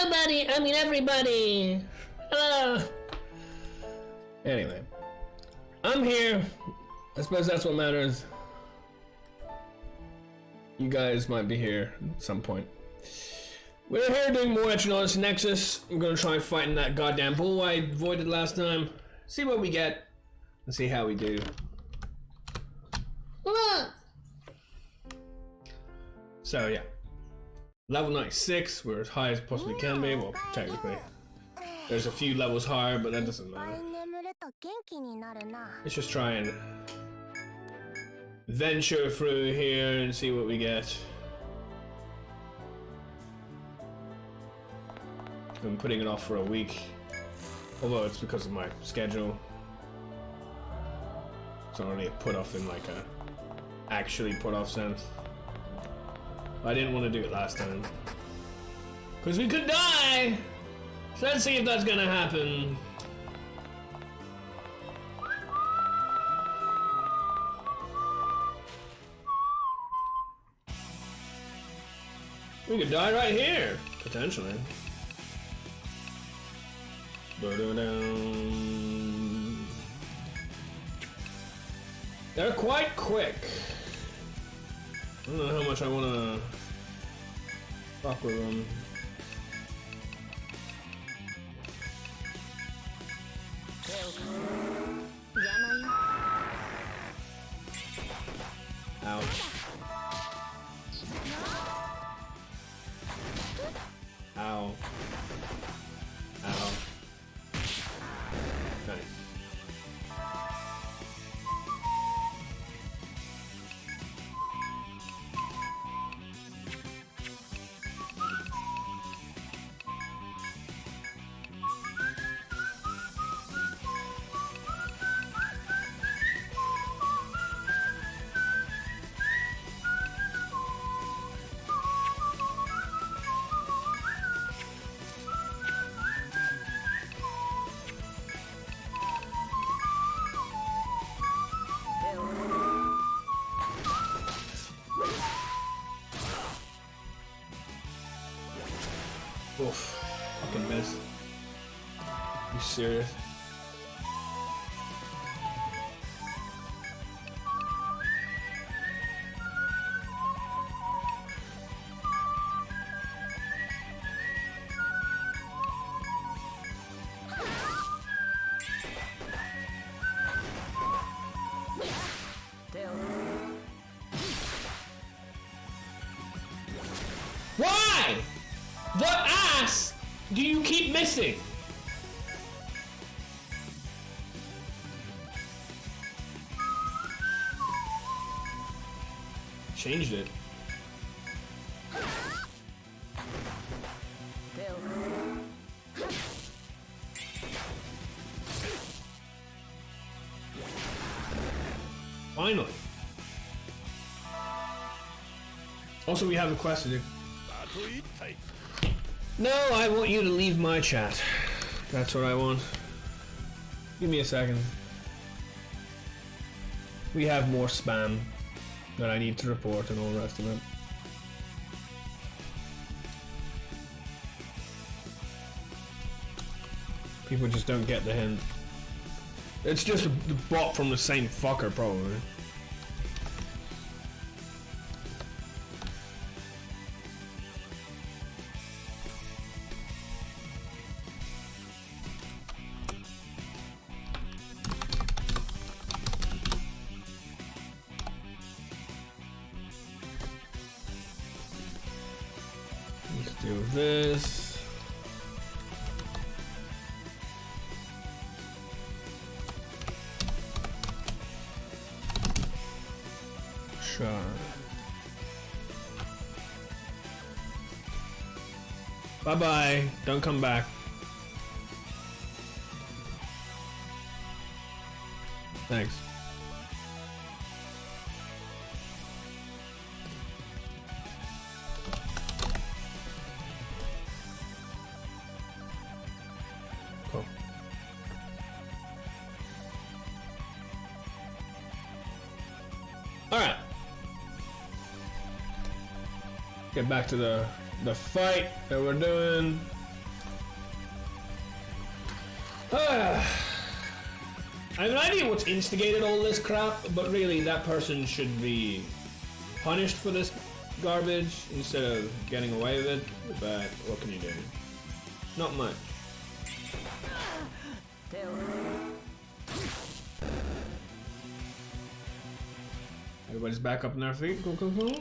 nobody, I mean everybody. Hello. Anyway, I'm here. I suppose that's what matters. You guys might be here at some point. We're here doing more Etrian Odyssey Nexus. I'm gonna try fighting that goddamn bull I avoided last time. See what we get, and see how we do. So yeah. Level 96, we're as high as possibly can be. Well, technically. There's a few levels higher, but that doesn't matter. Let's just try and venture through here and see what we get. I'm putting it off for a week, although it's because of my schedule. It's not really a put off in like a actually put off sense. I didn't want to do it last time because we could die. So let's see if that's gonna happen. We could die right here, potentially. They're quite quick. I don't know how much I want to fuck with them. Ouch. Ow. Ow. Nice. Oof, fucking miss. You serious? Why? What ass do you keep missing? Changed it. Finally. Also, we have a quest to do. No, I want you to leave my chat. That's what I want. Give me a second. We have more spam that I need to report and all the rest of it. People just don't get the hint. It's just a bot from the same fucker, probably. Let's do this. Sure. Bye-bye. Don't come back. Thanks. Cool. All right. Get back to the fight that we're doing. I have an idea what's instigated all this crap, but really that person should be punished for this garbage instead of getting away with it. But what can you do? Not much. Everybody's back up on their feet. Cool, cool, cool.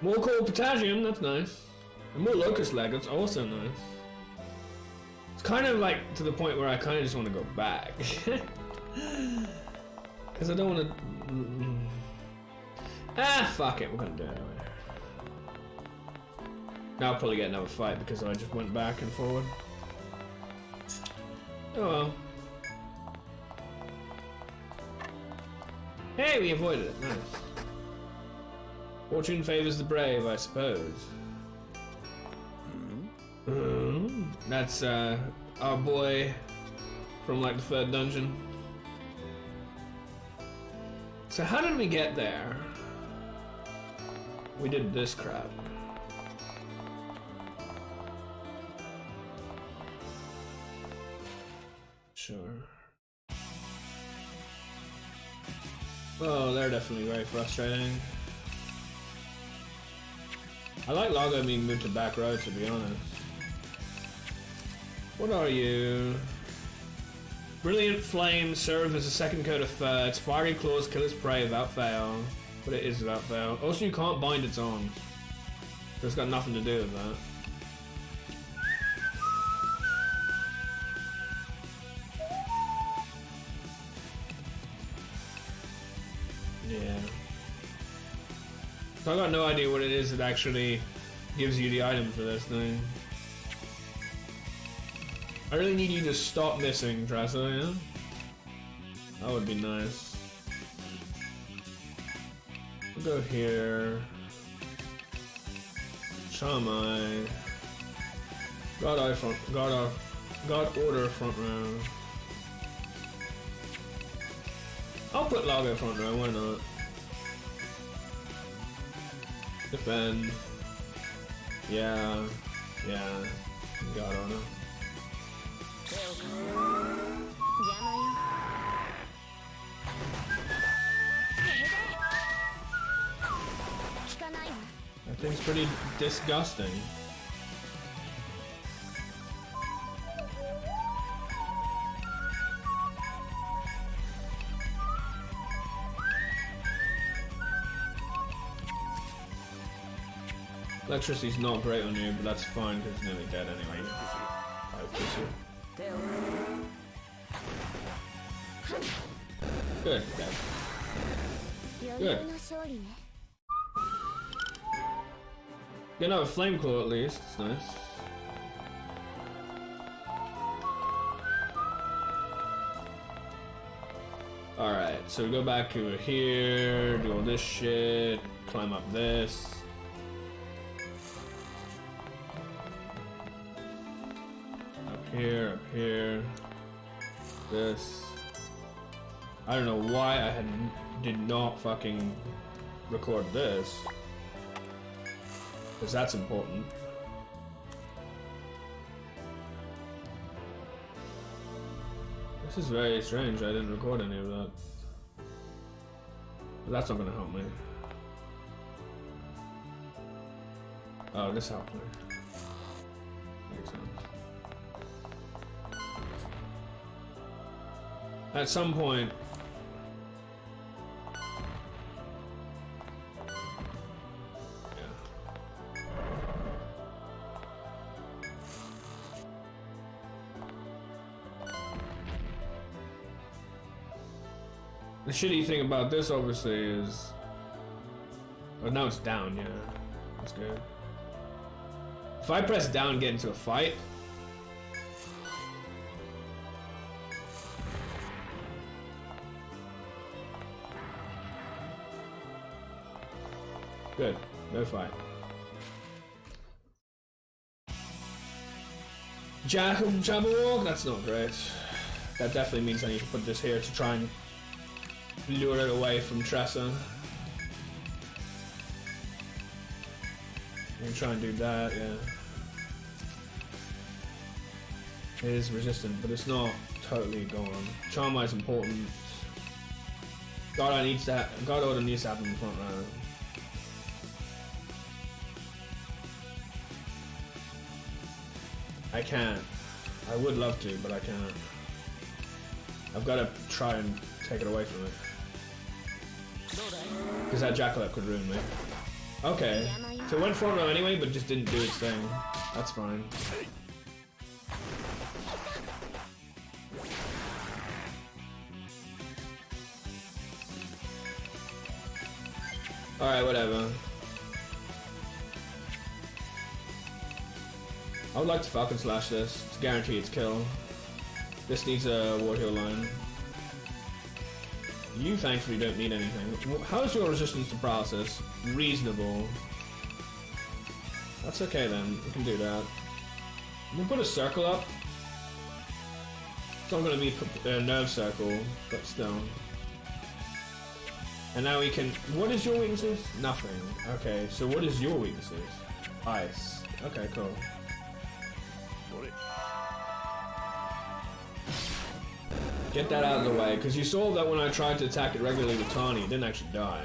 More coal potassium, that's nice. And more locust leg, that's also nice. It's kind of like to the point where I kind of just want to go back. Because I don't want to... Ah, fuck it, we're gonna do it anyway. Now I'll probably get another fight because I just went back and forward. Oh well. Hey, we avoided it, nice. Fortune favors the brave, I suppose. That's our boy from like the third dungeon. So how did we get there? We did this crap. Sure. Oh, they're definitely very frustrating. I like Lago being moved to back row, to be honest. What are you? Brilliant Flame, serve as a second coat of thirds. Fiery Claws kill its prey without fail. But it is without fail. Also, you can't bind its arms. So it's got nothing to do with that. Yeah. So I got no idea what it is that actually gives you the item for this thing. I really need you to stop missing, Tressa, yeah? That would be nice. We'll go here. Shamai. God Order front row. I'll put Lago front row, why not? Defend. Yeah. Yeah. God Order. That thing's pretty disgusting. Electricity's not great on you, but that's fine because it's nearly dead anyway. Good, dead. Good. Get another flame claw at least, it's nice. Alright, so we go back over here, do all this shit, climb up this. Up here, this. I don't know why I did not fucking record this. Because that's important. This is very strange, I didn't record any of that. But that's not gonna help me. Oh, this helped me. Makes sense. At some point... The shitty thing about this obviously is... Oh, now it's down, yeah. That's good. If I press down and get into a fight... Good. No fight. Jabberwock? That's not great. That definitely means I need to put this here to try and lure it away from Tressa. I'm gonna try and do that, yeah. It is resistant, but it's not totally gone. Charm is important. God Order needs to happen in the front row. I can't. I would love to, but I can't. I've got to try and take it away from it. Because that Jackalope could ruin me. Okay. So it went front row anyway, but just didn't do its thing. That's fine. Alright, whatever. I would like to Falcon Slash this to guarantee its kill. This needs a War Heal line. You thankfully don't need anything. How's your resistance to paralysis? Reasonable. That's okay then, we can do that. We'll put a circle up. It's not going to be a nerve circle, but still. And now we can... What is your weaknesses? Nothing. Okay, so what is your weaknesses? Ice. Okay, cool. Get that out of the way, because you saw that when I tried to attack it regularly with Tawny, it didn't actually die.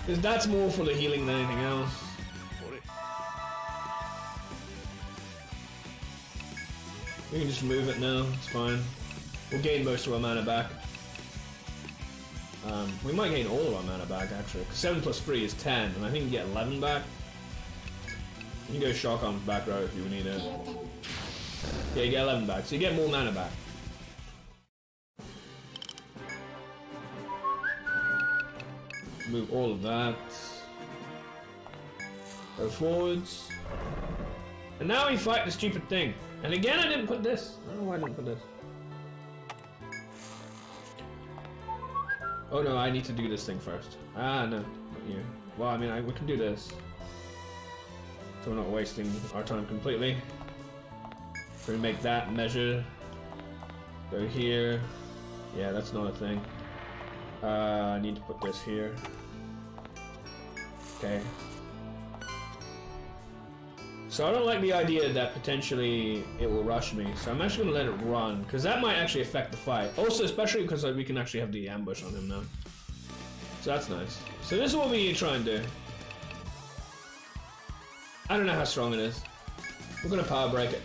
Because that's more for the healing than anything else. We can just move it now, it's fine. We'll gain most of our mana back. We might gain all of our mana back actually. 7 plus 3 is 10, and I think you get 11 back. You can go Shock Arms back row if you need it. Yeah, you get 11 back, so you get more mana back. Move all of that. Go forwards. And now we fight the stupid thing. And again, I didn't put this. I don't know why I didn't put this. Oh no, I need to do this thing first. Ah, no, not you. Well, I mean, we can do this. So we're not wasting our time completely. We're gonna make that measure. Go here. Yeah, that's not a thing. I need to put this here. Okay. So I don't like the idea that potentially it will rush me, so I'm actually gonna let it run, because that might actually affect the fight. Also, especially because we can actually have the ambush on him now. So that's nice. So this is what we need to try and do. I don't know how strong it is. We're gonna power break it.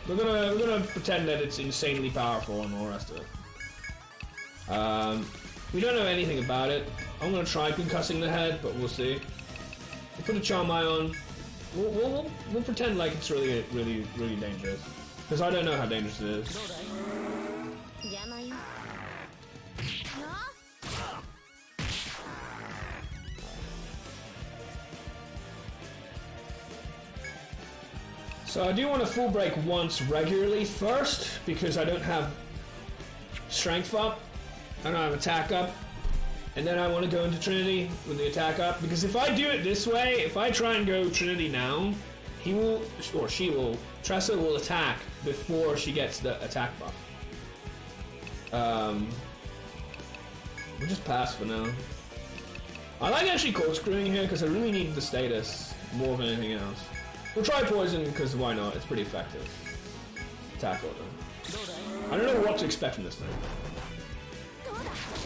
We're gonna pretend that it's insanely powerful and all the rest of it. We don't know anything about it. I'm gonna try concussing the head, but we'll see. We'll put a Charm Eye on. We'll pretend like it's really dangerous, because I don't know how dangerous it is. So I do want to full break once regularly first, because I don't have strength up, I don't have attack up, and then I want to go into Trinity with the attack up, because if I do it this way, if I try and go Trinity now, he will, or she will, Tressa will attack before she gets the attack buff. We'll just pass for now. I like actually corkscrewing here, because I really need the status more than anything else. We'll try poison, because why not? It's pretty effective. Attack order. I don't know what to expect from this thing.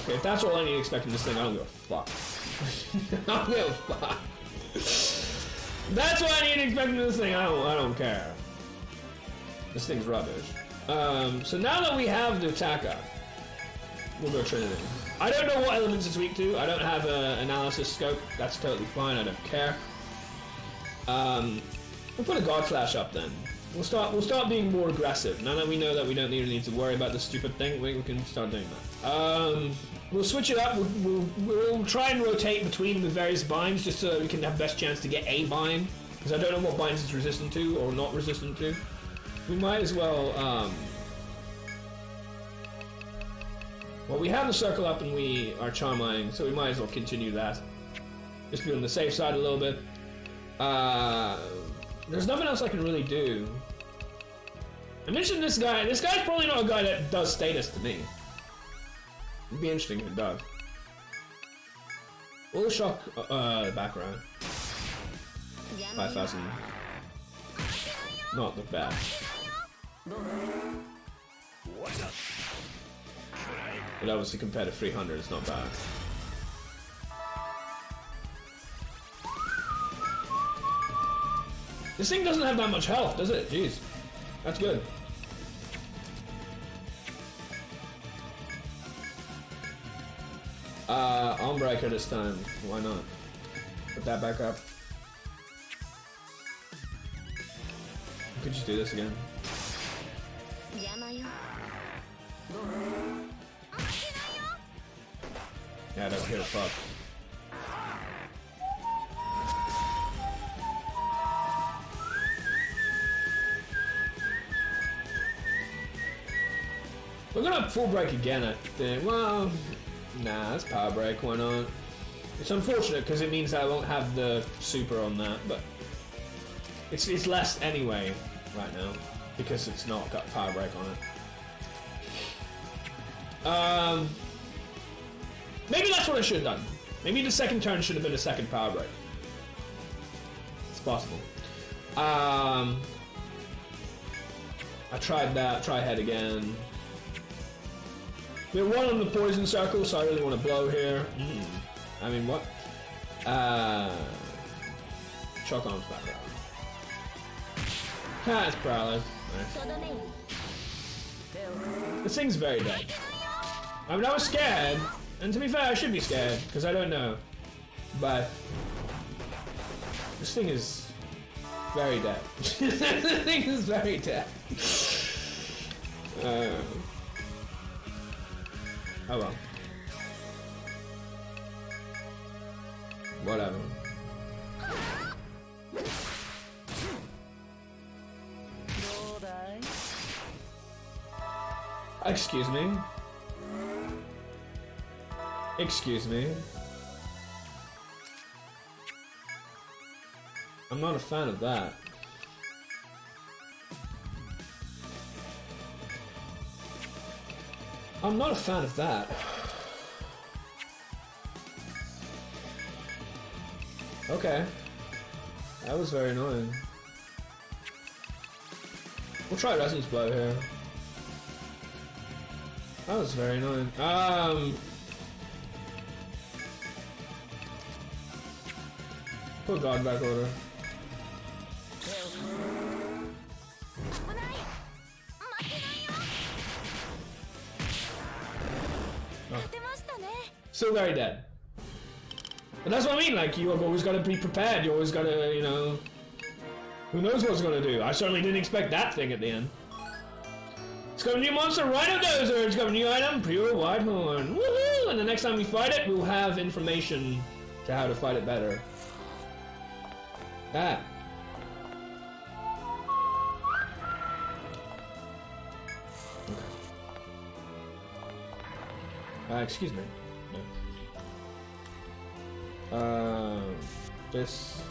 Okay, if that's all I need to expect from this thing, I don't give a fuck. I don't give a fuck. That's what I need to expect from this thing, I don't care. This thing's rubbish. So now that we have the attack up, we'll go Trinity. I don't know what elements it's weak to. I don't have an analysis scope. That's totally fine, I don't care. We'll put a God Flash up then. We'll start being more aggressive. Now that we know that we don't need to worry about this stupid thing, we can start doing that. We'll switch it up. We'll try and rotate between the various binds just so that we can have best chance to get a bind. Because I don't know what binds it's resistant to or not resistant to. We might as well, well, we have the circle up and we are Charming, so we might as well continue that. Just be on the safe side a little bit. There's nothing else I can really do. I mentioned this guy. This guy's probably not a guy that does status to me. It'd be interesting if it does. We'll shock the background. 5,000. not the best. But obviously compared to 300, it's not bad. This thing doesn't have that much health, does it? Jeez. That's good. Arm breaker this time. Why not? Put that back up. We could just do this again. Yeah, I don't hear a fuck. We're gonna full break again, I think. Well, nah, that's power break, why not? It's unfortunate because it means I won't have the super on that, but it's less anyway right now because it's not got power break on it. Maybe that's what I should have done. Maybe the second turn should have been a second power break. It's possible. I tried that. Try head again. We're one on the poison circle, so I really want to blow here. I mean, what? Shock arms back up. Ha, it's paralyzed. Nice. This thing's very dead. I mean, I was scared, and to be fair, I should be scared, because I don't know. But this thing is very dead. This thing is very dead. Oh well. Whatever. Excuse me. Excuse me. I'm not a fan of that. I'm not a fan of that. Okay. That was very annoying. We'll try Resonance Blow here. That was very annoying. Put God back order. Still very dead. But that's what I mean, like, you have always got to be prepared, you always got to, you know... Who knows what it's going to do? I certainly didn't expect that thing at the end. It's got a new monster, Rhino Dozer! It's got a new item, Pure Whitehorn. Woohoo! And the next time we fight it, we'll have information to how to fight it better. Ah. Okay. Excuse me. This.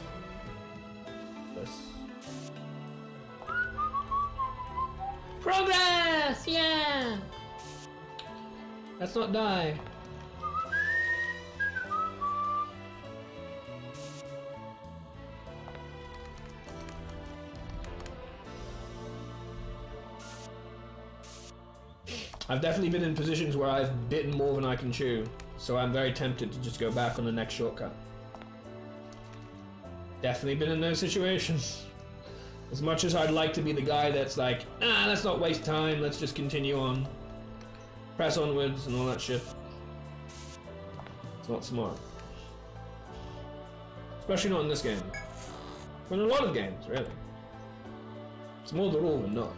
Progress! Yeah! Let's not die. I've definitely been in positions where I've bitten more than I can chew, so I'm very tempted to just go back on the next shortcut. Definitely been in those situations. As much as I'd like to be the guy that's like, let's not waste time, let's just continue on. Press onwards and all that shit. It's not smart. Especially not in this game. But in a lot of games, really. It's more the rule than not.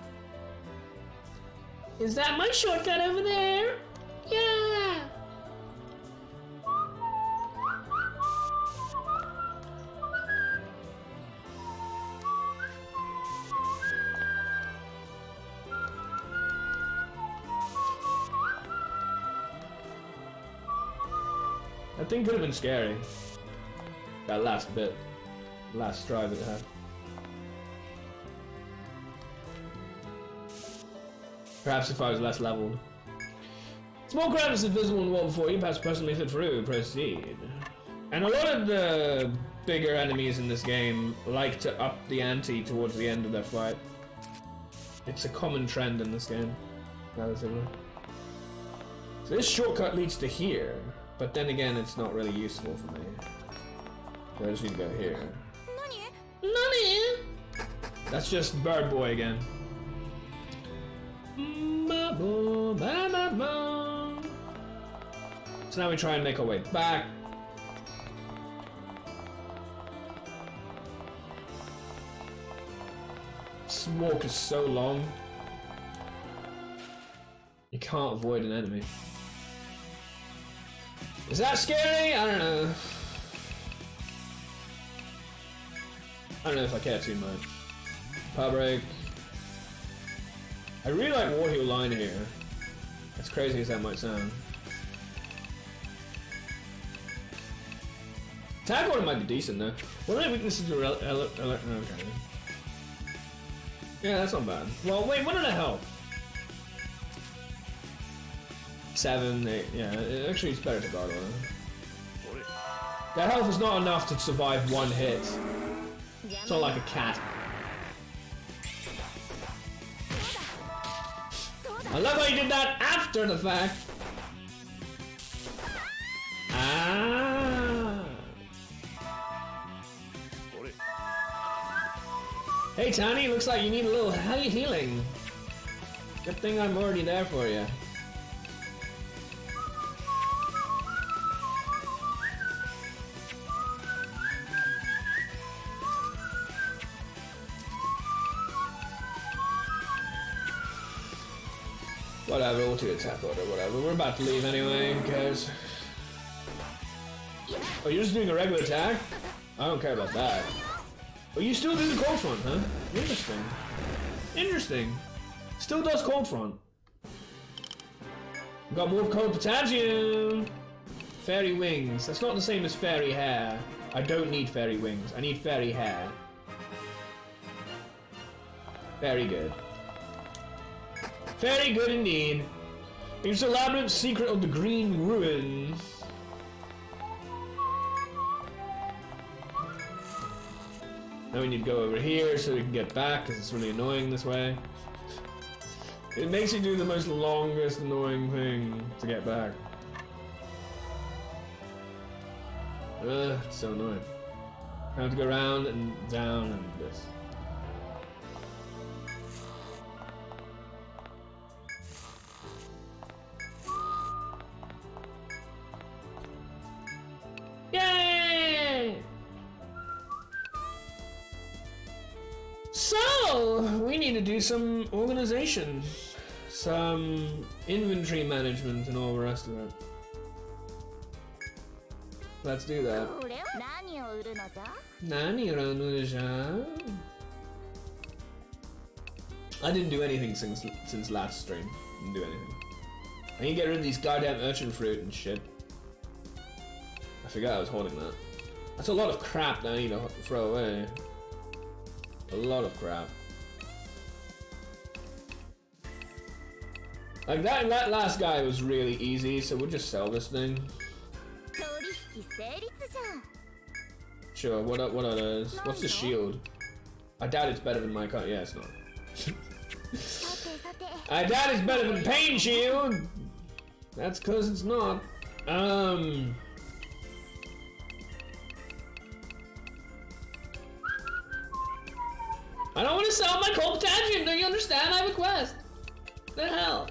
Is that my shortcut over there? Yeah! That thing could have been scary. That last bit. Last stride it had. Perhaps if I was less leveled. Small crevice is visible in the wall before you, perhaps personally fit through. Proceed. And a lot of the bigger enemies in this game like to up the ante towards the end of their fight. It's a common trend in this game, relatively. So this shortcut leads to here, but then again, it's not really useful for me. So I just need to go here. Nani? That's just Bird Boy again. So now we try and make our way back. This walk is so long. You can't avoid an enemy. Is that scary? I don't know. I don't know if I care too much. Power break. I really like War Heal Line here. As crazy as that might sound. Tag order might be decent though. What are my weaknesses to okay. Yeah, that's not bad. Well, wait, what did I help? 7, 8, yeah, actually it's better to guard order. That health is not enough to survive one hit. It's not like a cat. I love how you did that after the fact. Ah. Hey Tiny, looks like you need a little healing. Good thing I'm already there for you. Whatever, we'll do attack order, whatever. We're about to leave anyway, who cares? Oh, you're just doing a regular attack? I don't care about that. Oh, you still do the cold front, huh? Interesting. Interesting. Still does cold front. Got more cold potassium! Fairy wings. That's not the same as fairy hair. I don't need fairy wings. I need fairy hair. Very good. Very good indeed. Yggdrasil Labyrinth, Secret of the Green Ruins. Now we need to go over here so we can get back, because it's really annoying this way. It makes you do the most longest annoying thing to get back. Ugh, it's so annoying. I have to go around and down and this. Yay! So, we need to do some organization, some inventory management and all the rest of it. Let's do that. I didn't do anything since last stream. Didn't do anything. I need to get rid of these goddamn urchin fruit and shit. I forgot I was holding that. That's a lot of crap that I need to throw away. A lot of crap. Like that last guy was really easy, so we'll just sell this thing. Sure, what are those? What's the shield? I doubt it's better than my car. Yeah, it's not. I doubt it's better than Pain Shield! That's cause it's not. I don't want to sell my cold potassium, do you understand? I have a quest. The hell?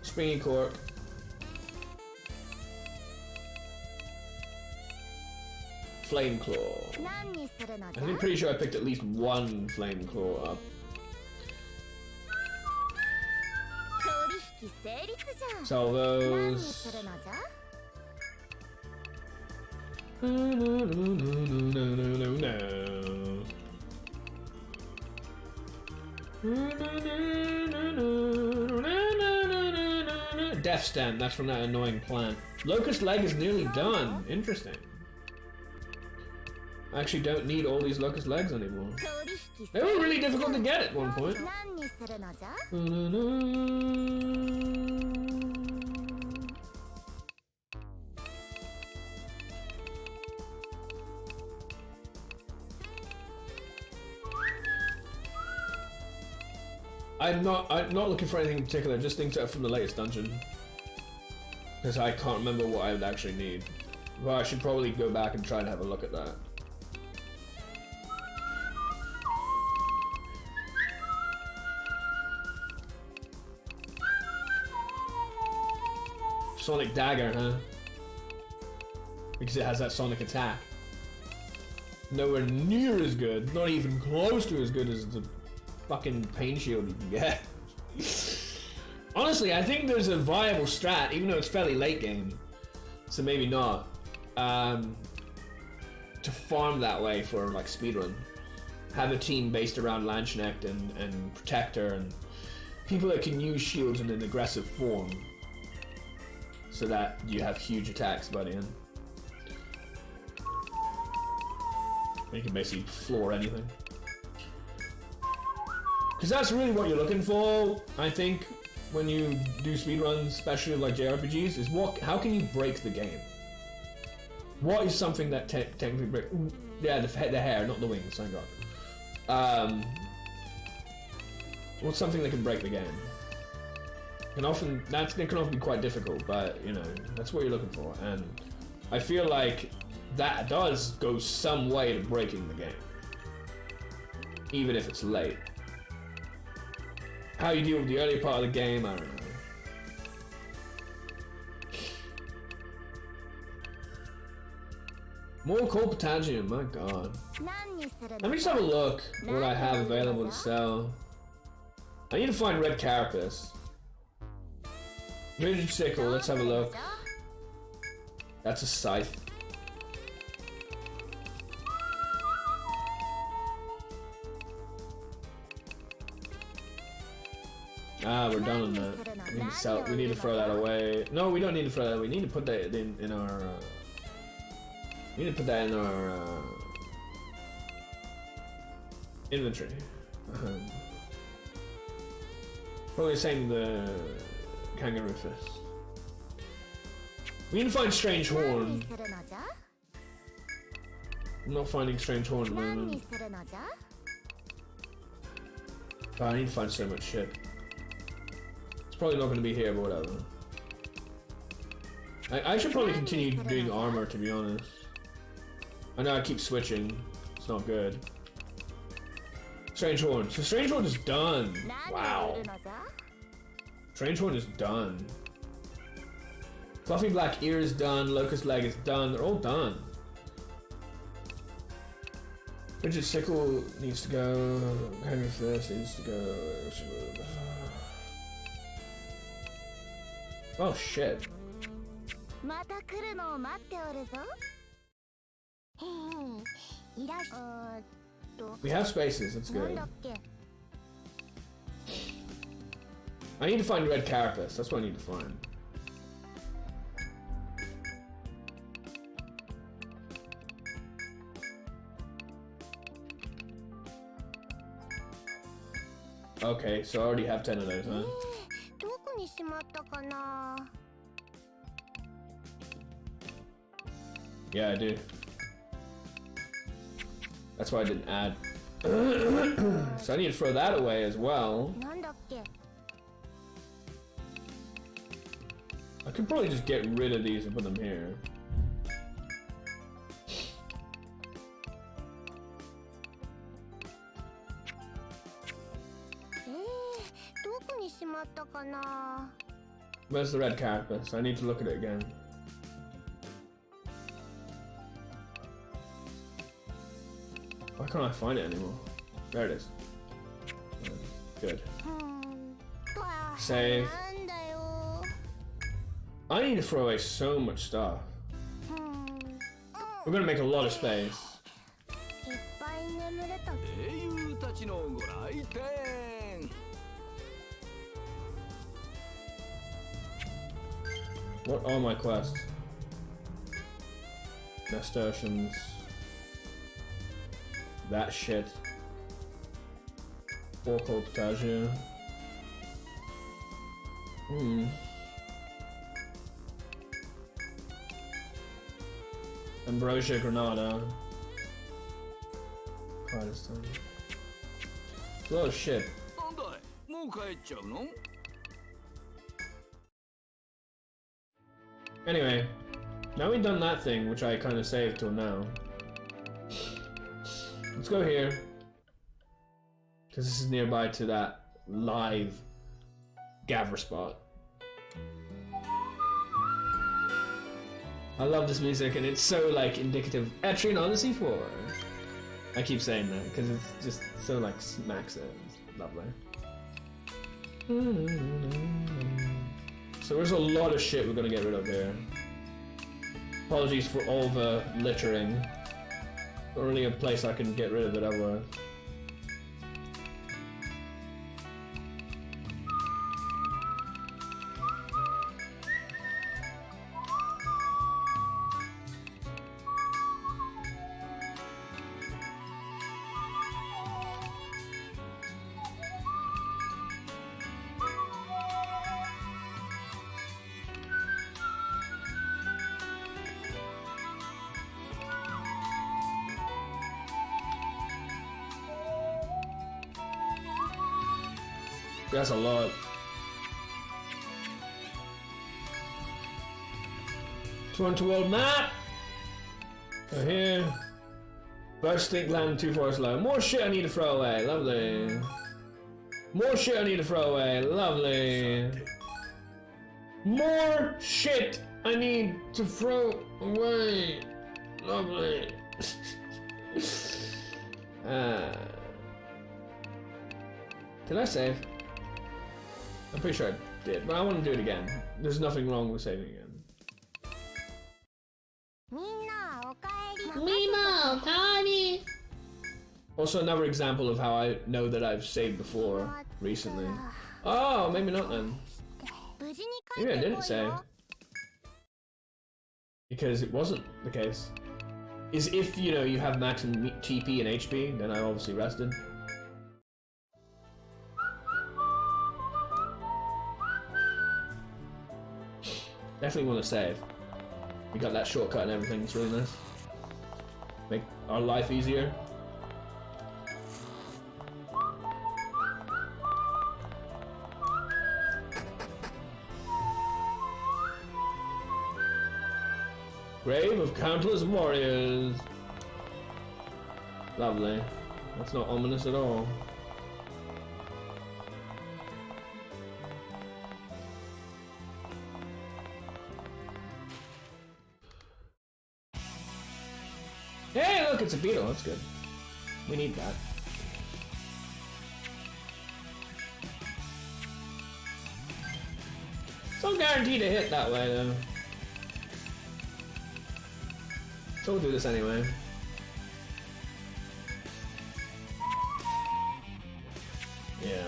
Springy cork. Flame claw. I'm pretty sure I picked at least one flame claw up. Sell those. Death stem, that's from that annoying plant. Locust leg is nearly done. Interesting. I actually don't need all these locust legs anymore. They were really difficult to get at one point. I'm not looking for anything in particular, just things that are from the latest dungeon. Because I can't remember what I would actually need. Well, I should probably go back and try and have a look at that. Sonic Dagger, huh? Because it has that sonic attack. Nowhere near as good, not even close to as good as the fucking pain shield you can get. Honestly, I think there's a viable strat, even though it's fairly late game, so maybe not, to farm that way for like speedrun. Have a team based around Landsknecht and Protector and people that can use shields in an aggressive form, so that you have huge attacks by the end. You can basically floor anything. Because that's really what you're looking for, I think, when you do speedruns, especially like JRPGs, is how can you break the game? What is something that technically breaks... Yeah, the hair, not the wings, thank God. What's something that can break the game? And often, that can often be quite difficult, but, you know, that's what you're looking for. And I feel like that does go some way to breaking the game. Even if it's late. How you deal with the early part of the game, I don't know. More coal potassium, my god. Let me just have a look at what I have available to sell. I need to find red carapace. Rigid sickle, let's have a look. That's a scythe. Ah, we're done on that. We need to sell. We need to throw that away. No, we don't need to throw that. We need to put that in our. We need to put that in our inventory. Probably the same the kangaroo fist. We need to find strange horn. I'm not finding strange horn at the moment. Oh, I need to find so much shit. Probably not going to be here, but whatever. I should probably continue doing armor, to be honest. I know I keep switching. It's not good. Strange Horn. So Strange Horn is done. Wow. Strange Horn is done. Fluffy Black Ear is done. Locust Leg is done. They're all done. Rigid Sickle needs to go. Kangaroo Fist needs to go. Oh shit. We have spaces, that's good. I need to find red carapace, that's what I need to find. Okay, so I already have 10 of those, huh? Yeah, I do. That's why I didn't add. So I need to throw that away as well. I could probably just get rid of these and put them here. Where's the red carapace? I need to look at it again. Why can't I find it anymore? There it is. Good. Save. I need to throw away so much stuff. We're gonna make a lot of space. What are my quests? Nasturtiums. That shit. 4 coal potassium. Ambrosia Granada. Quite a lot of shit. Anyway, now we've done that thing, which I kind of saved till now. Let's go here. Because this is nearby to that live Gavra spot. I love this music, and it's so like indicative. Etrian Odyssey 4. I keep saying that because it's just so like smacks it. It's lovely. So there's a lot of shit we're gonna get rid of here. Apologies for all the littering. Not really a place I can get rid of it otherwise. That's a lot. Toronto world map. Go here. Birch stink land 2 forest low. More shit I need to throw away. Lovely. More shit I need to throw away. Lovely. More shit I need to throw away. Lovely. Did I save? I'm pretty sure I did, but I want to do it again. There's nothing wrong with saving again. Also another example of how I know that I've saved before recently. Oh, maybe not then. Maybe I didn't save. Because it wasn't the case. Is if, you know, you have maximum TP and HP, then I obviously rested. Definitely want to save. We got that shortcut and everything, it's really nice. Make our life easier. Grave of countless warriors. Lovely. That's not ominous at all. Hey, look, it's a beetle. That's good. We need that. It's not guaranteed to hit that way, though. So we'll do this anyway. Yeah.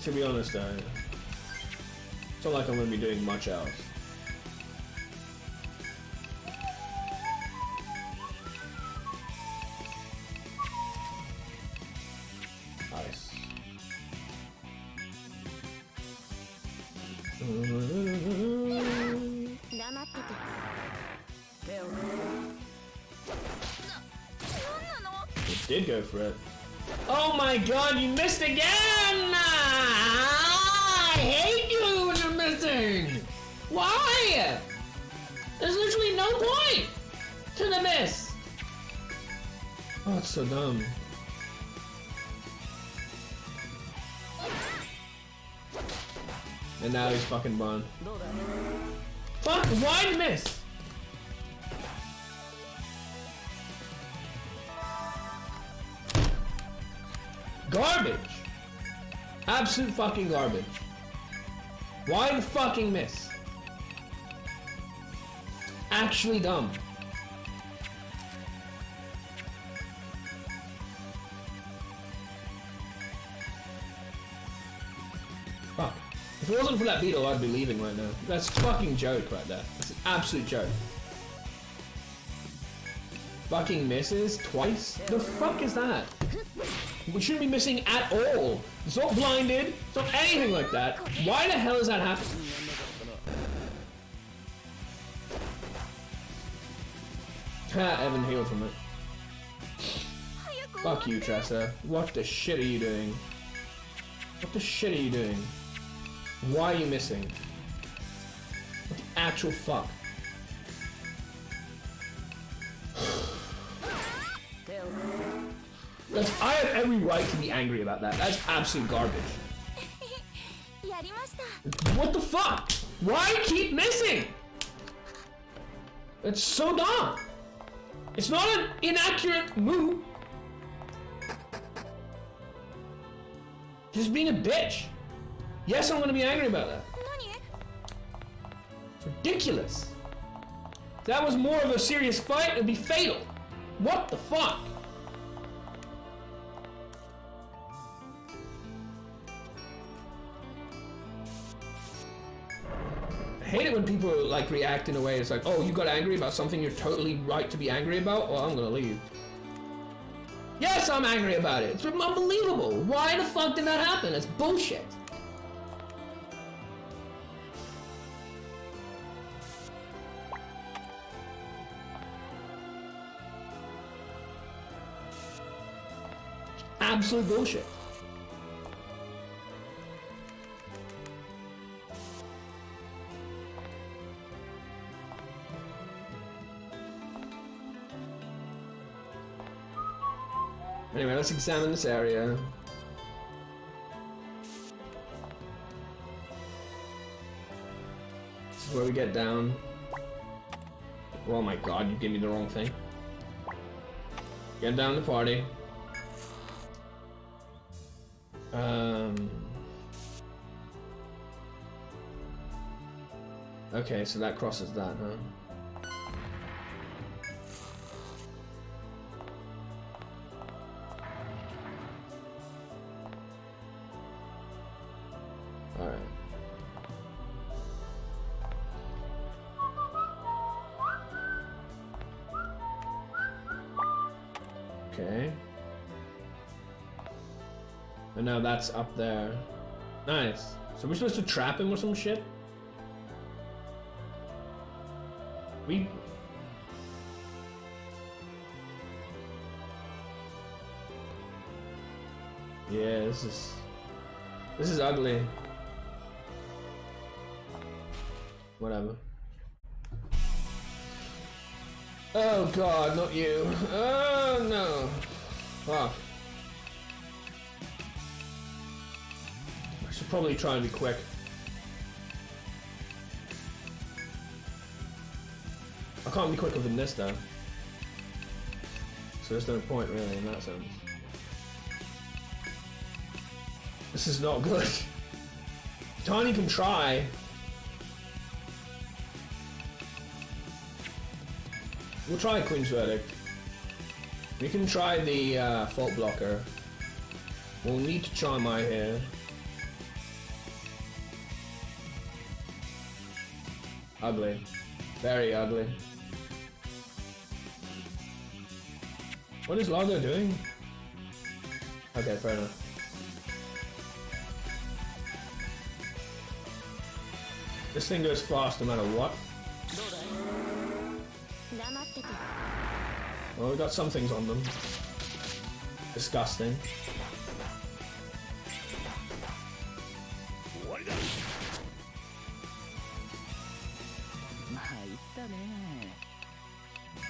To be honest, it's not like I'm going to be doing much else. Nice. It did go for it. Oh my god, you missed again! I hate you when you're missing! Why? There's literally no point to the miss! Oh, it's so dumb. And now he's fucking gone. Fuck, why miss? Garbage! Absolute fucking garbage. Why the fucking miss? Actually dumb. Fuck. If it wasn't for that beetle, I'd be leaving right now. That's a fucking joke right there. That's an absolute joke. Fucking misses twice? The fuck is that? We shouldn't be missing at all. It's not blinded. It's not anything like that. Why the hell is that happening? Ha, Evan healed from it. Fuck you, Tressa. What the shit are you doing? What the shit are you doing? Why are you missing? What the actual fuck? I have every right to be angry about that. That's absolute garbage. What the fuck? Why keep missing? It's so dumb. It's not an inaccurate move. Just being a bitch. Yes, I'm gonna be angry about that. It's ridiculous. If that was more of a serious fight, it'd be fatal. What the fuck? I hate it when people like react in a way it's like, oh, you got angry about something you're totally right to be angry about? Well, I'm gonna leave. Yes, I'm angry about it. It's unbelievable. Why the fuck did that happen? It's bullshit. Absolute bullshit. Anyway, let's examine this area. This is where we get down. Oh my god, you gave me the wrong thing. Get down the party. Okay, so that crosses that, huh? Alright. Okay. And now that's up there. Nice. So we're supposed to trap him or some shit? Yeah, this is ugly. Whatever. Oh god, not you. Oh no. Fuck. I should probably try and be quick. I can't be quicker than this though. So there's no point really in that sense. This is not good. Tiny can try. We'll try Queen's Verdict. We can try the fault blocker. We'll need to try my hair. Ugly. Very ugly. What is Largo doing? Okay, fair enough. This thing goes fast no matter what. Well, we got some things on them. Disgusting.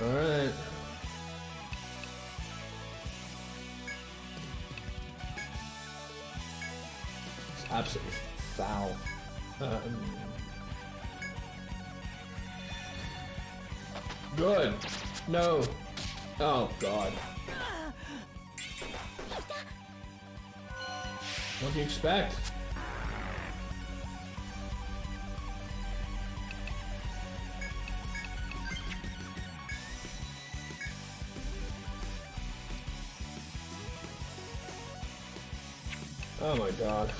Alright. It's absolutely foul. Good. No. Oh god. What do you expect? Oh my god.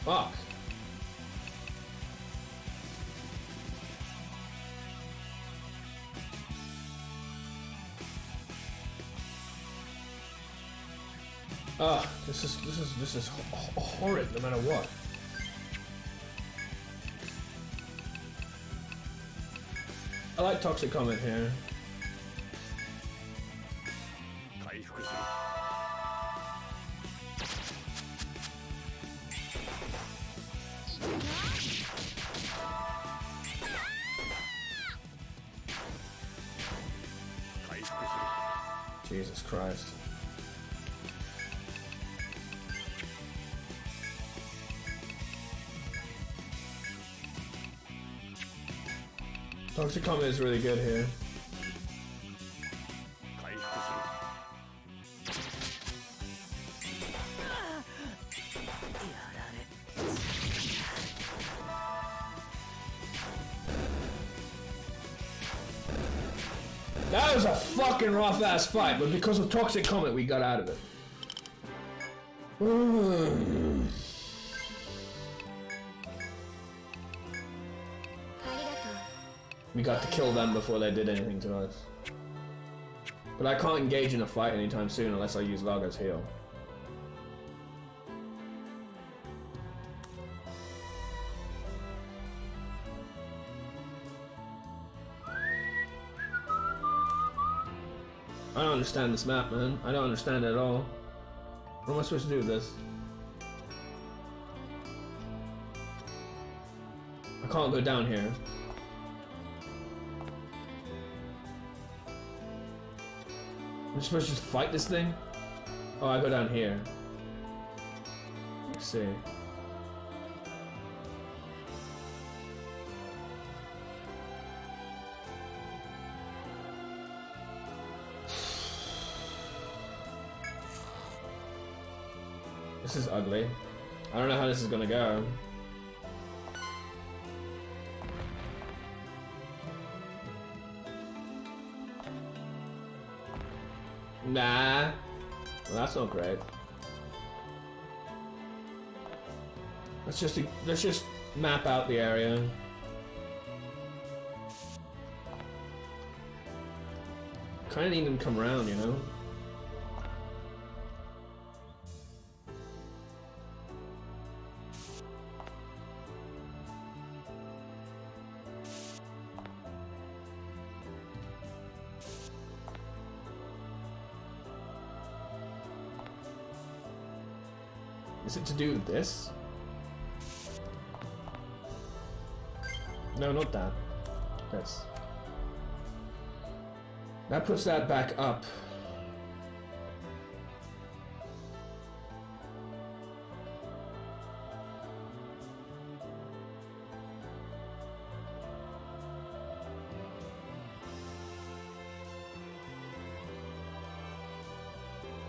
Fuck. Ah, this is horrid no matter what. I like Toxic Comet here. Jesus Christ. Toxic Comet is really good here. That was a fucking rough ass fight, but because of Toxic Comet we got out of it. We got to kill them before they did anything to us. But I can't engage in a fight anytime soon unless I use Laga's heal. I don't understand this map, man. I don't understand it at all. What am I supposed to do with this? I can't go down here. I'm supposed to just fight this thing? Oh, I go down here. Let's see. This is ugly. I don't know how this is gonna go. Nah. Well, that's not great. Let's just map out the area. Kinda need them to come around, you know? Is it to do this? No, not that. This. That puts that back up.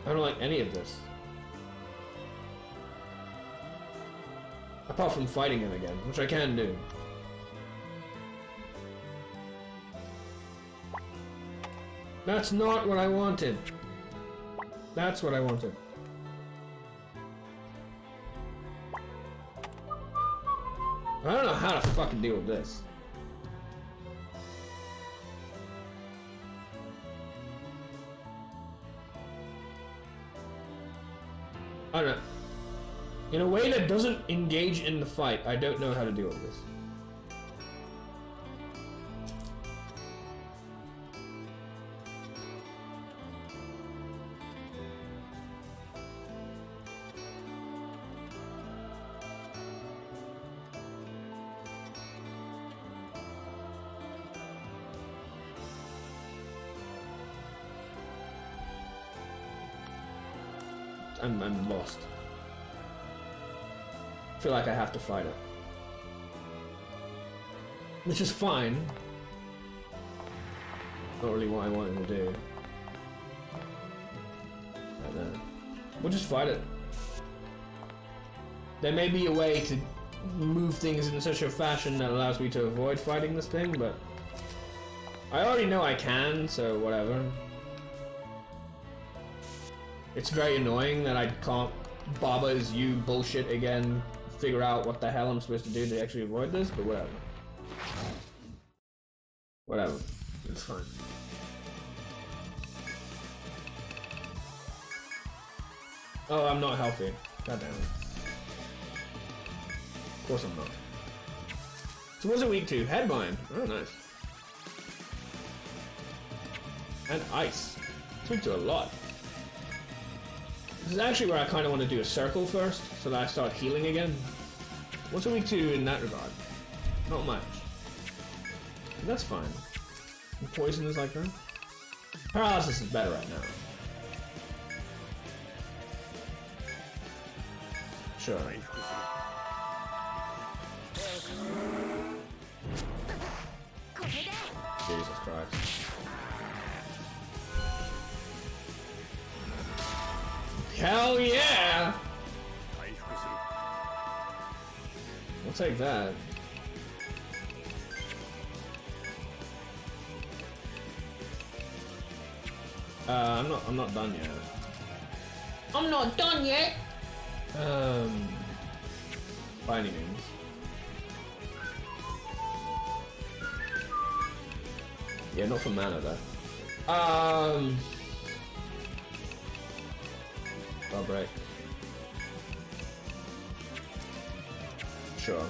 I don't like any of this. Apart from fighting him again, which I can do. That's not what I wanted. That's what I wanted. I don't know how to fucking deal with this. I don't know. In a way that doesn't engage in the fight, I don't know how to deal with this. I'm lost. I feel like I have to fight it. Which is fine. Not really what I wanted to do. Right there. We'll just fight it. There may be a way to move things in such a fashion that allows me to avoid fighting this thing, but I already know I can, so whatever. It's very annoying that I can't Baba's you bullshit again, figure out what the hell I'm supposed to do to actually avoid this, but whatever. Whatever. It's fine. Oh, I'm not healthy. God damn it. Of course I'm not. So what's it weak to? Headbind. Oh, nice. And ice. It's weak to a lot. This is actually where I kind of want to do a circle first, so that I start healing again. What's it weak to in that regard? Not much. That's fine. And poison is like that. Paralysis is better right now. Sure. Jesus Christ. Hell yeah! I'll take that. I'm not done yet. I'm not done yet! By any means. Yeah, not for mana though. I'll break. Sure.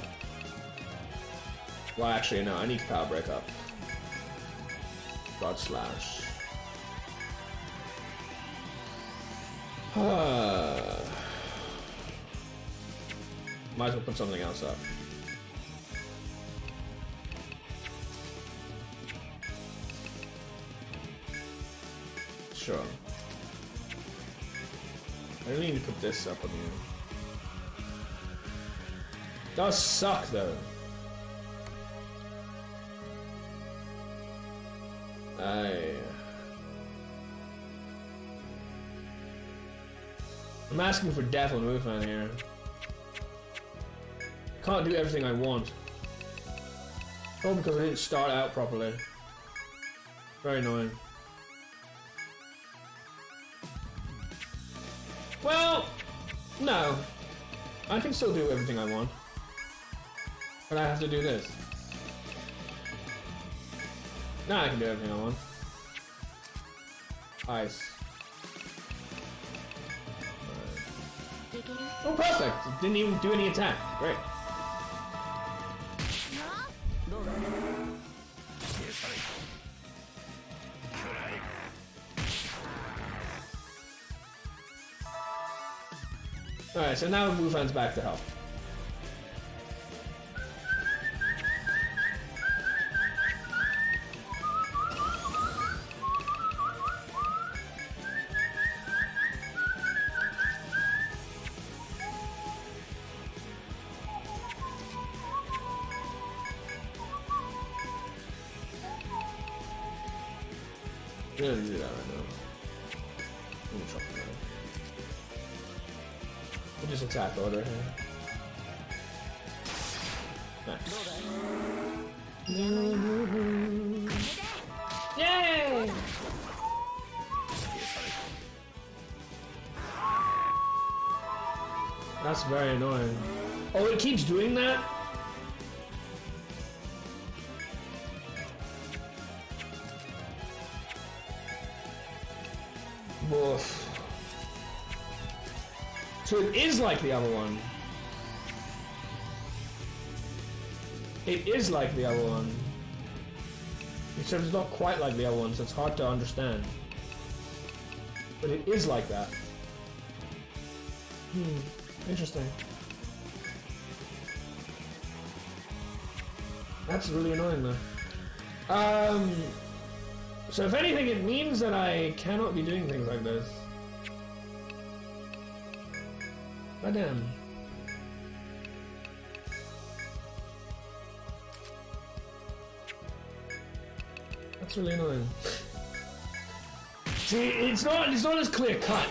Well, actually, no, I need to power break up. God slash. Might as well put something else up. Sure. I really need to put this up on you. Does suck though. I'm asking for death on Wufan here. Can't do everything I want. Oh, because I didn't start out properly. Very annoying. Well, no. I can still do everything I want. But I have to do this. Now I can do everything I want. Ice. Oh, perfect! Didn't even do any attack. Great. Alright, so now Wufan's back to health. I'm gonna do that right now. I'm gonna try for that. We'll just attack order here. Nice. Yay! That's very annoying. Oh, it keeps doing that? Woof. So it is like the other one. It is like the other one. Except it's not quite like the other one, so it's hard to understand. But it is like that. Interesting. That's really annoying though. So if anything, it means that I cannot be doing things like this. God damn. That's really annoying. See, it's not as clear cut.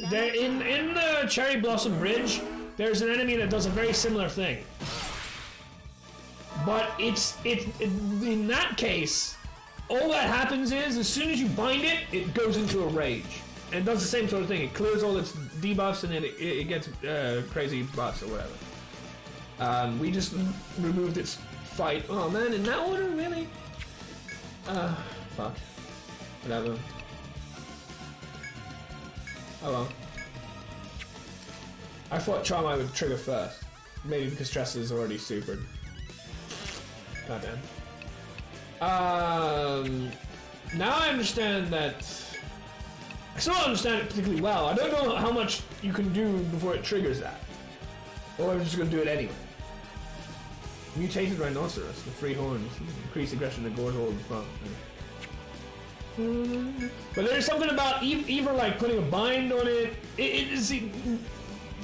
There in the Cherry Blossom Bridge, there's an enemy that does a very similar thing. But in that case, all that happens is, as soon as you bind it, it goes into a rage. And it does the same sort of thing. It clears all its debuffs and then it gets crazy buffs or whatever. We just removed its fight. Oh man, in that order? Really? Fuck. Whatever. Oh well. I thought Charmai would trigger first. Maybe because Tressa is already supered. Goddamn. Now I understand that... I still don't understand it particularly well. I don't know how much you can do before it triggers that. Or I'm just gonna do it anyway. Mutated rhinoceros, the free horns, increase aggression and gore hold as well. But there's something about either like putting a bind on it.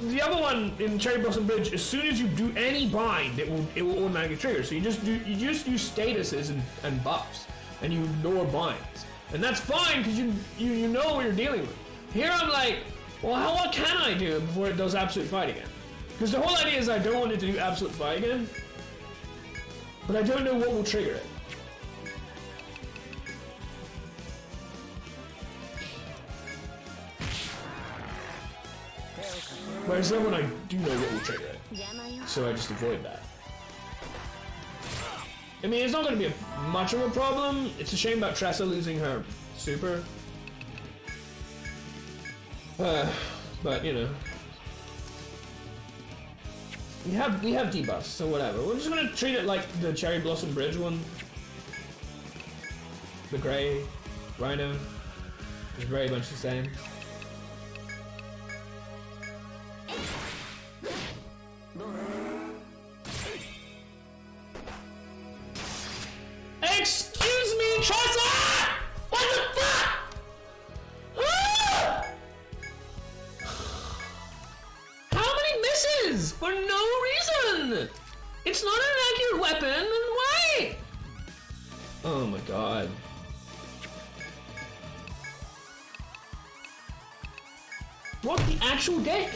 The other one in Cherry Blossom Bridge, as soon as you do any bind, it will automatically trigger. So you just use statuses and buffs, and you ignore binds, and that's fine because you know what you're dealing with. Here I'm like, well, what can I do before it does absolute fight again? Because the whole idea is I don't want it to do absolute fight again, but I don't know what will trigger it. Whereas the other one, I do know what will trigger it, so I just avoid that. I mean, it's not going to be much of a problem. It's a shame about Tressa losing her super. But, you know. We have debuffs, so whatever. We're just going to treat it like the Cherry Blossom Bridge one. The Grey Rhino is very much the same. Excuse me, Tressa! What the fuck? Ah! How many misses? For no reason! It's not an accurate weapon, and why? Oh my god. What the actual dick?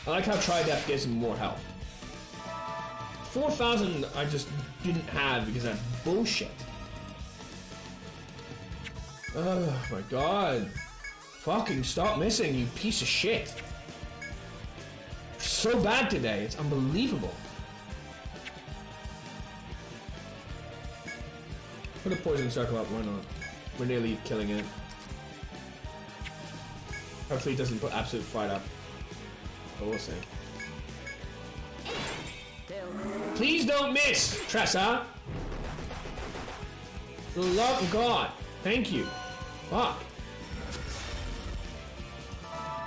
I like how Tri-Def gives him more health. 4,000 I just didn't have because that's bullshit. Oh my god. Fucking stop missing, you piece of shit. You're so bad today, it's unbelievable. Put a poison circle up, why not? We're nearly killing it. Hopefully it doesn't put absolute fight up. But we'll see. Please don't miss, Tressa! For the love of God. Thank you. Fuck.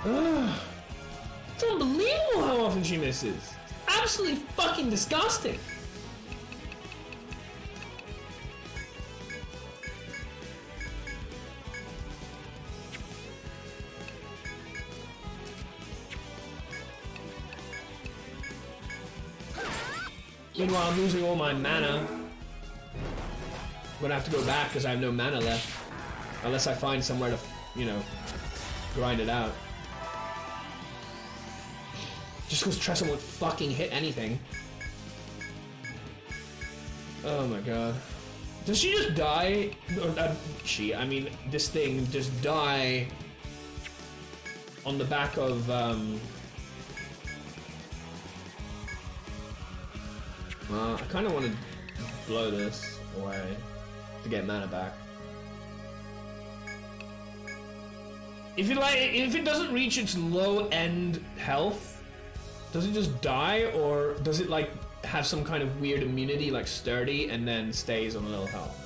It's unbelievable how often she misses. It's absolutely fucking disgusting. Meanwhile, I'm losing all my mana. I'm gonna have to go back because I have no mana left. Unless I find somewhere to, you know, grind it out. Just because Tressa won't fucking hit anything. Oh my god. Does she just die? Or, I mean, this thing just die on the back of, I kind of want to blow this away to get mana back. If it doesn't reach its low end health, does it just die, or does it like have some kind of weird immunity, like sturdy, and then stays on a little health?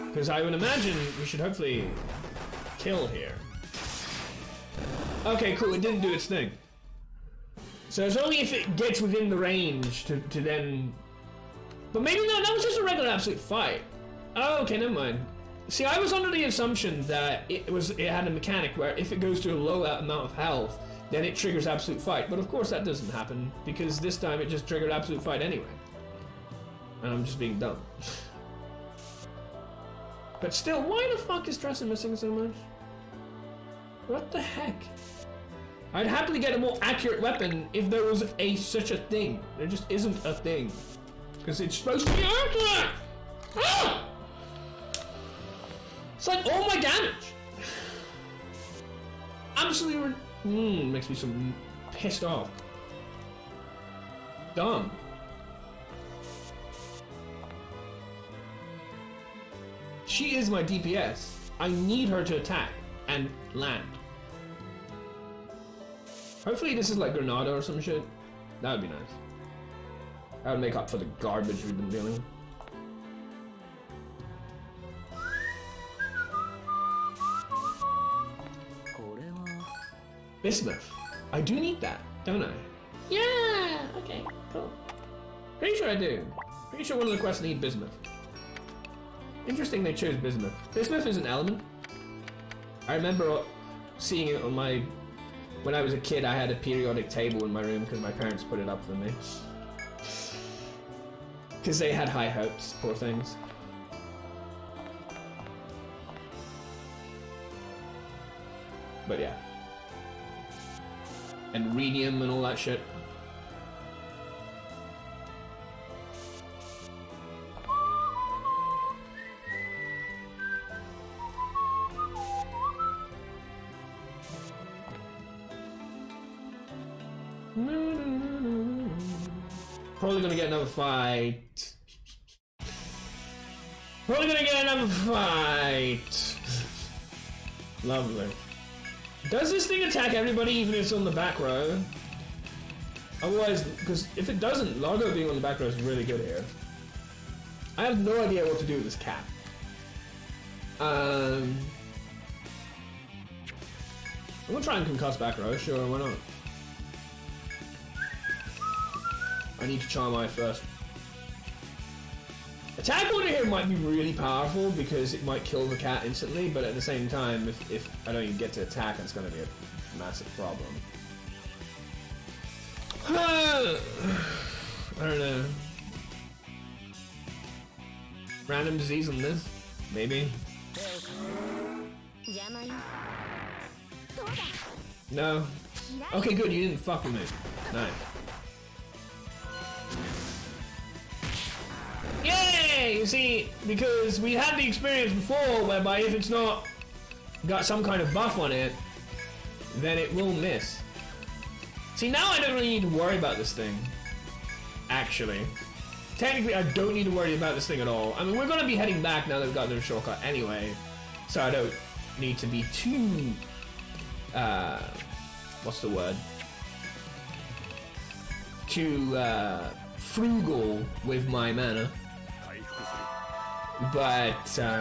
Because I would imagine we should hopefully kill here. Okay, cool. It didn't do its thing. So it's only if it gets within the range to then... But maybe no, that was just a regular absolute fight. Oh, okay, never mind. See, I was under the assumption that it had a mechanic where if it goes to a low amount of health, then it triggers absolute fight. But of course that doesn't happen, because this time it just triggered absolute fight anyway. And I'm just being dumb. But still, why the fuck is Tressa missing so much? What the heck? I'd happily get a more accurate weapon if there was such a thing. There just isn't a thing. Because it's supposed to be accurate! Ah! It's like all my damage! Absolutely makes me so pissed off. dumb. She is my DPS. I need her to attack and land. Hopefully this is like Granada or some shit. That would be nice. That would make up for the garbage we've been dealing with. Bismuth. I do need that, don't I? Yeah! Okay, cool. Pretty sure I do. Pretty sure one of the quests need bismuth. Interesting they chose bismuth. Bismuth is an element. I remember seeing it on my... When I was a kid, I had a periodic table in my room because my parents put it up for me. Because they had high hopes, poor things. But yeah. And rhenium and all that shit. Probably gonna get another fight. Probably gonna get another fight. Lovely. Does this thing attack everybody even if it's on the back row? Otherwise, because if it doesn't, Largo being on the back row is really good here. I have no idea what to do with this cat. I'm gonna try and concuss back row, sure, why not? I need to charm eye first. Attack order here might be really powerful because it might kill the cat instantly, but at the same time, if I don't even get to attack, it's going to be a massive problem. I don't know. Random disease on this? Maybe? No? Okay, good, you didn't fuck with me. Nice. Yay! You see, because we had the experience before whereby if it's not got some kind of buff on it, then it will miss. See, now I don't really need to worry about this thing. Actually. Technically, I don't need to worry about this thing at all. I mean, we're going to be heading back now that we've got the shortcut anyway, so I don't need to be too... what's the word? Too, frugal with my mana. But, like,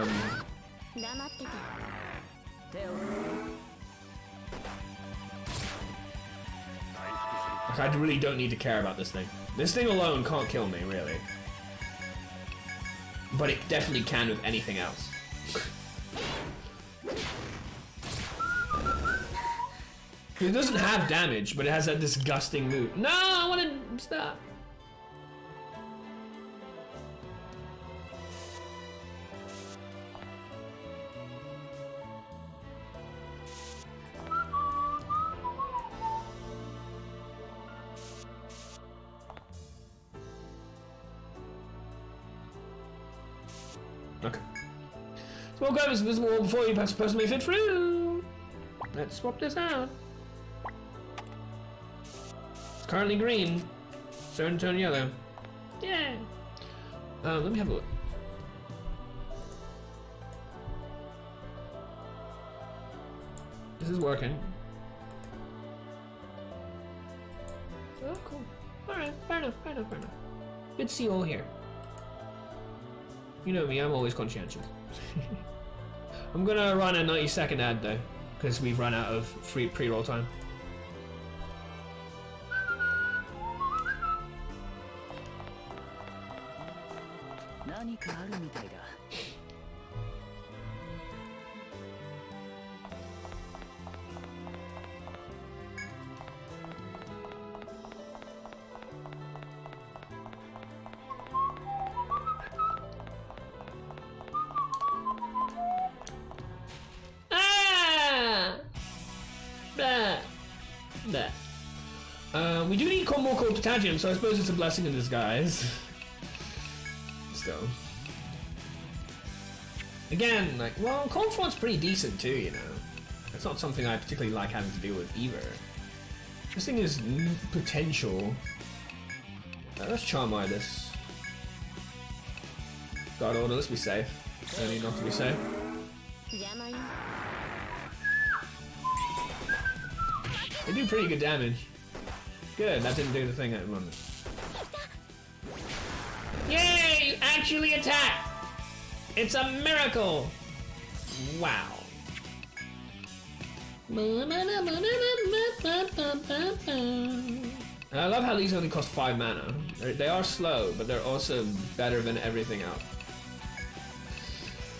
I really don't need to care about this thing. This thing alone can't kill me, really. But it definitely can with anything else. It doesn't have damage, but it has that disgusting move. No, I want to stop. Okay. Small grab is visible before you pass personally fit through. Let's swap this out. It's currently green. Soon turn yellow. Yeah. Let me have a look. This is working. Oh, cool. Alright, fair enough, fair enough, fair enough. Good to see you all here. You know me, I'm always conscientious. I'm gonna run a 90-second ad though, because we've run out of free pre-roll time. We do need more cold potassium, so I suppose it's a blessing in disguise. Still. Again, like, well, cold front's pretty decent too, you know. It's not something I particularly like having to deal with either. This thing is potential. Let's charm eye this. God order, let's be safe. I need not to be safe. They do pretty good damage. Good, that didn't do the thing at the moment. Yay! You actually attack! It's a miracle! Wow. And I love how these only cost 5 mana. They are slow, but they're also better than everything else.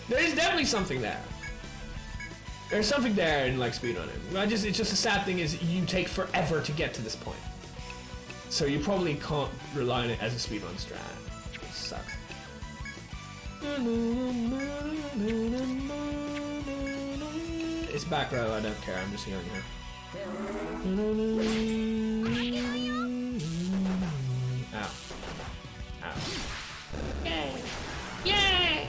There's definitely something there. There's something there in like speedrunning. It's just the sad thing is you take forever to get to this point. So you probably can't rely on it as a speedrun strat. It sucks. It's back row, I don't care, I'm just healing her. Ow. Ow. Yay! Yay!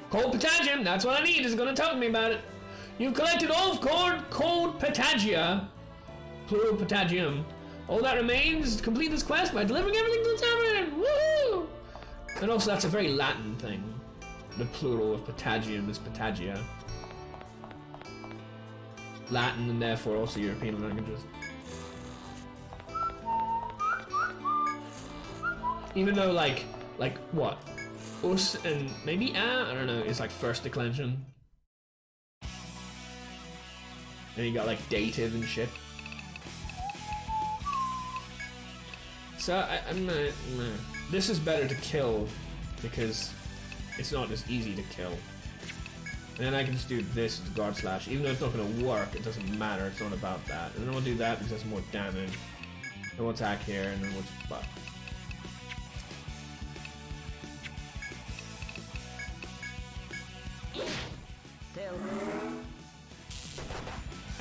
Cold Potagium, that's what I need, it's gonna tell me about it. You've collected all of Cold Potagia, plural Potagium. All that remains is complete this quest by delivering everything to the tavern! Woohoo! And also that's a very Latin thing. The plural of Potagium is Potagia. Latin and therefore also European languages. Even though like what? Us and maybe I don't know, it's like first declension. And you got like dative and shit. So I'm not, this is better to kill because it's not as easy to kill. And then I can just do this as guard slash. Even though it's not going to work, it doesn't matter, it's not about that. And then we'll do that because that's more damage. And we'll attack here and then we'll just buff.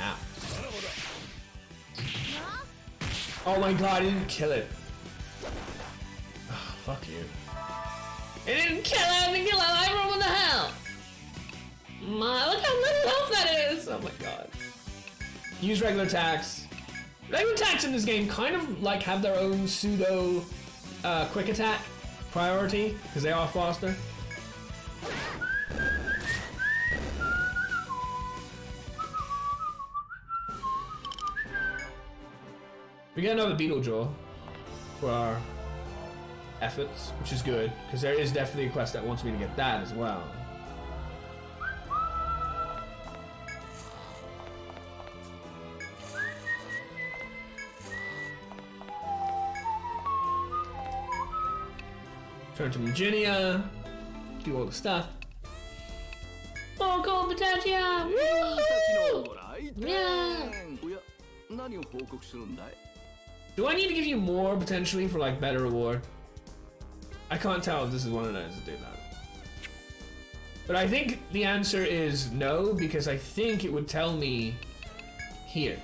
Ow. Oh my god, he didn't kill it. Oh, fuck you. It didn't kill it, it didn't kill it, everyone, what the hell? Look how little health that is! Oh my god. Use regular attacks. Regular attacks in this game kind of like have their own pseudo quick attack priority, because they are faster. We get another Beetle Jaw for our efforts, which is good, because there is definitely a quest that wants me to get that as well. Turn to Virginia, do all the stuff. Oh, Cold Potagia! Woo! Yeah! Do I need to give you more, potentially, for, like, better reward? I can't tell if this is one of those that do that. But I think the answer is no, because I think it would tell me here.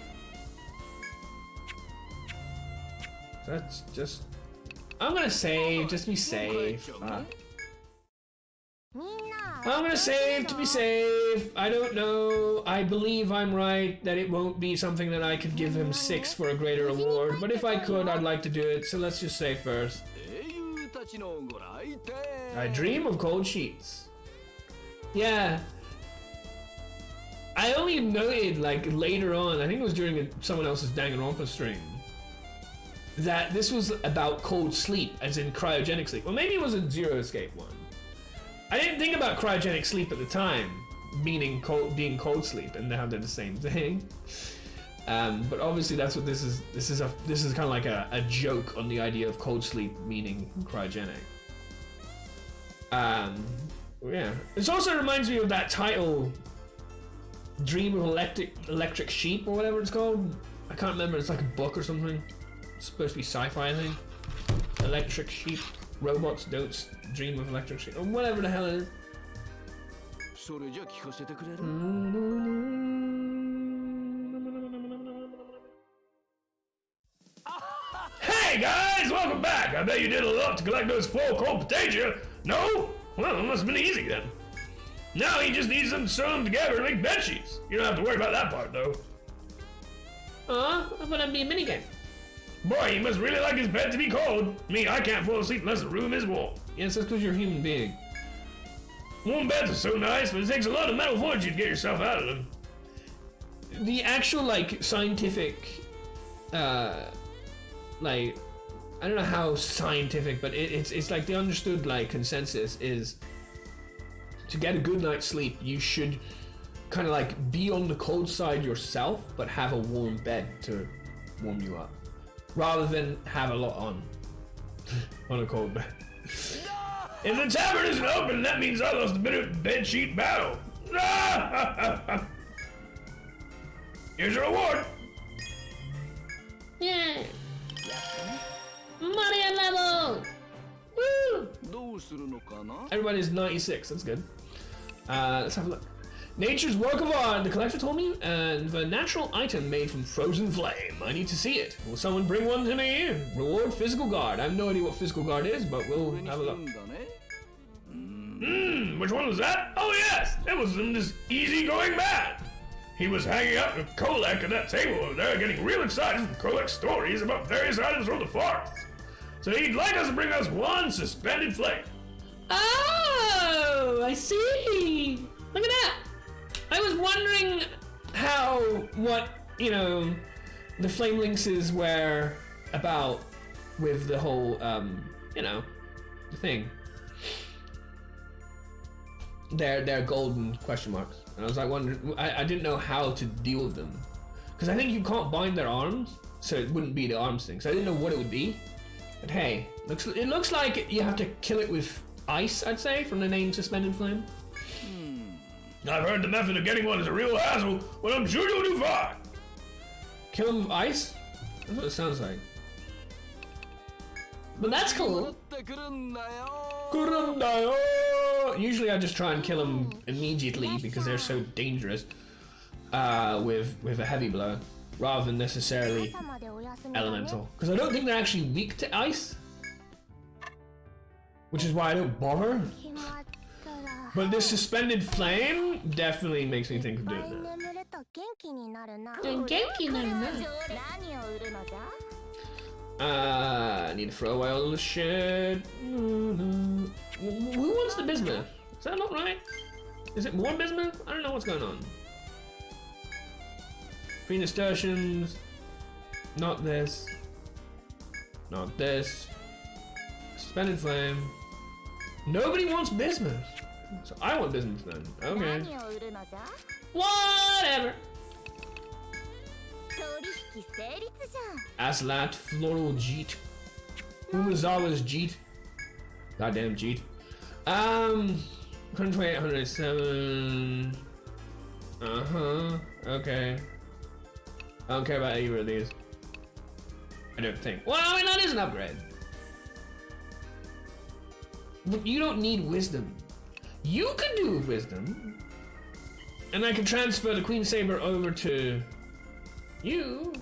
That's just... I'm gonna save, just to be safe. I'm gonna save to be safe. I don't know. I believe I'm right that it won't be something that I could give him 6 for a greater reward. But if I could, I'd like to do it. So let's just save first. I dream of cold sheets. Yeah. I only noted like later on, I think it was during someone else's Danganronpa stream, that this was about cold sleep, as in cryogenic sleep. Well, maybe it was a Zero Escape one. I didn't think about cryogenic sleep at the time, meaning being cold sleep, and how they're the same thing. But obviously that's what this is. This is kind of like a joke on the idea of cold sleep meaning cryogenic. Yeah. This also reminds me of that title, Dream of Electric Sheep, or whatever it's called. I can't remember. It's like a book or something. It's supposed to be sci-fi, I think. Electric Sheep. Robots don't dream of electric sheep. Or whatever the hell it is. Hey guys, welcome back! I bet you did a lot to collect those 4 Cold Potagia. No? Well, it must have been easy then. Now he just needs them to sew them together and make bed sheets. You don't have to worry about that part though. I thought that'd be a minigame. Boy, he must really like his bed to be cold. Me, I can't fall asleep unless the room is warm. Yes, that's because you're a human being. Warm beds are so nice, but it takes a lot of metal fortitude to get yourself out of them. The actual, like, scientific, like, I don't know how scientific, but it's like the understood, like, consensus is to get a good night's sleep, you should kind of, like, be on the cold side yourself, but have a warm bed to warm you up. Rather than have a lot on a cold bed. If the tavern isn't open, that means I lost a bit of bed sheet battle. Here's your reward. Yeah. Mario level. Woo. Everybody's 96. That's good. Let's have a look. Nature's work of art, the collector told me, and the natural item made from frozen flame. I need to see it. Will someone bring one to me? Reward physical guard. I have no idea what physical guard is, but we'll have a look. Which one was that? Oh yes, it was from this easygoing man. He was hanging out with Kolek at that table over there, getting real excited from Kolek's stories about various items from the forest. So he'd like us to bring us one suspended flame. Oh, I see. Look at that. I was wondering what the flame lynxes were about with the whole, the thing. They're golden question marks. And I was like wondering, I didn't know how to deal with them. Because I think you can't bind their arms, so it wouldn't be the arms thing. So I didn't know what it would be. But hey, it looks like you have to kill it with ice, I'd say, from the name Suspended Flame. I've heard the method of getting one is a real hassle, but I'm sure you'll do fine. Kill him with ice? That's what it sounds like. But that's cool. Usually I just try and kill them immediately because they're so dangerous with a heavy blow, rather than necessarily elemental. Because I don't think they're actually weak to ice, which is why I don't bother. But this suspended flame definitely makes me think of doing that. I need to throw away all the shit. Who wants the bismuth? Is that not right? Is it more bismuth? I don't know what's going on. Free nasturtiums. Not this. Not this. Suspended flame. Nobody wants bismuth. So I want bismuth then. Okay. Whatever. Aslat Floral Jeet. Umazawa's Jeet. Goddamn Jeet. 128, 107. Okay. I don't care about either of these. I don't think. Well, I mean, that is an upgrade. But you don't need wisdom. You can do wisdom. And I can transfer the Queen Saber over to you.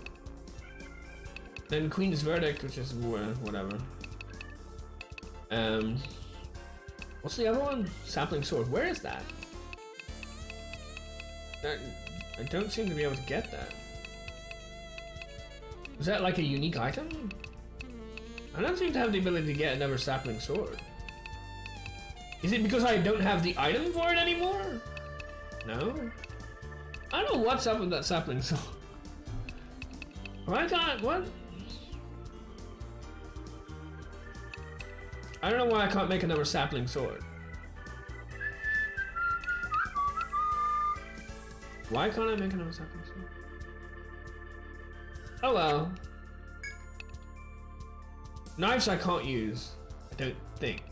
Then Queen's Verdict, which is whatever. What's the other one? Sapling Sword. Where is that? I don't seem to be able to get that. Is that like a unique item? I don't seem to have the ability to get another Sapling Sword. Is it because I don't have the item for it anymore? No? I don't know what's up with that Sapling Sword. Why can't what? I don't know why I can't make another Sapling Sword. Why can't I make another Sapling Sword? Oh well. Knives I can't use. I don't think.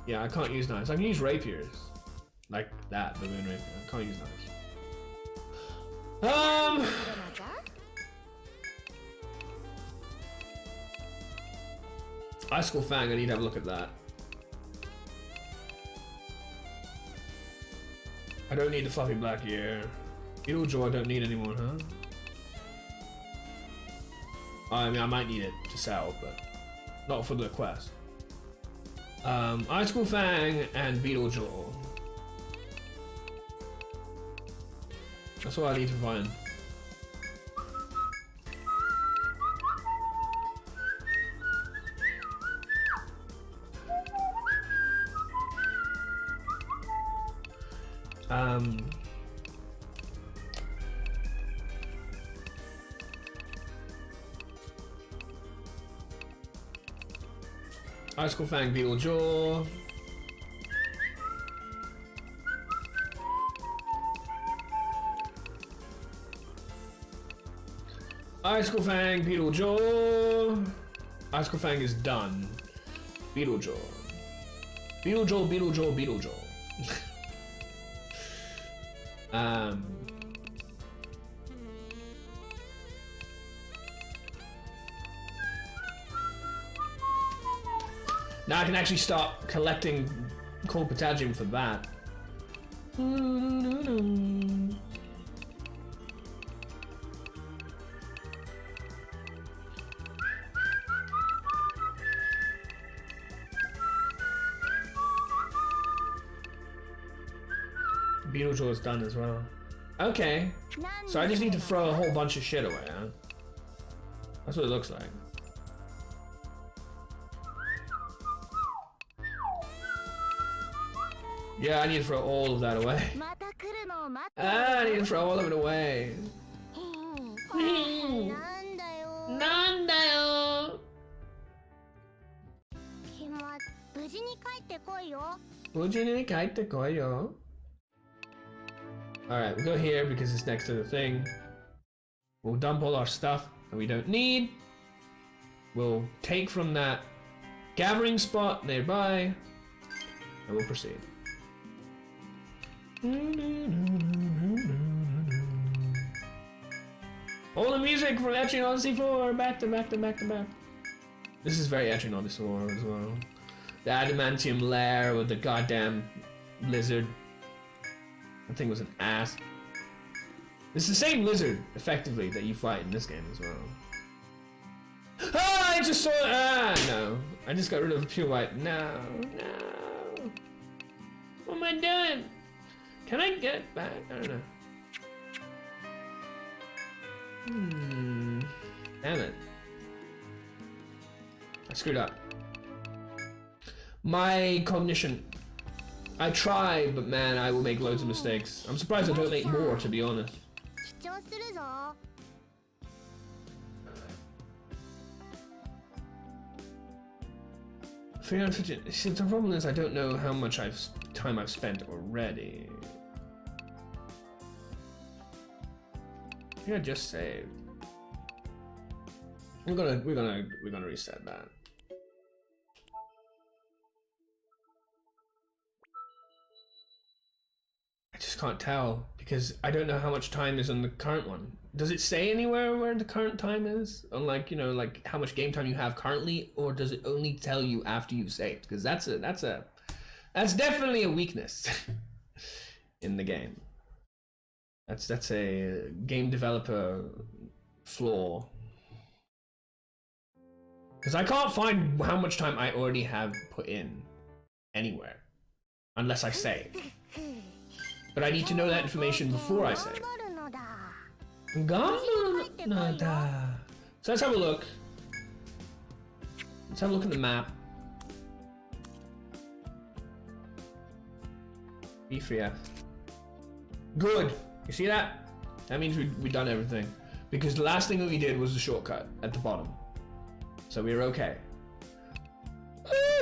Yeah, I can't use knives. I can use rapiers. Like that, the moon rapier. I can't use knives. Icicle Fang, I need to have a look at that. I don't need the fluffy black ear. Beetle Jaw I don't need anymore, huh? I mean, I might need it to sell, but not for the quest. Icicle Fang and Beetle Jaw. That's what I need to find. Icicle Fang, Beetle Jaw. Icicle Fang, Beetle Jaw. Icicle Fang is done. Beetle Jaw. Beetle Jaw, Beetle Jaw, Beetle Jaw. Now I can actually start collecting coal potassium for that. Beetlejaw is done as well. Okay. So I just need to throw a whole bunch of shit away, huh? That's what it looks like. Yeah, I need to throw all of that away. I need to throw all of it away. Nandayo. Alright, we'll go here because it's next to the thing. We'll dump all our stuff that we don't need. We'll take from that gathering spot nearby, and we'll proceed. All the music from Etrian Odyssey 4, back to back to back to back. This is very Etrian Odyssey 4 as well. The adamantium lair with the goddamn lizard. That thing was an ass. It's the same lizard, effectively, that you fight in this game as well. Ah, I just saw it! Ah, no. I just got rid of pure white. No, no. What am I doing? Can I get back? I don't know. Damn it. I screwed up. My cognition. I try, but man, I will make loads of mistakes. I'm surprised I don't make more, to be honest. See, the problem is I don't know how much time I've spent already. I think I just saved. We're gonna reset that. I just can't tell because I don't know how much time is on the current one. Does it say anywhere where the current time is? On like, you know, like how much game time you have currently, or does it only tell you after you've saved? Because that's definitely a weakness in the game. That's a game developer flaw. Because I can't find how much time I already have put in anywhere unless I save. But I need to know that information before I save. So let's have a look. Let's have a look at the map. B3F. Good. You see that? That means we've done everything. Because the last thing that we did was the shortcut at the bottom. So we were okay.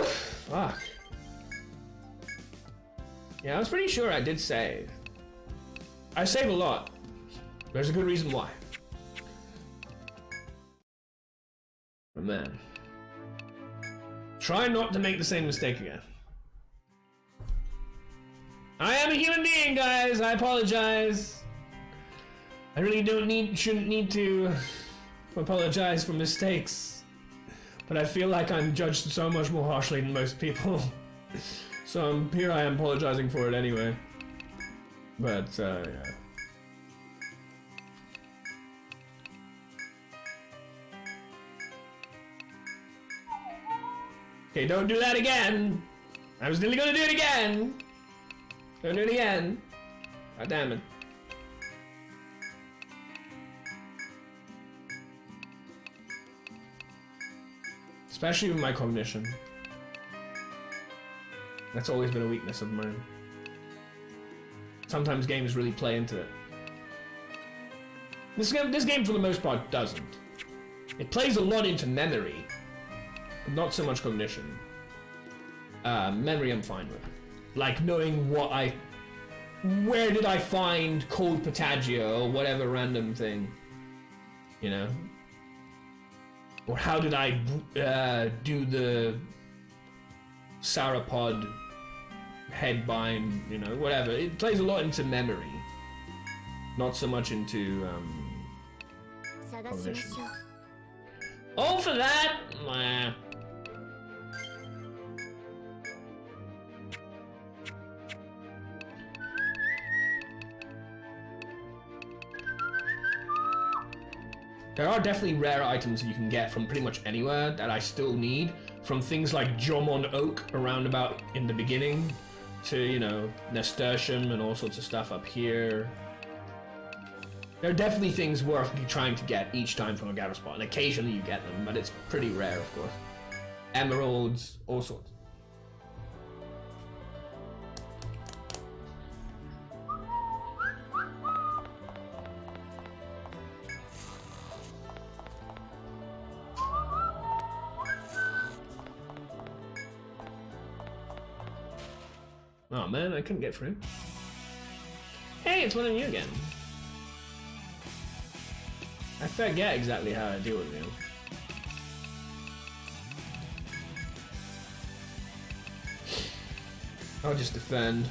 Fuck. Yeah, I was pretty sure I did save. I save a lot. There's a good reason why. But man. Try not to make the same mistake again. I am a human being, guys. I apologize. I really shouldn't need to apologize for mistakes. But I feel like I'm judged so much more harshly than most people. So here I am apologizing for it anyway. But, yeah. Okay, don't do that again! I was nearly gonna do it again! Don't do it again! God damn it. Especially with my cognition. That's always been a weakness of mine. sometimes games really play into it. This game, for the most part, doesn't. It plays a lot into memory, but not so much cognition. Memory I'm fine with. Like knowing where did I find cold potagia or whatever random thing, you know? Or how did I do the sauropod headbind, you know, whatever. It plays a lot into memory, not so much into cognition. All for that? Nah. There are definitely rare items that you can get from pretty much anywhere that I still need, from things like Jomon Oak around about in the beginning to, you know, nasturtium and all sorts of stuff up here. There are definitely things worth trying to get each time from a gather spot, and occasionally you get them, but it's pretty rare, of course. Emeralds, all sorts. Oh man, I couldn't get through. Hey, it's one of you again. I forget exactly how I deal with you. I'll just defend.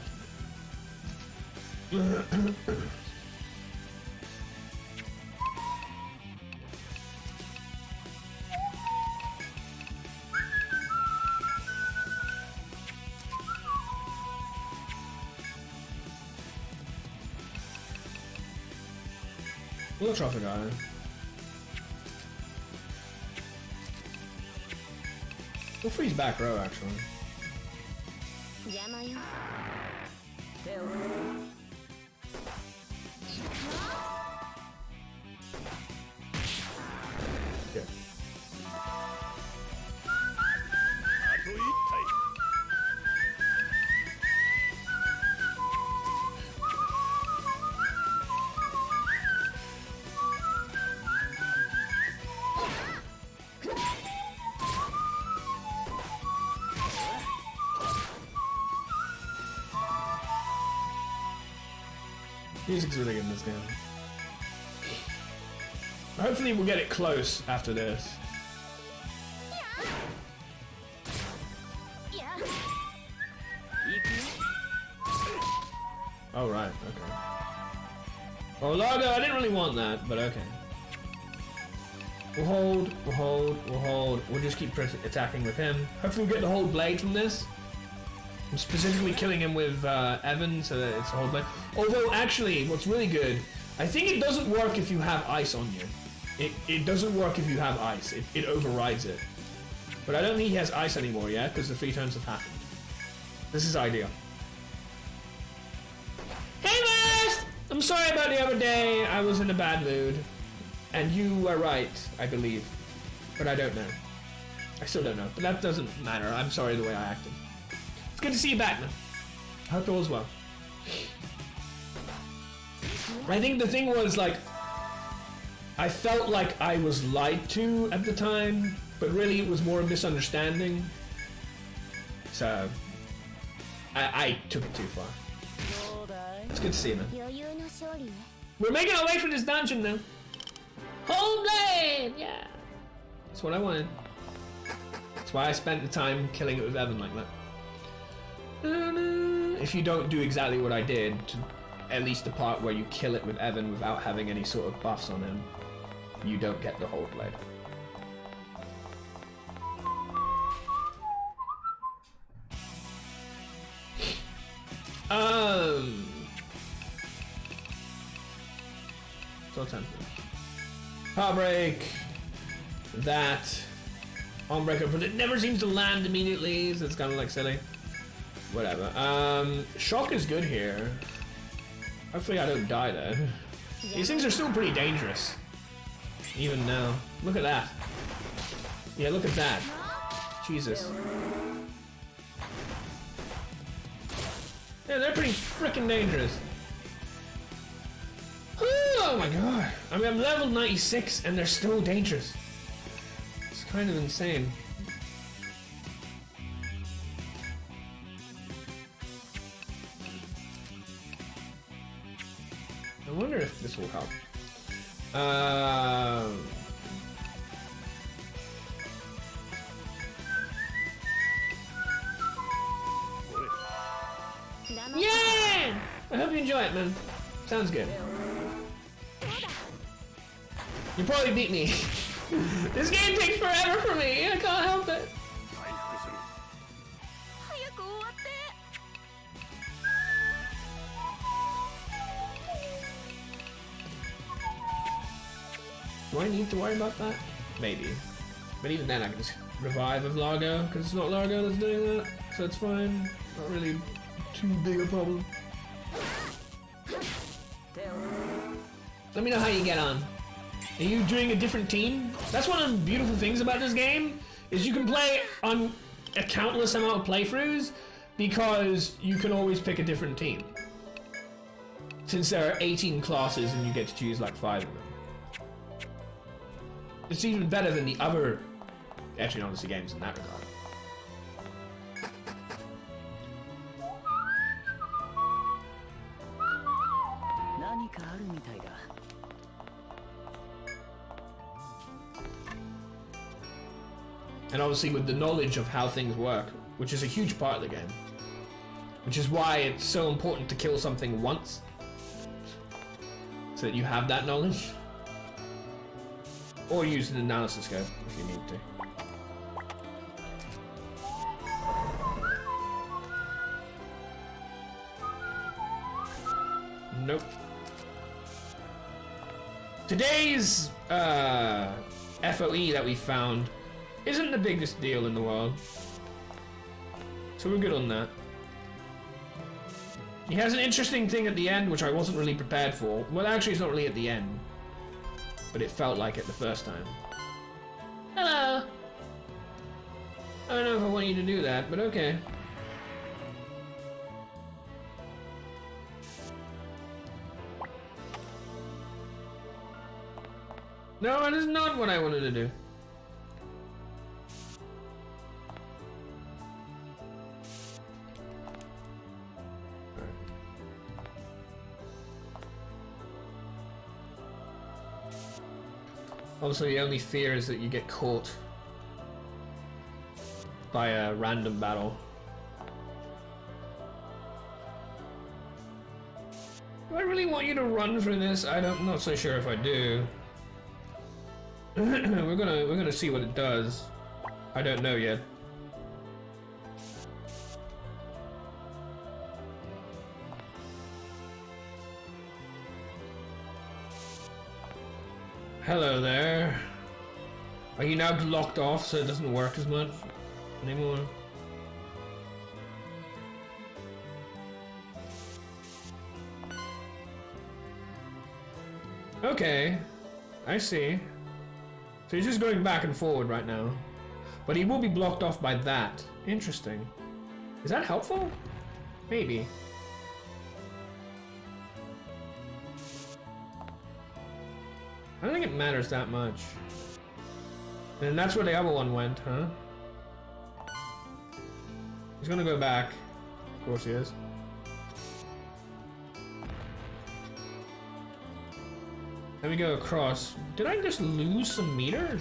We'll try for guy. We'll freeze back row actually. Yeah. Music's really good in this game. Hopefully we'll get it close after this. Oh right, okay. Oh Largo, I didn't really want that, but okay. We'll hold, we'll hold, we'll hold. We'll just keep attacking with him. Hopefully we'll get the whole blade from this. I'm specifically killing him with Evan, so that it's a whole blade. Although, actually, what's really good, I think it doesn't work if you have ice on you. It doesn't work if you have ice. It overrides it. But I don't think he has ice anymore, yeah? Because the 3 turns have happened. This is ideal. Hey, Mast! I'm sorry about the other day. I was in a bad mood. And you were right, I believe. But I don't know. I still don't know. But that doesn't matter. I'm sorry the way I acted. It's good to see you back, man. I hope all is well. I think the thing was, like, I felt like I was lied to at the time, but really it was more a misunderstanding. So, I took it too far. It's good to see you, man. We're making our way through this dungeon now. Whole blade! Yeah. That's what I wanted. That's why I spent the time killing it with Evan like that. If you don't do exactly what I did, at least the part where you kill it with Evan without having any sort of buffs on him, you don't get the whole blade. So time for Heartbreak. That. Unbreaker, but it never seems to land immediately, so it's kind of like silly. Whatever. Shock is good here. Hopefully I don't die though. These things are still pretty dangerous. Even now. Look at that. Yeah, look at that. Jesus. Yeah, they're pretty freaking dangerous. Oh my god. I mean, I'm level 96 and they're still dangerous. It's kind of insane. I wonder if this will help. Yeah! I hope you enjoy it, man. Sounds good. You probably beat me. This game takes forever for me. I can't help it. Do I need to worry about that? Maybe. But even then I can just revive with Largo, because it's not Largo that's doing that, so it's fine. Not really too big a problem. Let me know how you get on. Are you doing a different team? That's one of the beautiful things about this game, is you can play on a countless amount of playthroughs because you can always pick a different team. Since there are 18 classes and you get to choose like 5 of them. It's even better than the other Etrian Odyssey games in that regard. And obviously with the knowledge of how things work, which is a huge part of the game. Which is why it's so important to kill something once. So that you have that knowledge. Or use an analysis scope if you need to. Nope. Today's FOE that we found isn't the biggest deal in the world. So we're good on that. He has an interesting thing at the end, which I wasn't really prepared for. Well, actually, it's not really at the end. But it felt like it the first time. Hello! I don't know if I want you to do that, but okay. No, that is not what I wanted to do. Also, the only fear is that you get caught by a random battle. Do I really want you to run through this? I'm not so sure if I do. we're gonna see what it does. I don't know yet. Hello there. Are you now locked off so it doesn't work as much anymore? Okay, I see. So he's just going back and forward right now. But he will be blocked off by that. Interesting. Is that helpful? Maybe. I don't think it matters that much. And that's where the other one went, huh? He's gonna go back. Of course he is. Let me go across. Did I just lose some meter?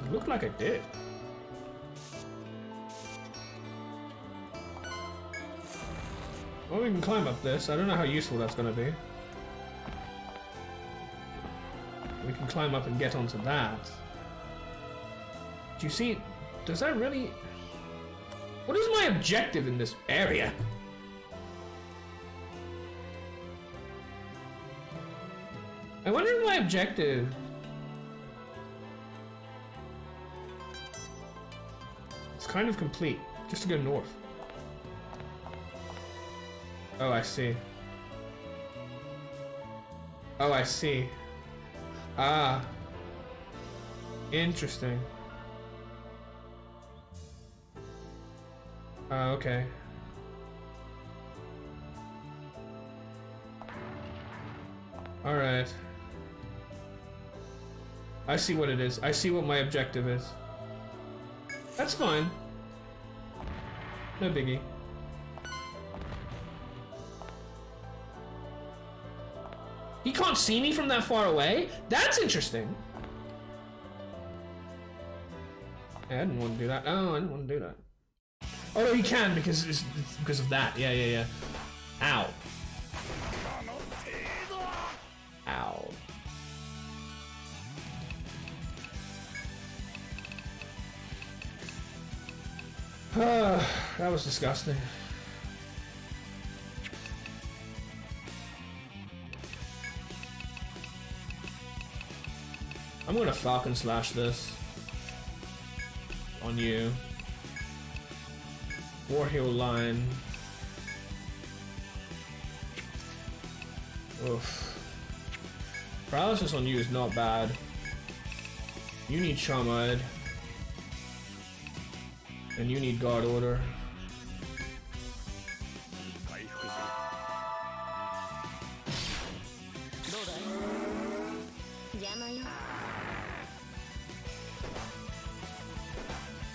It looked like I did. Well, we can climb up this. I don't know how useful that's gonna be. We can climb up and get onto that. Do you see? Does that really... What is my objective in this area? I wonder if my objective... It's kind of complete. Just to go north. Oh, I see. Oh, I see. Ah. Interesting. Okay. Alright. I see what it is. I see what my objective is. That's fine. No biggie. He can't see me from that far away? That's interesting. Yeah, I didn't want to do that. Oh, I didn't want to do that. Oh, no, he can because it's because of that. Yeah, yeah, yeah. Ow. Ow. That was disgusting. I'm gonna Falcon Slash this on you. War Hero line. Oof. Paralysis on you is not bad. You need Charmide. And you need Guard Order.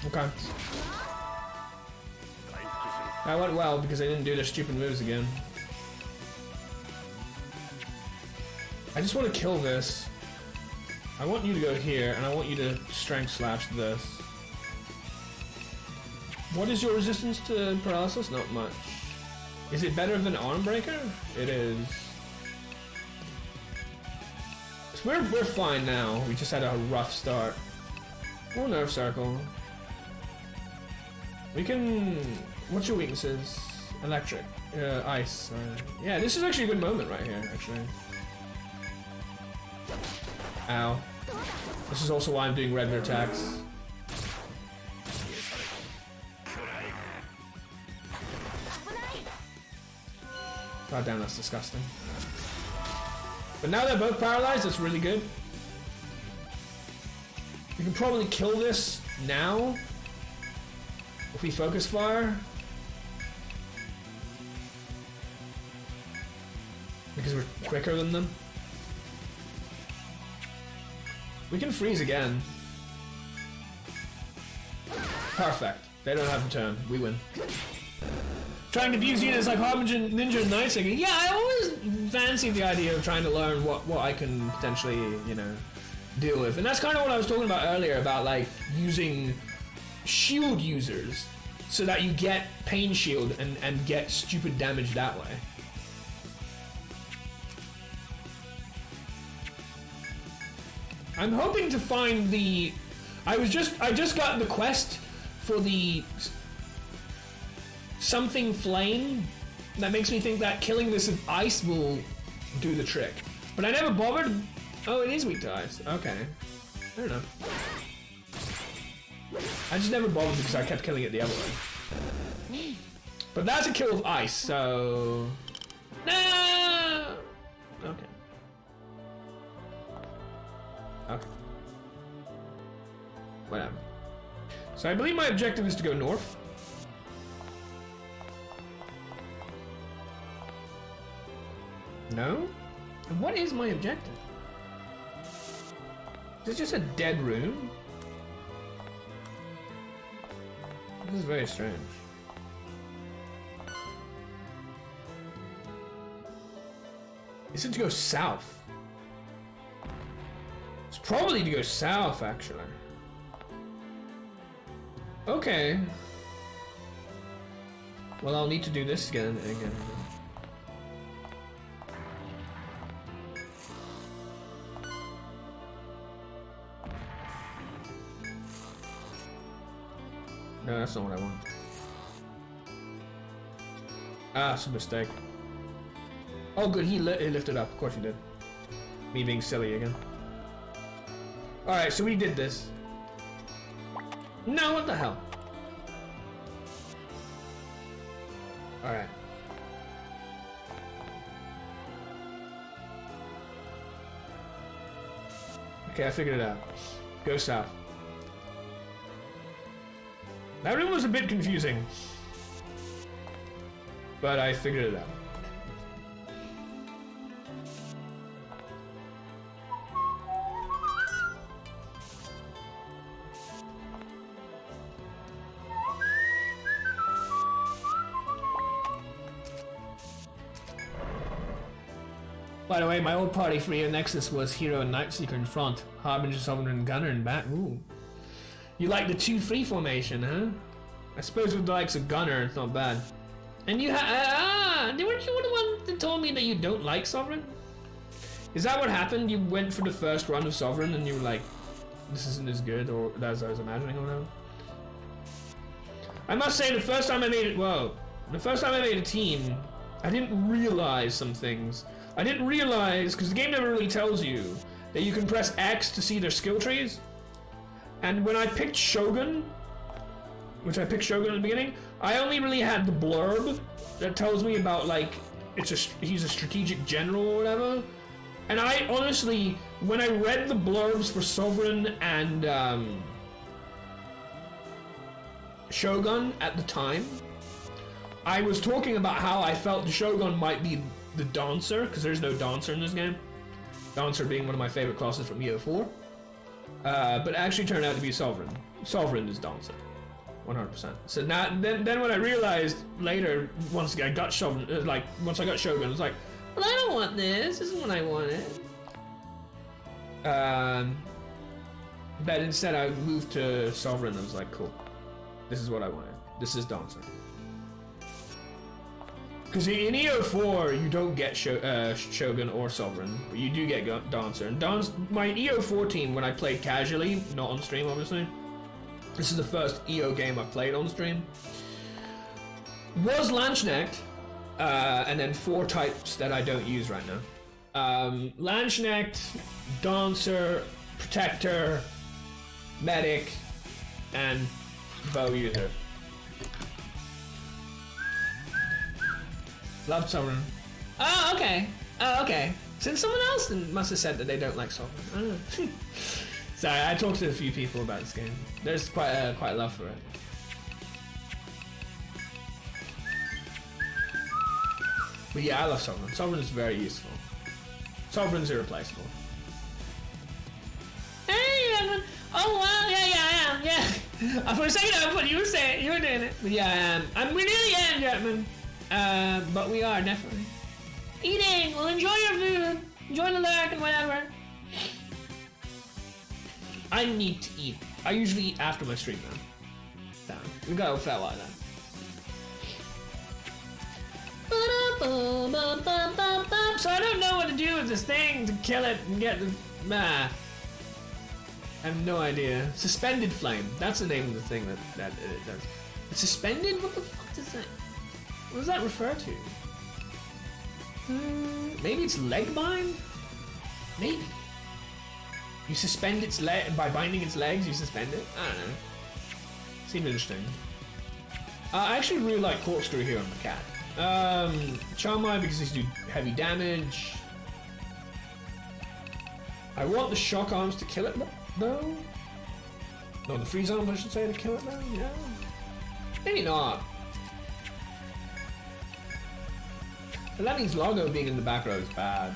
Okay. That went well because I didn't do their stupid moves again. I just want to kill this. I want you to go here, and I want you to Strength Slash this. What is your resistance to paralysis? Not much. Is it better than Arm Breaker? It is. So we're fine now. We just had a rough start. More Nerve Circle. We can... What's your weaknesses? Electric. Ice. Yeah, this is actually a good moment right here, actually. Ow. This is also why I'm doing regular attacks. God damn, that's disgusting. But now they're both paralyzed, that's really good. We can probably kill this now. If we focus fire. Because we're quicker than them. We can freeze again. Perfect. They don't have a turn. We win. Trying to abuse units like Harbinger, Ninja, and Night Singer. Yeah, I always fancy the idea of trying to learn what I can potentially, you know, deal with. And that's kind of what I was talking about earlier, about like using shield users so that you get pain shield and get stupid damage that way. I'm hoping to find the... I just got the quest for the something flame that makes me think that killing this with ice will do the trick. But I never bothered. Oh, it is weak to ice. Okay. I don't know. I just never bothered because I kept killing it the other way. But that's a kill with ice, so... No! Okay. Okay. Whatever. So I believe my objective is to go north. No? And what is my objective? Is it just a dead room? This is very strange. Is it to go south? It's probably to go south, actually. Okay. Well, I'll need to do this again and again. No, that's not what I want. Ah, it's a mistake. Oh, good, he lifted up. Of course he did. Me being silly again. Alright, so we did this. No, what the hell? Alright. Okay, I figured it out. Go south. That room was a bit confusing. But I figured it out. By the way, my old party for Etrian Nexus was Hero and Nightseeker in front, Harbinger, Sovereign, and Gunner in back. Ooh. You like the 2-3 formation, huh? I suppose with the likes of Gunner, it's not bad. And you weren't you the one that told me that you don't like Sovereign? Is that what happened? You went for the first run of Sovereign and you were like, this isn't as good, or as I was imagining, or whatever? I must say, the first time I made a team, I didn't realize some things. I didn't realize, because the game never really tells you, that you can press X to see their skill trees. And when I picked Shogun, which I picked Shogun at the beginning, I only really had the blurb that tells me about, like, he's a strategic general or whatever. And I honestly, when I read the blurbs for Sovereign and Shogun at the time, I was talking about how I felt the Shogun might be the Dancer, because there's no Dancer in this game. Dancer being one of my favorite classes from EO4. But it actually turned out to be Sovereign. Sovereign is Dancer. 100%. So now, then when I realized later, once I got Shogun, once I got Shogun, I was like, well, I don't want this. This isn't what I wanted. But instead, I moved to Sovereign. I was like, cool. This is what I wanted. This is Dancer. Because in EO4, you don't get Shogun or Sovereign, but you do get Dancer. And my EO4 team, when I played casually, not on stream, obviously. This is the first EO game I've played on stream. Was Lanchnecht, and then 4 types that I don't use right now. Lanchnecht, Dancer, Protector, Medic, and Bow User. Love Sovereign. Oh, okay. Since someone else must have said that they don't like Sovereign. Oh. Sorry, I talked to a few people about this game. There's quite a love for it. But yeah, I love Sovereign. Sovereign is very useful. Sovereign's irreplaceable. Hey, Edmund. Oh wow, yeah, I am. Yeah. For a second, I thought you were doing it. But yeah, I am. We really am, Jetman. But we are definitely eating. Well, enjoy your food. Enjoy the lurk and whatever. I need to eat. I usually eat after my stream now. Damn, we got fat like that. So I don't know what to do with this thing to kill it and get the. I have no idea. Suspended flame. That's the name of the thing that it does. It's suspended? What the fuck does that? What does that refer to? Maybe it's leg bind? Maybe. You suspend its leg by binding its legs. You suspend it. I don't know. Seems interesting. I actually really like Corkscrew here on the cat. Charmai because he's do heavy damage. I want the shock arms to kill it though. No, the freeze arms I should say to kill it though. Yeah. Maybe not. But that means Largo being in the back row is bad.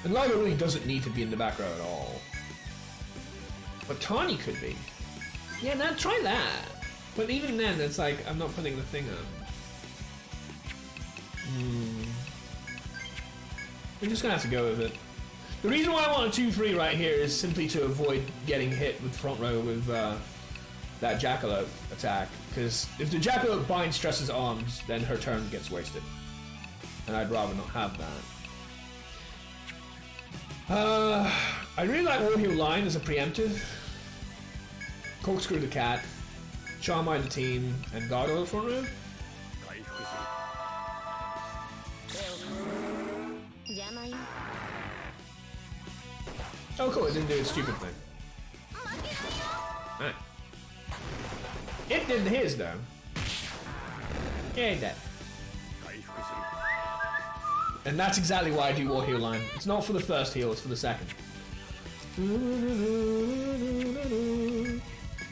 And Largo really doesn't need to be in the back row at all. But Tawny could be. Yeah, now try that. But even then, it's like, I'm not putting the thing up. We're just gonna have to go with it. The reason why I want a 2-3 right here is simply to avoid getting hit with front row with that Jackalope attack. Because if the Jackalope binds Stress's arms, then her turn gets wasted. And I'd rather not have that. I really like All Heal Line as a preemptive. Corkscrew the cat, Charmai the team, and Gardo the front row. Oh cool, it didn't do a stupid thing. Alright. It did his though. Yeah, it did. And that's exactly why I do War Heal Line. It's not for the first heal, it's for the second.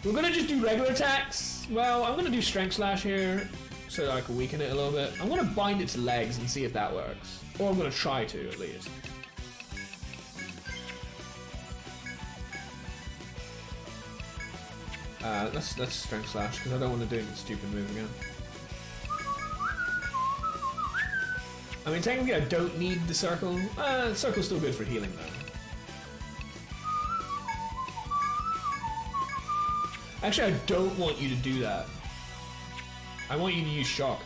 We're gonna just do regular attacks. Well, I'm gonna do Strength Slash here so that I can weaken it a little bit. I'm gonna bind its legs and see if that works. Or I'm gonna try to, at least. Let's Strength Slash, because I don't want to do the stupid move again. I mean, technically I don't need the circle. The circle's still good for healing though. Actually, I don't want you to do that. I want you to use shock.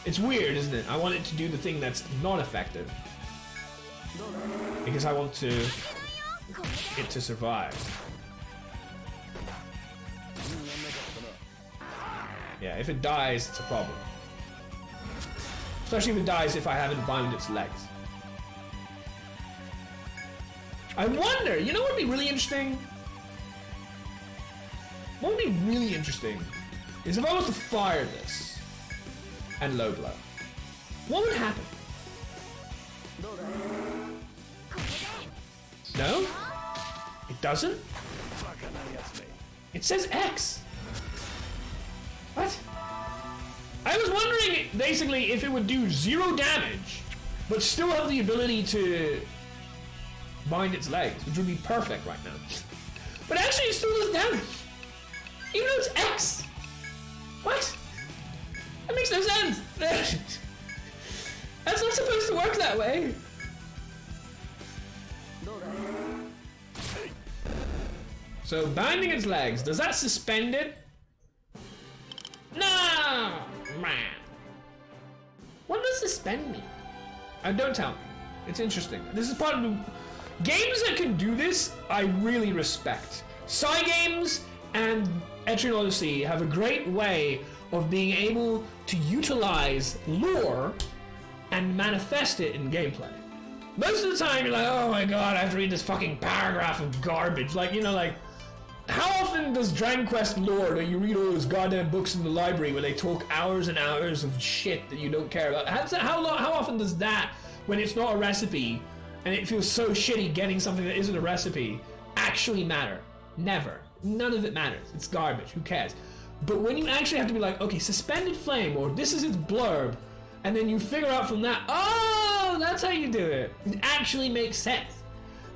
It's weird, isn't it? I want it to do the thing that's not effective. Because I want it to survive. Yeah, if it dies, it's a problem. Especially if it dies if I haven't bound its legs. I wonder, you know what would be really interesting? What would be really interesting is if I was to fire this and low blow. What would happen? No? It doesn't? It says X. What? I was wondering basically if it would do 0 damage, but still have the ability to bind its legs, which would be perfect right now. But actually it still does damage. Even though it's X. What? That makes no sense. That's not supposed to work that way. So binding its legs, does that suspend it? No! Man. What does suspend mean? Don't tell me. It's interesting. This is part of the games that can do this. I really respect. Cygames and Etrian Odyssey have a great way of being able to utilize lore and manifest it in gameplay. Most of the time you're like, oh my god, I have to read this fucking paragraph of garbage. Like, you know, like, how often does Dragon Quest lore that you read all those goddamn books in the library where they talk hours and hours of shit that you don't care about? How often does that, when it's not a recipe and it feels so shitty getting something that isn't a recipe, actually matter? Never. None of it matters. It's garbage. Who cares? But when you actually have to be like, okay, suspended flame, or this is its blurb, and then you figure out from that, oh, that's how you do it. It actually makes sense.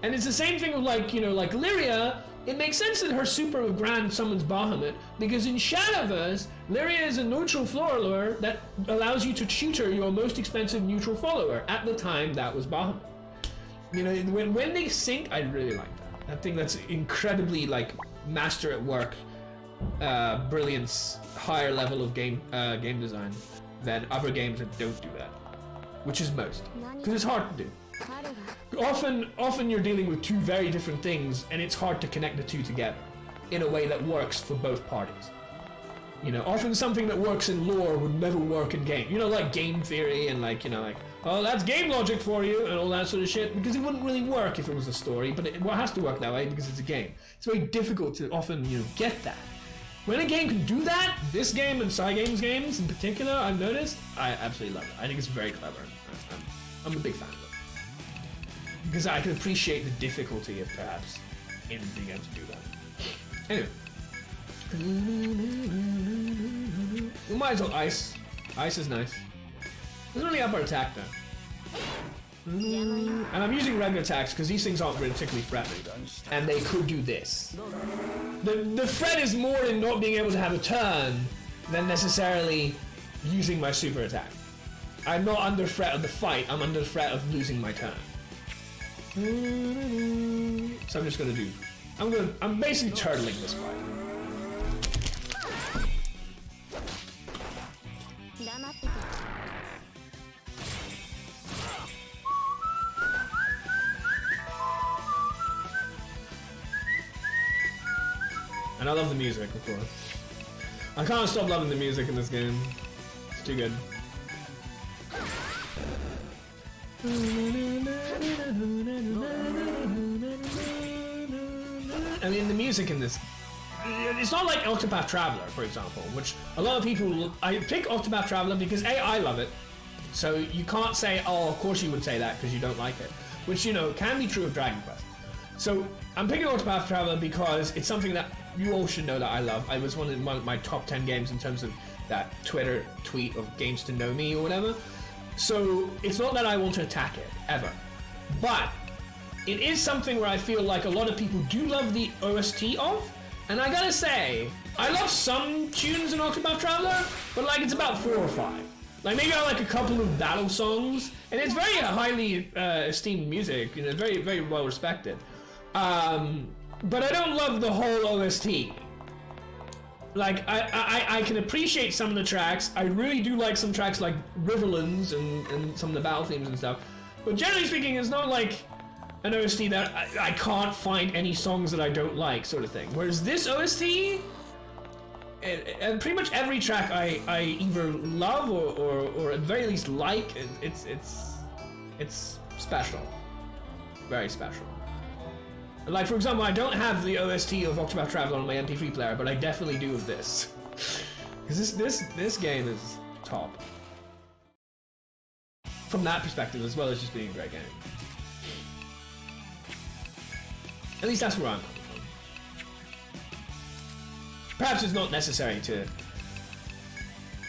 And it's the same thing with, like, you know, like Lyria. It makes sense that her super grand summons Bahamut, because in Shadowverse, Lyria is a neutral follower that allows you to tutor your most expensive neutral follower. At the time, that was Bahamut. You know, when they sync, I really like that. I think that's incredibly, like, master at work, brilliance, higher level of game design than other games that don't do that, which is most, because it's hard to do. Often you're dealing with two very different things, and it's hard to connect the two together in a way that works for both parties. You know, often something that works in lore would never work in game. You know, like game theory and, like, you know, like, oh, that's game logic for you and all that sort of shit, because it wouldn't really work if it was a story, but it has to work that way because it's a game. It's very difficult to often, you know, get that. When a game can do that, this game and Cygames games in particular, I've noticed, I absolutely love it. I think it's very clever. I'm a big fan of it. Because I can appreciate the difficulty of perhaps in being able to do that. Anyway. We might as well ice. Ice is nice. There's only upper attack though. And I'm using regular attacks because these things aren't particularly threatening. And they could do this. The threat is more in not being able to have a turn than necessarily using my super attack. I'm not under threat of the fight, I'm under threat of losing my turn. So I'm just gonna do. I'm basically turtling this fight. And I love the music, of course. I can't stop loving the music in this game. It's too good. I mean, the music in this, it's not like Octopath Traveler, for example, which a lot of people, I pick Octopath Traveler because A, I love it, so you can't say, oh, of course you would say that because you don't like it, which, you know, can be true of Dragon Quest. So I'm picking Octopath Traveler because it's something that you all should know that I love. I was one of my top 10 games in terms of that Twitter tweet of games to know me or whatever. So it's not that I want to attack it, ever. But it is something where I feel like a lot of people do love the OST of, and I gotta say, I love some tunes in Octopath Traveler, but like it's about 4 or 5. Like maybe I like a couple of battle songs, and it's very highly esteemed music, you know, very, very well respected. But I don't love the whole OST. Like, I can appreciate some of the tracks. I really do like some tracks like Riverlands and some of the battle themes and stuff. But generally speaking, it's not like an OST that I can't find any songs that I don't like, sort of thing. Whereas this OST, and pretty much every track I either love or at the very least like. It's special, very special. Like for example, I don't have the OST of Octopath Traveler on my MP3 player, but I definitely do of this, because this game is top from that perspective, as well as just being a great game. At least that's where I'm coming from. Perhaps it's not necessary to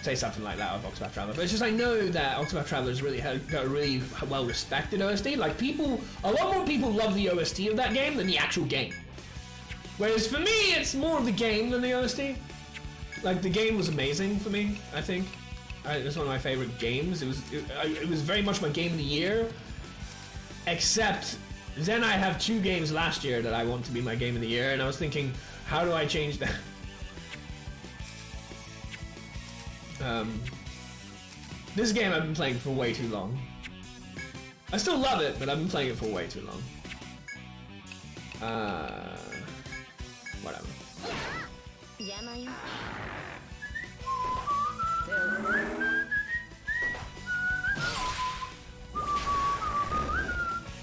say something like that of Octopath Traveler, but it's just I know that Octopath Traveler's really got a really well respected OST. Like a lot more people love the OST of that game than the actual game. Whereas for me, it's more of the game than the OST. Like the game was amazing for me, I think. It was one of my favorite games. It was very much my game of the year. Except then I have 2 games last year that I want to be my game of the year, and I was thinking, how do I change that? This game I've been playing for way too long. I still love it, but I've been playing it for way too long. Whatever.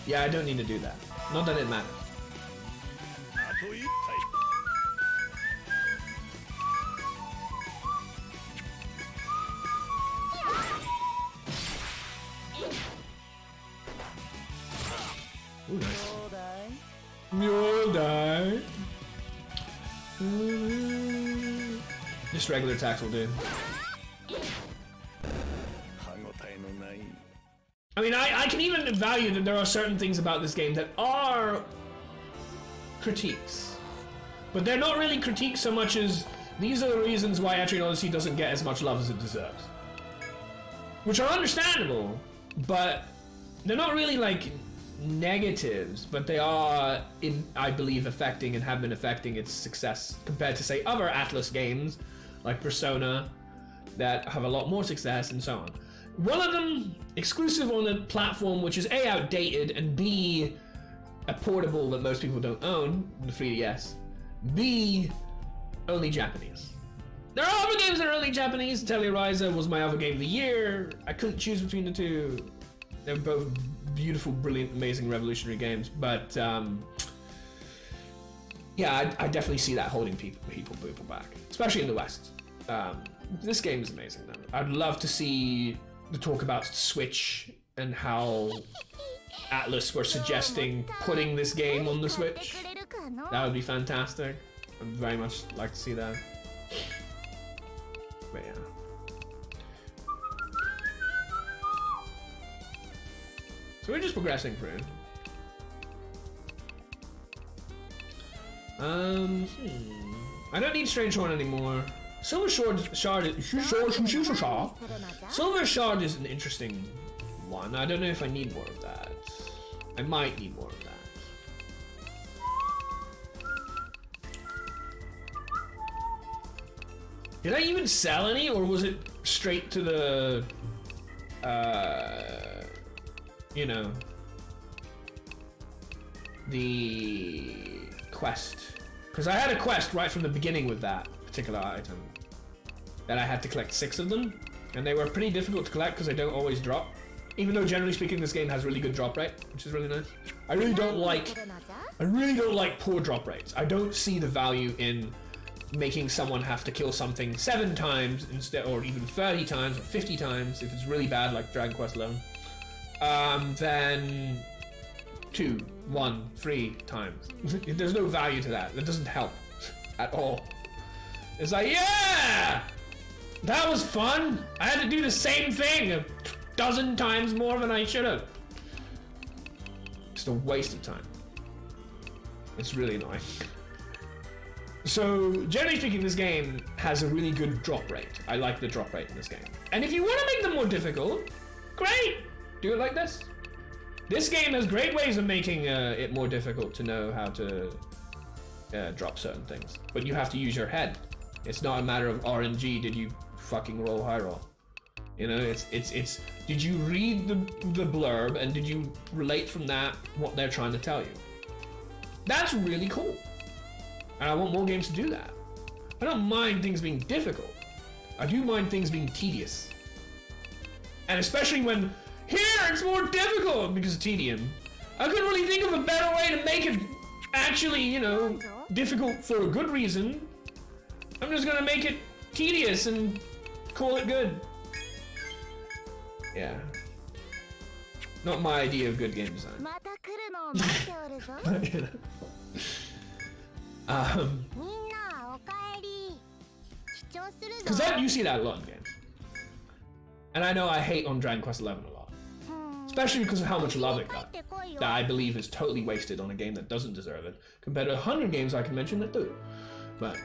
Yeah, I don't need to do that. Not that it matters. Ooh, nice. You'll die. Just regular attacks will do. I mean, I can even value that there are certain things about this game that are critiques. But they're not really critiques so much as these are the reasons why Etrian Odyssey doesn't get as much love as it deserves. Which are understandable, but they're not really like negatives, but they are, I believe, affecting and have been affecting its success compared to, say, other Atlas games like Persona that have a lot more success and so on. One of them exclusive on a platform which is A, outdated, and B, a portable that most people don't own, the 3DS. B, only Japanese. There are other games that are only Japanese. Telluraiser was my other game of the year. I couldn't choose between the two. They were both beautiful, brilliant, amazing, revolutionary games, but yeah, I definitely see that holding people back, especially in the West. This game is amazing, though. I'd love to see the talk about Switch and how Atlas were suggesting putting this game on the Switch. That would be fantastic. I'd very much like to see that. But yeah. So we're just progressing through. I don't need Strange Horn anymore. Silver Shard is an interesting one. I don't know if I need more of that. I might need more of that. Did I even sell any, or was it straight to the you know, the quest? Because I had a quest right from the beginning with that particular item that I had to collect 6 of them, and they were pretty difficult to collect because they don't always drop, even though generally speaking this game has really good drop rate, which is really nice. I really don't like poor drop rates. I don't see the value in making someone have to kill something 7 times instead, or even 30 times or 50 times if it's really bad, like Dragon Quest alone. Then 2, 1, 3 times. There's no value to that. That doesn't help at all. It's like, yeah, that was fun. I had to do the same thing a dozen times more than I should have. Just a waste of time. It's really annoying. So, generally speaking, this game has a really good drop rate. I like the drop rate in this game. And if you want to make them more difficult, great! Do it like this. This game has great ways of making it more difficult to know how to drop certain things. But you have to use your head. It's not a matter of RNG, did you fucking roll high roll? You know, it's did you read the blurb and did you relate from that what they're trying to tell you? That's really cool. And I want more games to do that. I don't mind things being difficult. I do mind things being tedious. And especially when, here it's more difficult because of tedium. I couldn't really think of a better way to make it actually, you know, difficult for a good reason. I'm just gonna make it tedious and call it good. Yeah. Not my idea of good game design. Because you see that a lot in games. And I know I hate on Dragon Quest XI a lot. Especially because of how much love it got. That I believe is totally wasted on a game that doesn't deserve it. Compared to 100 games I can mention that do. But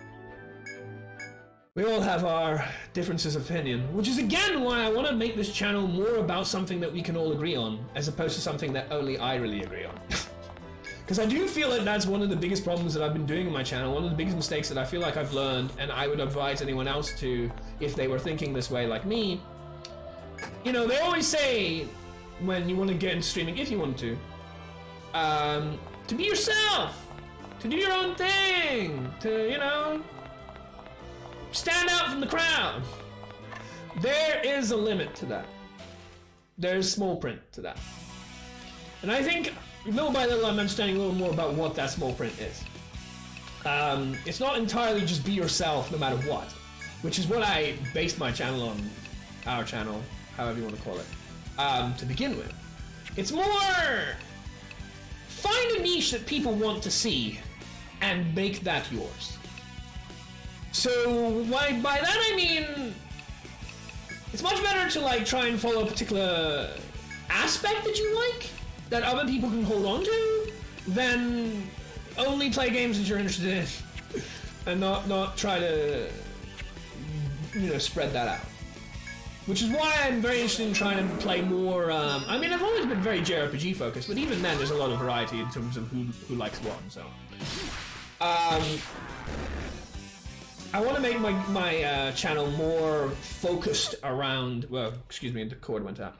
we all have our differences of opinion. Which is again why I want to make this channel more about something that we can all agree on. As opposed to something that only I really agree on. Because I do feel like that's one of the biggest problems that I've been doing on my channel, one of the biggest mistakes that I feel like I've learned, and I would advise anyone else to, if they were thinking this way like me. You know, they always say, when you want to get into streaming, if you want to be yourself, to do your own thing, to, you know, stand out from the crowd. There is a limit to that. There's small print to that. And I think little by little, I'm understanding a little more about what that small print is. It's not entirely just be yourself no matter what, which is what I based my channel on, our channel, however you want to call it, to begin with. It's more find a niche that people want to see and make that yours. So by that I mean, it's much better to like try and follow a particular aspect that you like, that other people can hold on to, than only play games that you're interested in and not try to, you know, spread that out. Which is why I'm very interested in trying to play more, I mean, I've always been very JRPG focused, but even then there's a lot of variety in terms of who likes what, so. I want to make my channel more focused around, well, excuse me, the cord went out.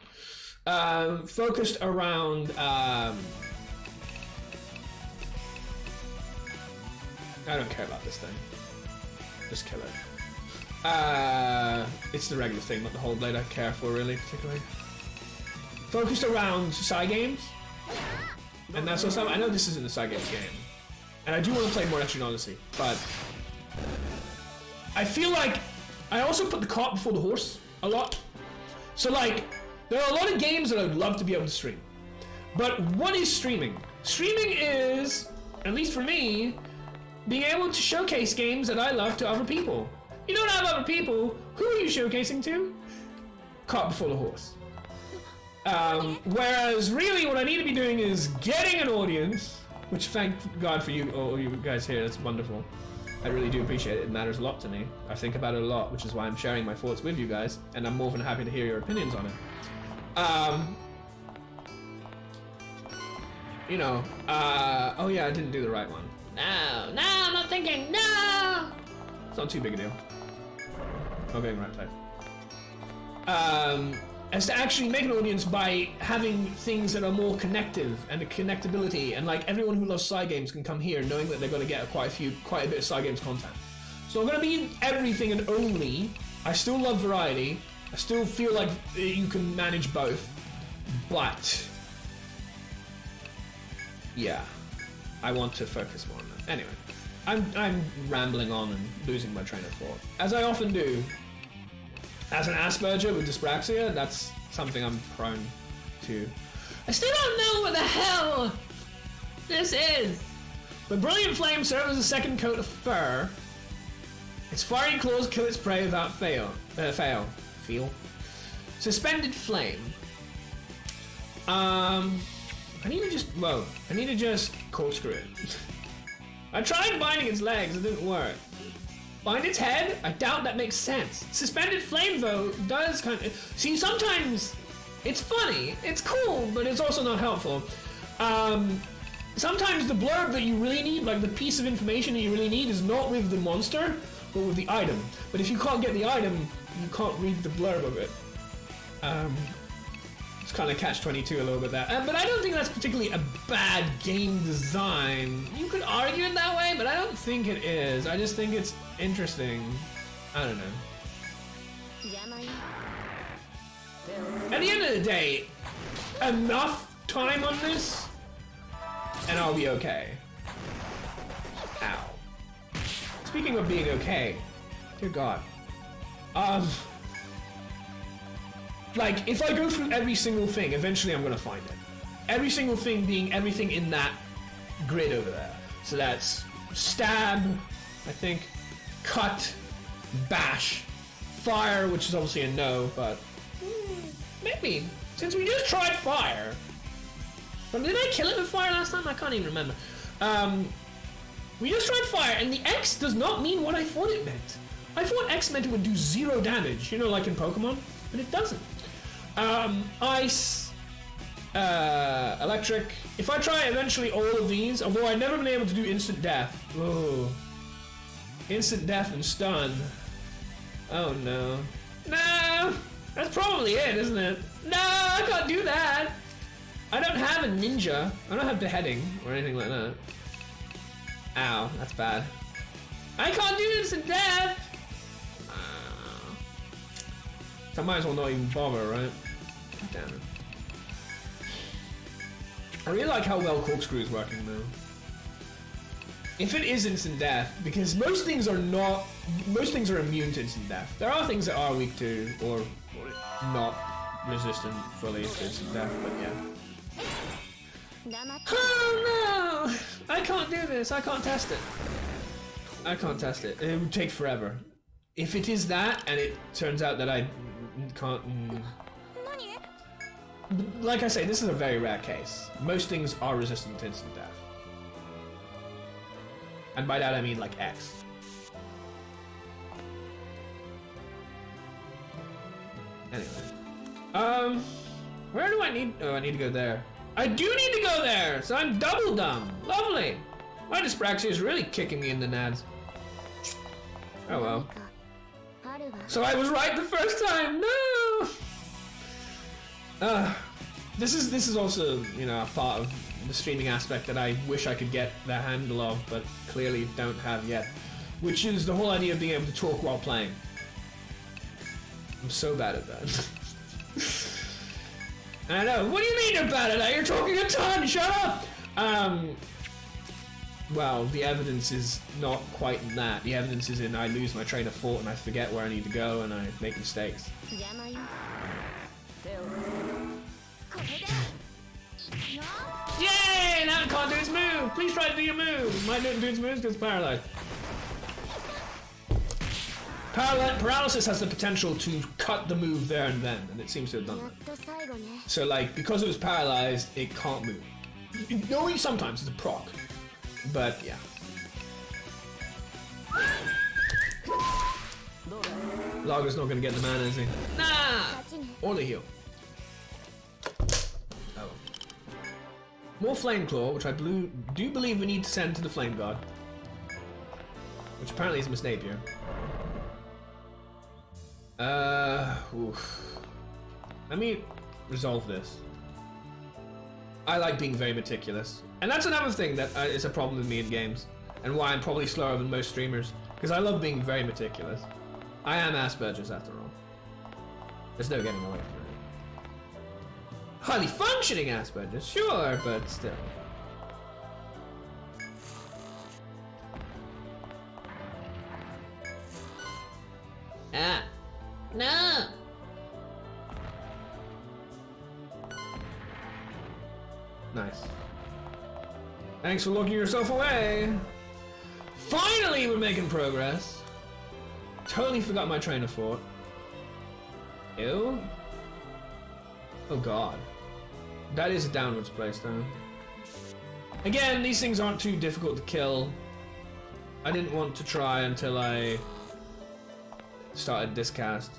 Focused around, I don't care about this thing. Just kill it. It's the regular thing, not the whole blade I care for really, particularly. Focused around side games. And that's also, I know this isn't a side games game. And I do want to play more Etrian Odyssey, but I feel like I also put the cart before the horse a lot. So like, there are a lot of games that I'd love to be able to stream. But what is streaming? Streaming is, at least for me, being able to showcase games that I love to other people. You don't have other people, who are you showcasing to? Cart before the horse. Whereas really what I need to be doing is getting an audience, which thank God for you, all you guys here, that's wonderful. I really do appreciate it, it matters a lot to me. I think about it a lot, which is why I'm sharing my thoughts with you guys, and I'm more than happy to hear your opinions on it. You know, oh yeah, I didn't do the right one. No, I'm not thinking, no! It's not too big a deal. I'm going right place. As to actually make an audience by having things that are more connective and the connectability, and like everyone who loves side games can come here knowing that they're going to get quite a bit of side games content. So I'm going to be everything and only. I still love variety. I still feel like you can manage both, but yeah, I want to focus more on that. Anyway, I'm rambling on and losing my train of thought, as I often do. As an Asperger with dyspraxia, that's something I'm prone to. I still don't know what the hell this is. But Brilliant Flame serves as a second coat of fur. Its fiery claws kill its prey without fail. Suspended Flame. I need to just corkscrew it. I tried binding its legs, it didn't work. Bind its head? I doubt that makes sense. Suspended flame, though, does kind of... See, sometimes it's funny, it's cool, but it's also not helpful. Sometimes the blurb that you really need, like the piece of information that you really need, is not with the monster, but with the item. But if you can't get the item, you can't read the blurb of it. It's kind of catch-22 a little bit there. But I don't think that's particularly a bad game design. You could argue it that way, but I don't think it is. I just think it's interesting. I don't know. At the end of the day, enough time on this, and I'll be okay. Ow. Speaking of being okay, dear God. Like, if I go through every single thing, eventually I'm gonna find it. Every single thing being everything in that grid over there. So that's stab, I think, cut, bash, fire, which is obviously a no, but maybe. Since we just tried fire. But did I kill it with fire last time? I can't even remember. We just tried fire, and the X does not mean what I thought it meant. I thought X meant it would do 0 damage, you know, like in Pokemon, but it doesn't. Ice, electric. If I try eventually all of these, although I've never been able to do instant death. Oh. Instant death and stun. Oh no. No! That's probably it, isn't it? No, I can't do that! I don't have a ninja. I don't have beheading or anything like that. Ow, that's bad. I can't do instant death! So I might as well not even bother, right? Damn it. I really like how well Corkscrew is working though. If it is instant death, because most things are immune to instant death. There are things that are weak to, or not resistant fully to instant death, but yeah. Oh no! I can't do this, I can't test it. I can't test it, it would take forever. If it is that, and it turns out that I can't... Like I say, this is a very rare case. Most things are resistant to instant death. And by that I mean like X. Anyway. Where do I need... Oh, I need to go there. I do need to go there! So I'm double dumb. Lovely! My dyspraxia is really kicking me in the nads. Oh well. So I was right the first time! No! This is also, you know, a part of the streaming aspect that I wish I could get the handle of, but clearly don't have yet. Which is the whole idea of being able to talk while playing. I'm so bad at that. I know. What do you mean you're bad at that? You're talking a ton! Shut up! Well, the evidence is not quite in that. The evidence is in I lose my train of thought and I forget where I need to go and I make mistakes. Yay! Now it can't do its move! Please try to do your move! Might do its moves because it's paralyzed. Paralysis has the potential to cut the move there and then, and it seems to have done that. So, like, because it was paralyzed, it can't move. Only sometimes, it's a proc. But, yeah. Lager's not gonna get the mana, is he? Nah! Or the heal. Oh. More Flame Claw, which I do believe we need to send to the Flame God. Which apparently is Miss Napier. Oof. Let me resolve this. I like being very meticulous. And that's another thing that is a problem with me in games. And why I'm probably slower than most streamers. Because I love being very meticulous. I am Asperger's after all. There's no getting away from it. Highly functioning Asperger's, sure, but still. Ah. No! Nice. Thanks for locking yourself away! Finally we're making progress! Totally forgot my train of thought. Ew? Oh god. That is a downwards place though. Again, these things aren't too difficult to kill. I didn't want to try until I started this cast.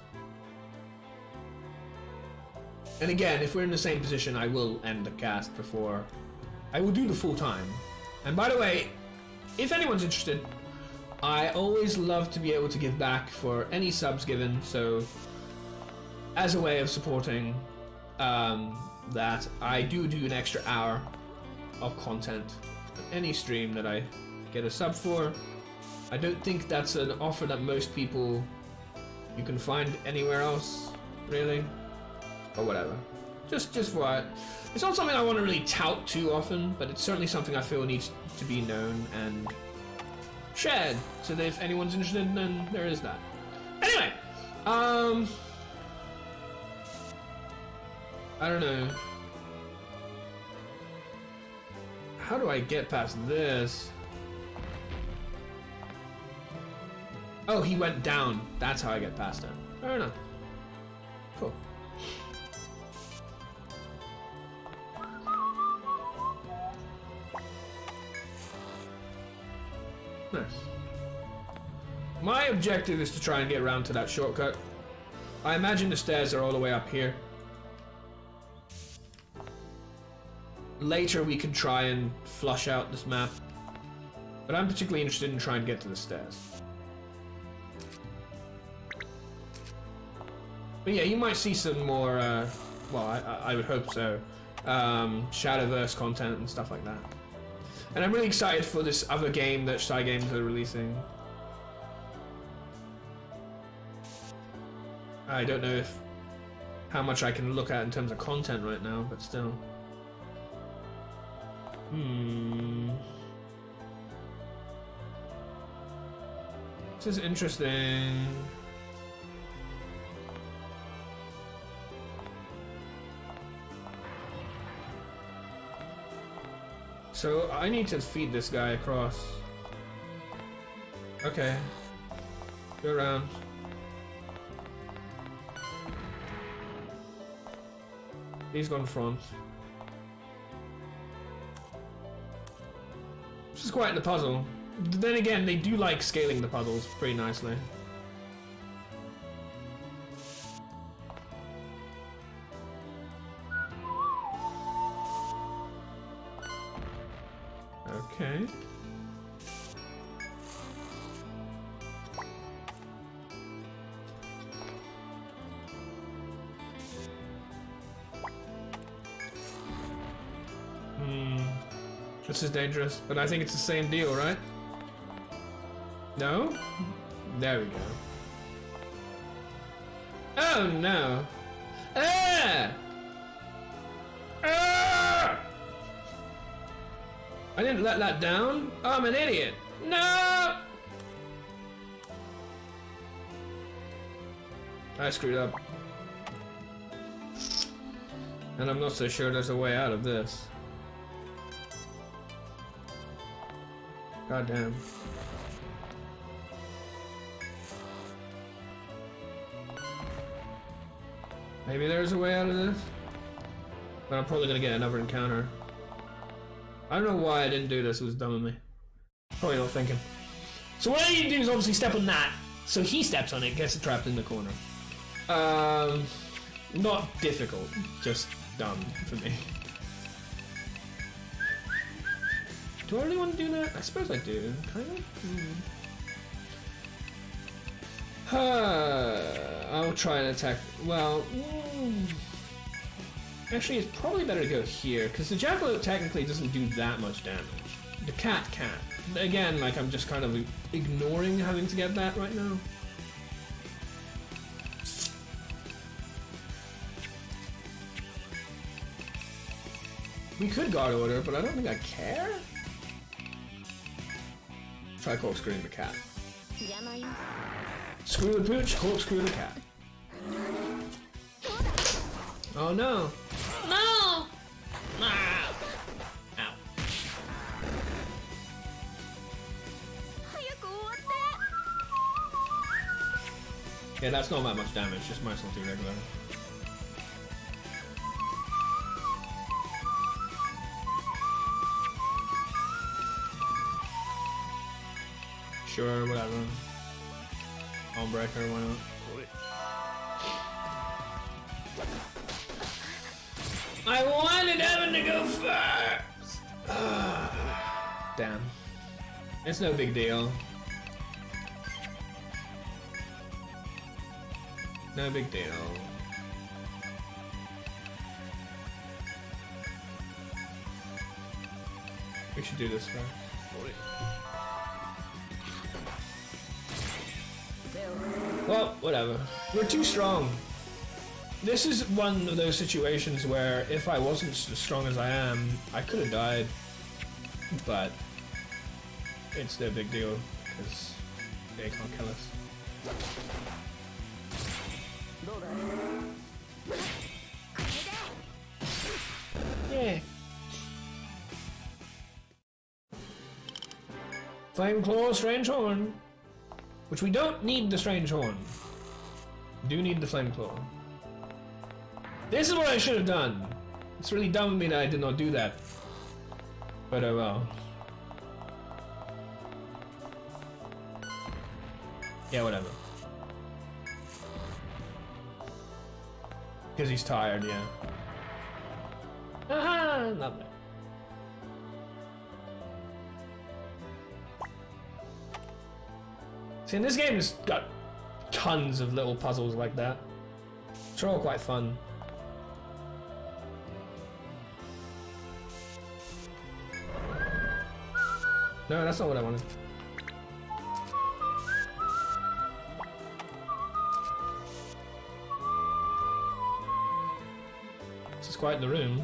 And again, if we're in the same position, I will end the cast before. I will do the full time. And by the way, if anyone's interested, I always love to be able to give back for any subs given, so as a way of supporting that, I do an extra hour of content on any stream that I get a sub for. I don't think that's an offer that most people you can find anywhere else, really, or whatever. Just for it. It's not something I want to really tout too often, but it's certainly something I feel needs to be known and shared, so that if anyone's interested, then there is that. Anyway, I don't know. How do I get past this? Oh, he went down. That's how I get past it. Fair enough. Cool. Nice. My objective is to try and get around to that shortcut. I imagine the stairs are all the way up here. Later we could try and flush out this map, but I'm particularly interested in trying to get to the stairs. But yeah, you might see some more, well, I would hope so, Shadowverse content and stuff like that. And I'm really excited for this other game that Shy Games are releasing. I don't know how much I can look at in terms of content right now, but still. This is interesting. So I need to feed this guy across. Okay. Go around. He's gone front. This is quite the puzzle. Then again, they do like scaling the puzzles pretty nicely. Okay. This is dangerous, but I think it's the same deal, right? No? There we go. Oh no! Ah! Ah! I didn't let that down. Oh, I'm an idiot. No! I screwed up. And I'm not so sure there's a way out of this. God damn. Maybe there's a way out of this? But I'm probably gonna get another encounter. I don't know why I didn't do this, it was dumb of me. Probably not thinking. So what I need to do is obviously step on that, so he steps on it, gets trapped in the corner. Not difficult, just dumb for me. Do I really want to do that? I suppose I do, kind of. I'll try and attack. Well, actually, it's probably better to go here because the jackalope technically doesn't do that much damage. The cat can. Again, like I'm just kind of ignoring having to get that right now. We could guard order, but I don't think I care. Try corkscrewing the cat. Screw the pooch, corkscrew the cat. Oh no! No! Ah. Ow. Yeah, that's not that much damage, just might as well do regular. Sure, whatever. Homebreaker, why not? I wanted Evan to go first! Damn. It's no big deal. No big deal. We should do this first. Well, whatever. We're too strong. This is one of those situations where if I wasn't as strong as I am, I could have died. But it's no big deal because they can't kill us. Yeah. Flame Claw, Strange Horn. Which we don't need the Strange Horn. We do need the Flame Claw. This is what I should have done. It's really dumb of me that I did not do that. But oh well. Yeah, whatever. Because he's tired, yeah. Aha! Not bad. See, and this game has got tons of little puzzles like that. Which are all quite fun. No, that's not what I wanted. This is quite the room.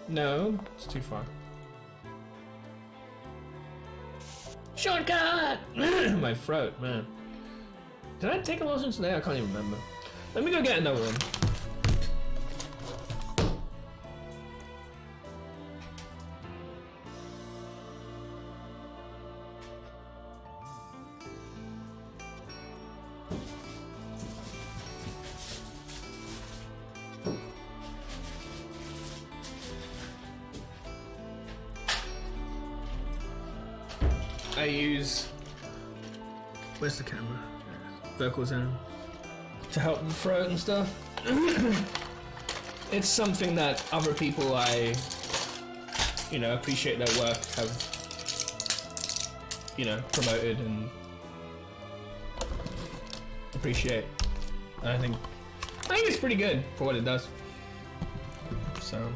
No, it's too far. Shortcut! My throat, man. Did I take a lotion today? I can't even remember. Let me go get another one. I use, where's the camera? Vocal zone to help the throat and stuff. It's something that other people I, appreciate their work have, promoted and appreciate. And I think it's pretty good for what it does. So,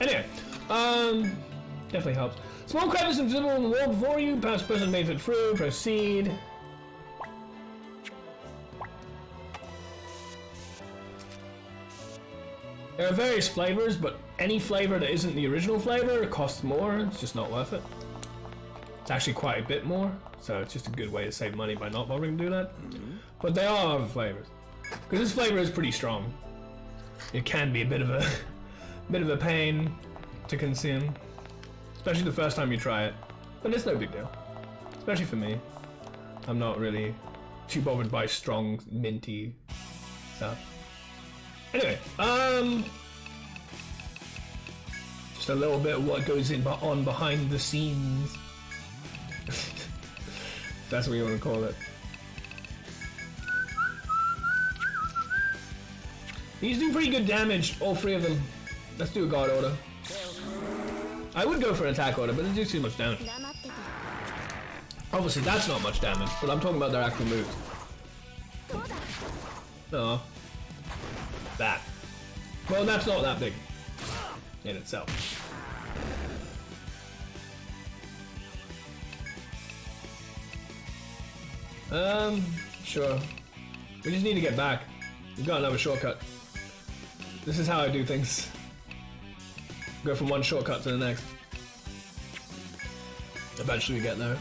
anyway, definitely helps. Small crevice invisible on the wall before you. Past person made it through. Proceed. There are various flavors, but any flavor that isn't the original flavor costs more. It's just not worth it. It's actually quite a bit more, so it's just a good way to save money by not bothering to do that. But there are other flavors, because this flavor is pretty strong. It can be a bit of a pain to consume. Especially the first time you try it. But it's no big deal. Especially for me. I'm not really too bothered by strong, minty stuff. Anyway, just a little bit of what goes on behind the scenes. That's what you want to call it. These do pretty good damage, all three of them. Let's do a guard order. I would go for an attack order, but they do too much damage. Obviously, that's not much damage, but I'm talking about their actual moves. No. That. Well, that's not that big in itself. Sure. We just need to get back. We've got another shortcut. This is how I do things. Go from one shortcut to the next. Eventually we get there.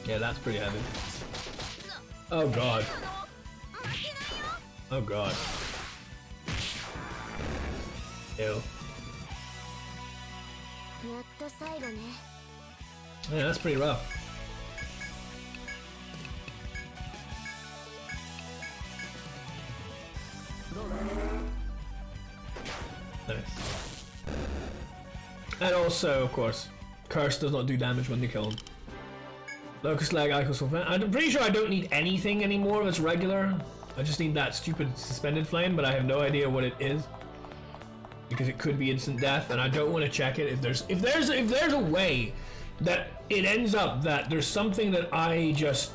Yeah, that's pretty heavy. Oh god. Oh god. Ew. Yeah, that's pretty rough. And also, of course, Curse does not do damage when you kill him. Locust Leg, Icosol. I'm pretty sure I don't need anything anymore that's regular. I just need that stupid Suspended Flame, but I have no idea what it is. Because it could be instant death, and I don't want to check it. If there's a way that it ends up that there's something that I just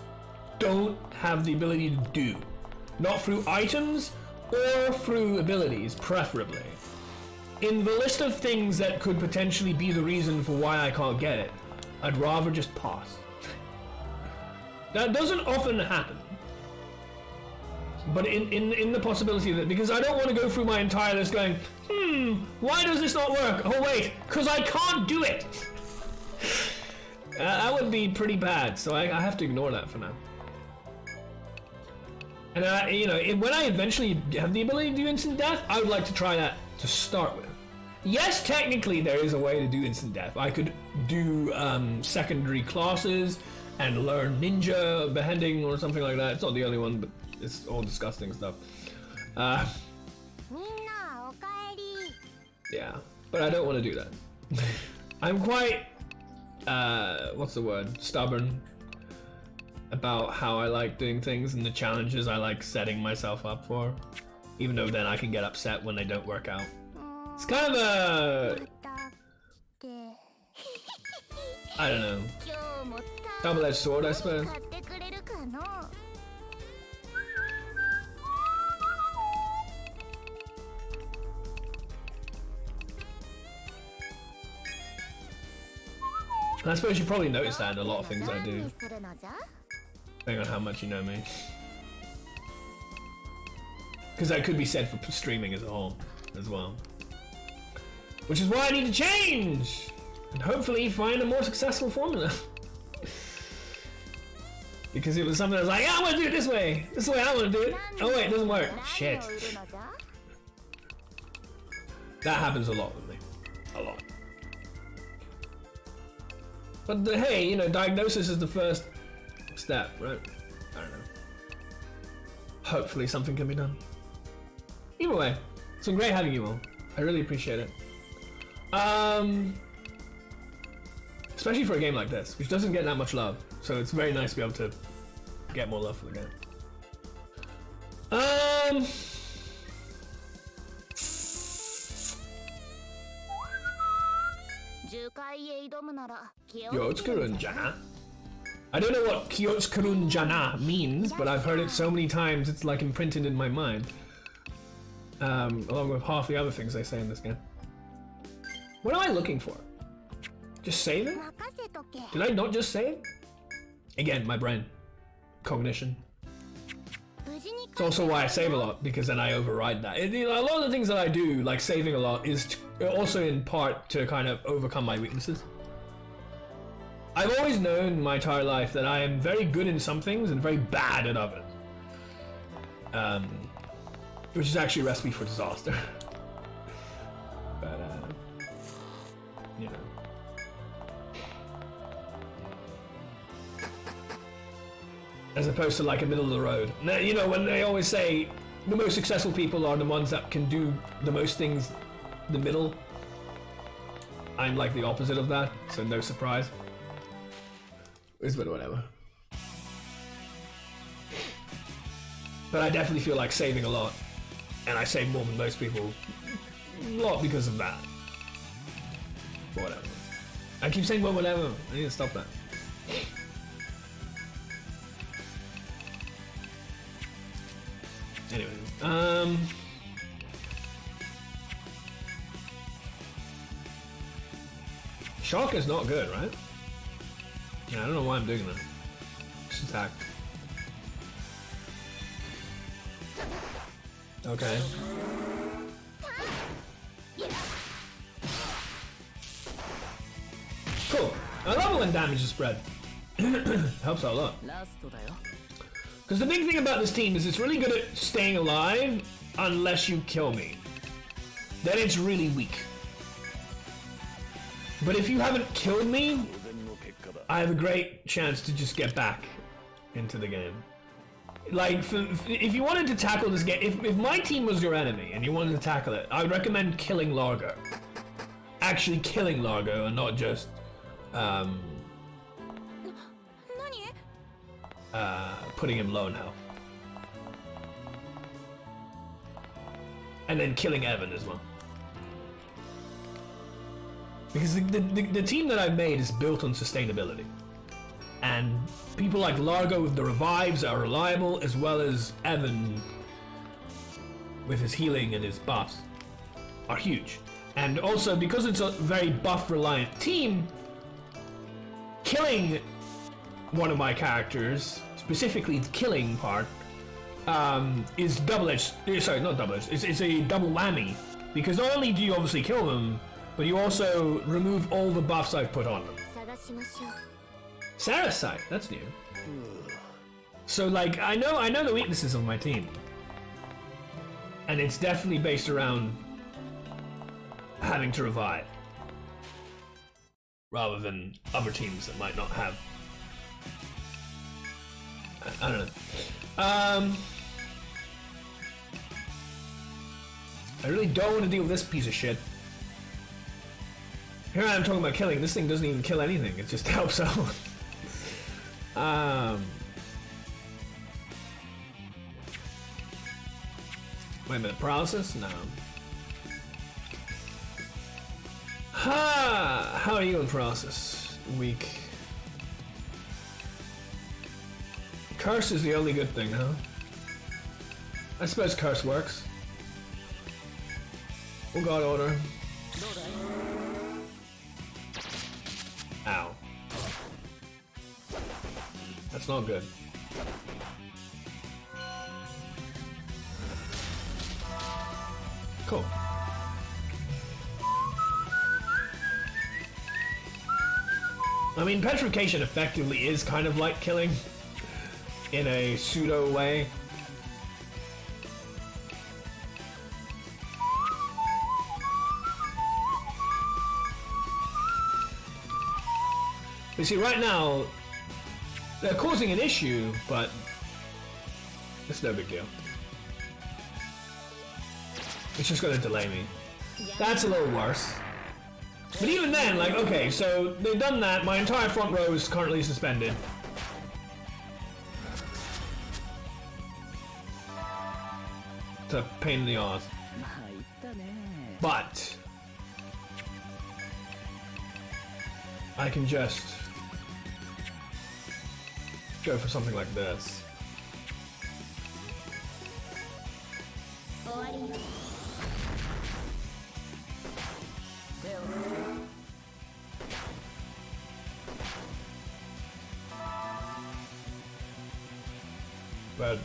don't have the ability to do, not through items or through abilities, preferably. In the list of things that could potentially be the reason for why I can't get it, I'd rather just pass. That doesn't often happen. But in the possibility that, because I don't want to go through my entire list going, why does this not work? Oh wait, because I can't do it! That would be pretty bad, so I have to ignore that for now. And when I eventually have the ability to do instant death, I would like to try that to start with. Yes, technically there is a way to do instant death. I could do secondary classes and learn ninja beheading or something like that. It's not the only one, but it's all disgusting stuff. Yeah, but I don't want to do that. I'm quite, what's the word? Stubborn about how I like doing things and the challenges I like setting myself up for. Even though then I can get upset when they don't work out. It's kind of a... I don't know. Double-edged sword, I suppose. And I suppose you probably noticed that in a lot of things I do. Depending on how much you know me. Because that could be said for streaming as a whole, as well. Which is why I need to change! And hopefully find a more successful formula. Because it was something I was like, yeah, I want to do it this way! This is the way I want to do it! Oh wait, it doesn't work. Shit. That happens a lot with me. A lot. But hey, you know, diagnosis is the first step, right? I don't know. Hopefully something can be done. Either way, it's been great having you all. I really appreciate it. Especially for a game like this, which doesn't get that much love. So it's very nice to be able to get more love for the game. Kyotsukurun Jana? I don't know what Kyotsukurun Jana means, but I've heard it so many times it's like imprinted in my mind. Along with half the other things they say in this game. What am I looking for? Just save it? Did I not just save? Again, my brain. Cognition. It's also why I save a lot, because then I override that. A lot of the things that I do, like saving a lot, is also in part to kind of overcome my weaknesses. I've always known my entire life that I am very good in some things and very bad at others. Which is actually a recipe for disaster. But, you know. As opposed to like a middle of the road. Now, you know, when they always say the most successful people are the ones that can do the most things the middle. I'm like the opposite of that, so no surprise. It's but whatever. But I definitely feel like saving a lot. And I save more than most people. A lot because of that. But whatever. I keep saying, well, whatever. I need to stop that. Anyway, shock is not good, right? Yeah, I don't know why I'm doing that. Just attack. Okay. Cool. I love it when damage is spread. Helps out a lot. Because the big thing about this team is it's really good at staying alive unless you kill me. Then it's really weak. But if you haven't killed me, I have a great chance to just get back into the game. Like, if you wanted to tackle this game, if my team was your enemy and you wanted to tackle it, I would recommend killing Largo. actually killing Largo and not just putting him low in health. And then killing Evan as well. Because the team that I've made is built on sustainability. And people like Largo with the revives are reliable, as well as Evan with his healing and his buffs are huge. And also, because it's a very buff-reliant team, killing one of my characters, specifically the killing part, is double-edged. Sorry, not double-edged. It's a double whammy, because not only do you obviously kill them, but you also remove all the buffs I've put on them. Sarah's side, that's new. So like, I know the weaknesses of my team, and it's definitely based around having to revive, rather than other teams that might not have. I don't know. I really don't want to deal with this piece of shit. Here I am talking about killing. This thing doesn't even kill anything. It just helps out. Wait a minute. Paralysis? No. How are you in paralysis? Weak. Curse is the only good thing, huh? I suppose curse works. Oh god, order. Ow. That's not good. Cool. I mean, petrification effectively is kind of like killing in a pseudo way. You see, right now, they're causing an issue, but it's no big deal. It's just gonna delay me. That's a little worse. But even then, like, okay, so they've done that. My entire front row is currently suspended. It's a pain in the ass. But I can just go for something like this.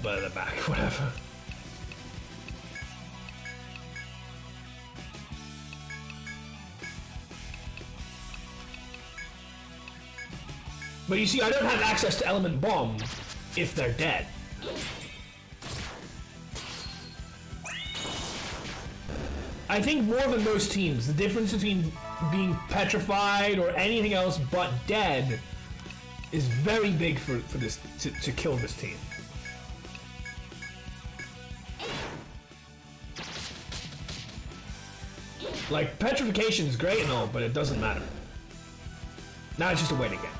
By the back, whatever. But you see, I don't have access to Element Bomb if they're dead. I think more than most teams, the difference between being petrified or anything else but dead is very big for this to kill this team. Like, petrification is great and all, but it doesn't matter. Now it's just a waiting game.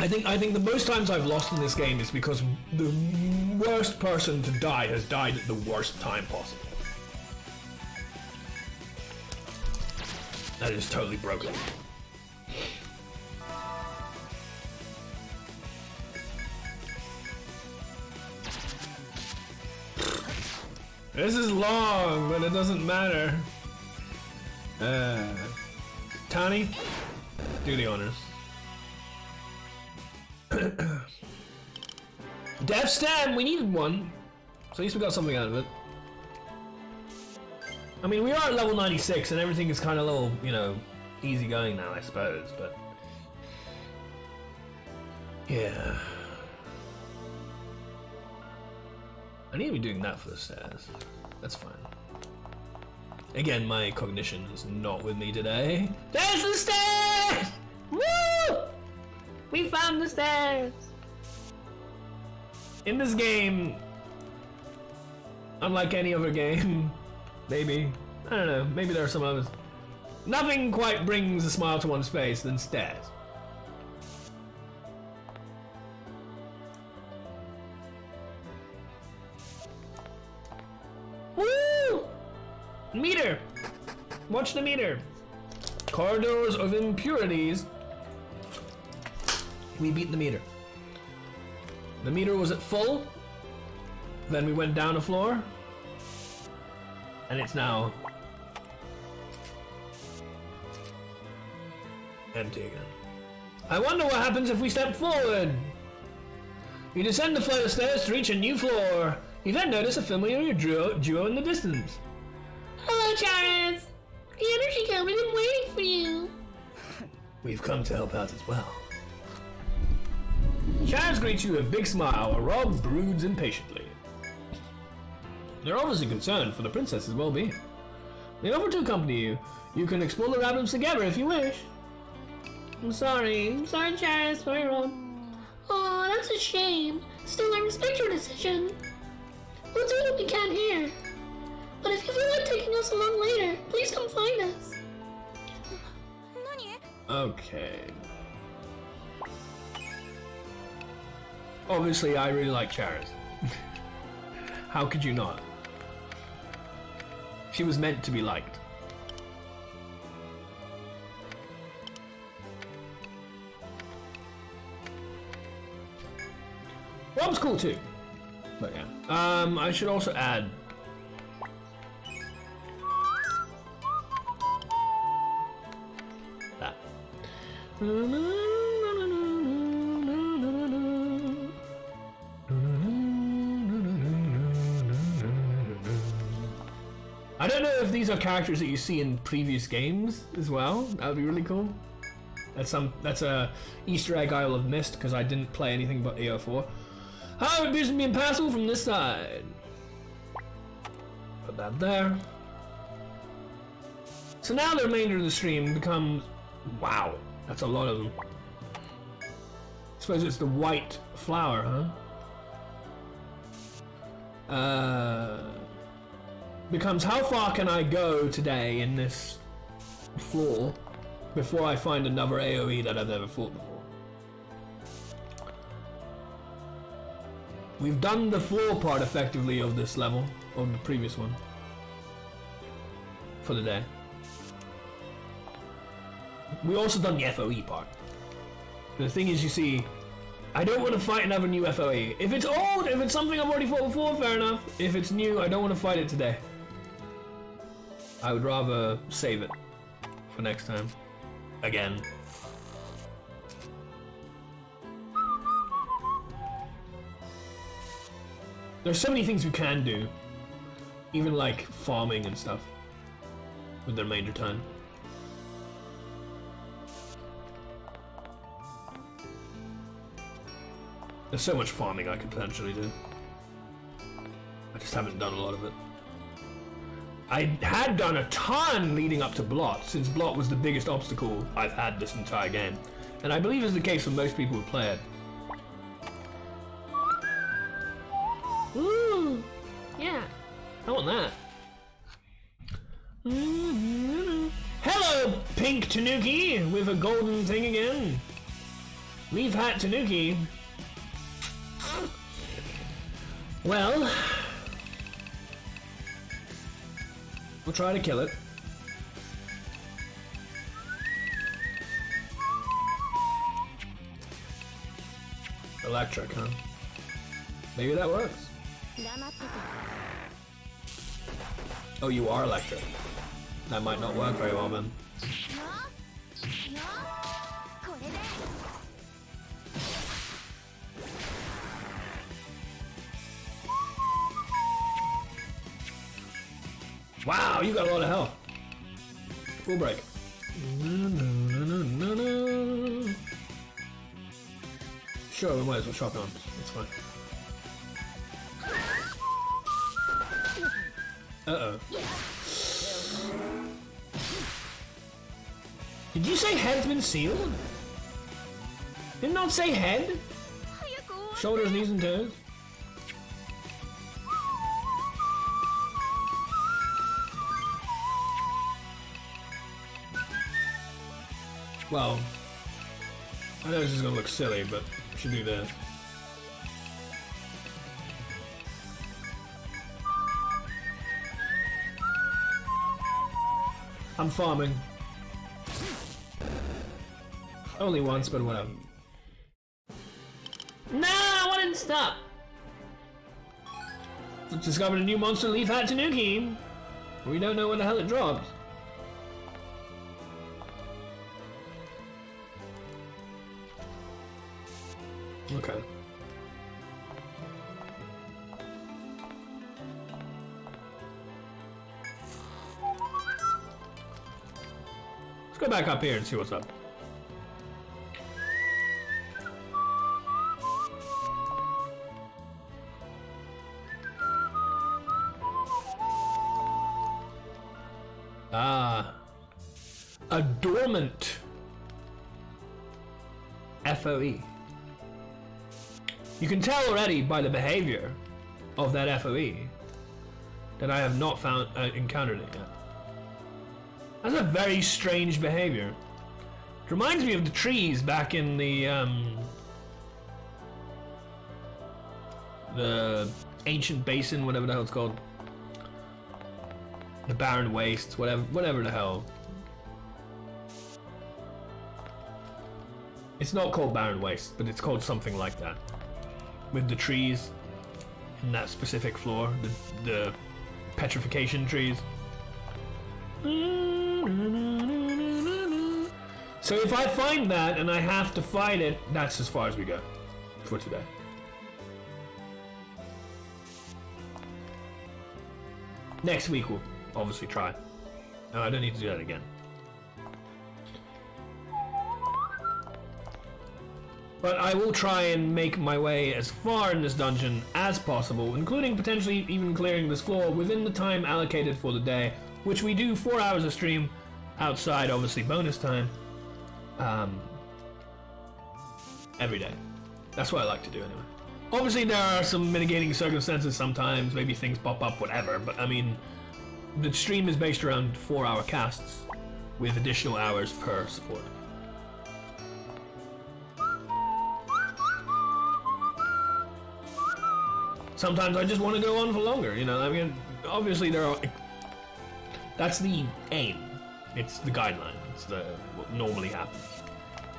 I think the most times I've lost in this game is because the worst person to die has died at the worst time possible. That is totally broken. This is long, but it doesn't matter. Tani, do the honors. Death Stem, we needed one. So at least we got something out of it. I mean, we are at level 96 and everything is kind of a little, you know, easy going now, I suppose, but... yeah. I need to be doing that for the stairs. That's fine. Again, my cognition is not with me today. There's the stairs! Woo! We found the stairs! in this game, unlike any other game, maybe, I don't know, maybe there are some others, nothing quite brings a smile to one's face than stairs. Woo! Meter! Watch the meter. Corridors of impurities. We beat the meter. The meter was at full. Then we went down a floor. And it's now empty again. I wonder what happens if we step forward. You descend the flight of stairs to reach a new floor. You then notice a familiar duo in the distance. Hello, Charis. The energy code has been waiting for you. We've come to help out as well. Charis greets you with a big smile, while Rob broods impatiently. They're obviously concerned for the princess's well-being. They offer to accompany you. You can explore the labyrinth together if you wish. I'm sorry, Charis. Sorry, Rob. Oh, that's a shame. Still, I respect your decision. We'll do what we can here. But if you feel like taking us along later, please come find us. Okay. Obviously, I really like Charis. How could you not? She was meant to be liked. Rob's cool too. But yeah. I should also add that. I don't know if these are characters that you see in previous games as well. That would be really cool. That's a Easter egg I'll have missed because I didn't play anything but AO4. How it appears to be impassable from this side. Put that there. So now the remainder of the stream becomes... Wow, that's a lot of them. I suppose it's the white flower, huh? Becomes how far can I go today in this floor before I find another AoE that I've never fought before. We've done the floor part effectively of this level, of the previous one, for the day. We also done the FOE part. The thing is, you see, I don't want to fight another new FOE. If it's old, if it's something I've already fought before, fair enough. If it's new, I don't want to fight it today. I would rather save it for next time. Again. There's so many things we can do. Even like farming and stuff. With the remainder time. There's so much farming I could potentially do. I just haven't done a lot of it. I had done a ton leading up to Blot, since Blot was the biggest obstacle I've had this entire game. And I believe is the case for most people who play it. Ooh, yeah. I want that. Hello, Pink Tanuki, with a golden thing again. Leaf Hat Tanuki. Well, we'll try to kill it. Electric, huh? Maybe that works. Oh, you are electric. That might not work very well then. Wow, you got a lot of health. Full break. Sure, we might as well chop on. It's fine. Uh-oh. Did you say head's been sealed? Did not say head? Shoulders, knees, and toes? Well, I know this is gonna look silly, but I should do this. I'm farming. Only once, but whatever. No, I wanted to stop. Discovered a new monster leaf hat Tanuki. We don't know when the hell it drops. Okay. Let's go back up here and see what's up. Ah, a dormant FOE. You can tell already by the behavior of that FOE that I have not encountered it yet. That's a very strange behavior. It reminds me of the trees back in the ancient basin, whatever the hell it's called. The barren wastes, whatever the hell. It's not called barren waste, but it's called something like that. With the trees in that specific floor, the petrification trees. So if I find that and I have to fight it, that's as far as we go for today. Next week we'll obviously try. No, I don't need to do that again. But I will try and make my way as far in this dungeon as possible, including potentially even clearing this floor within the time allocated for the day, which we do 4 hours of stream outside, obviously bonus time, every day. That's what I like to do anyway. Obviously there are some mitigating circumstances sometimes, maybe things pop up, whatever, but I mean, the stream is based around 4-hour casts with additional hours per support. Sometimes I just want to go on for longer, you know, I mean, obviously that's the aim, it's the guideline, it's what normally happens.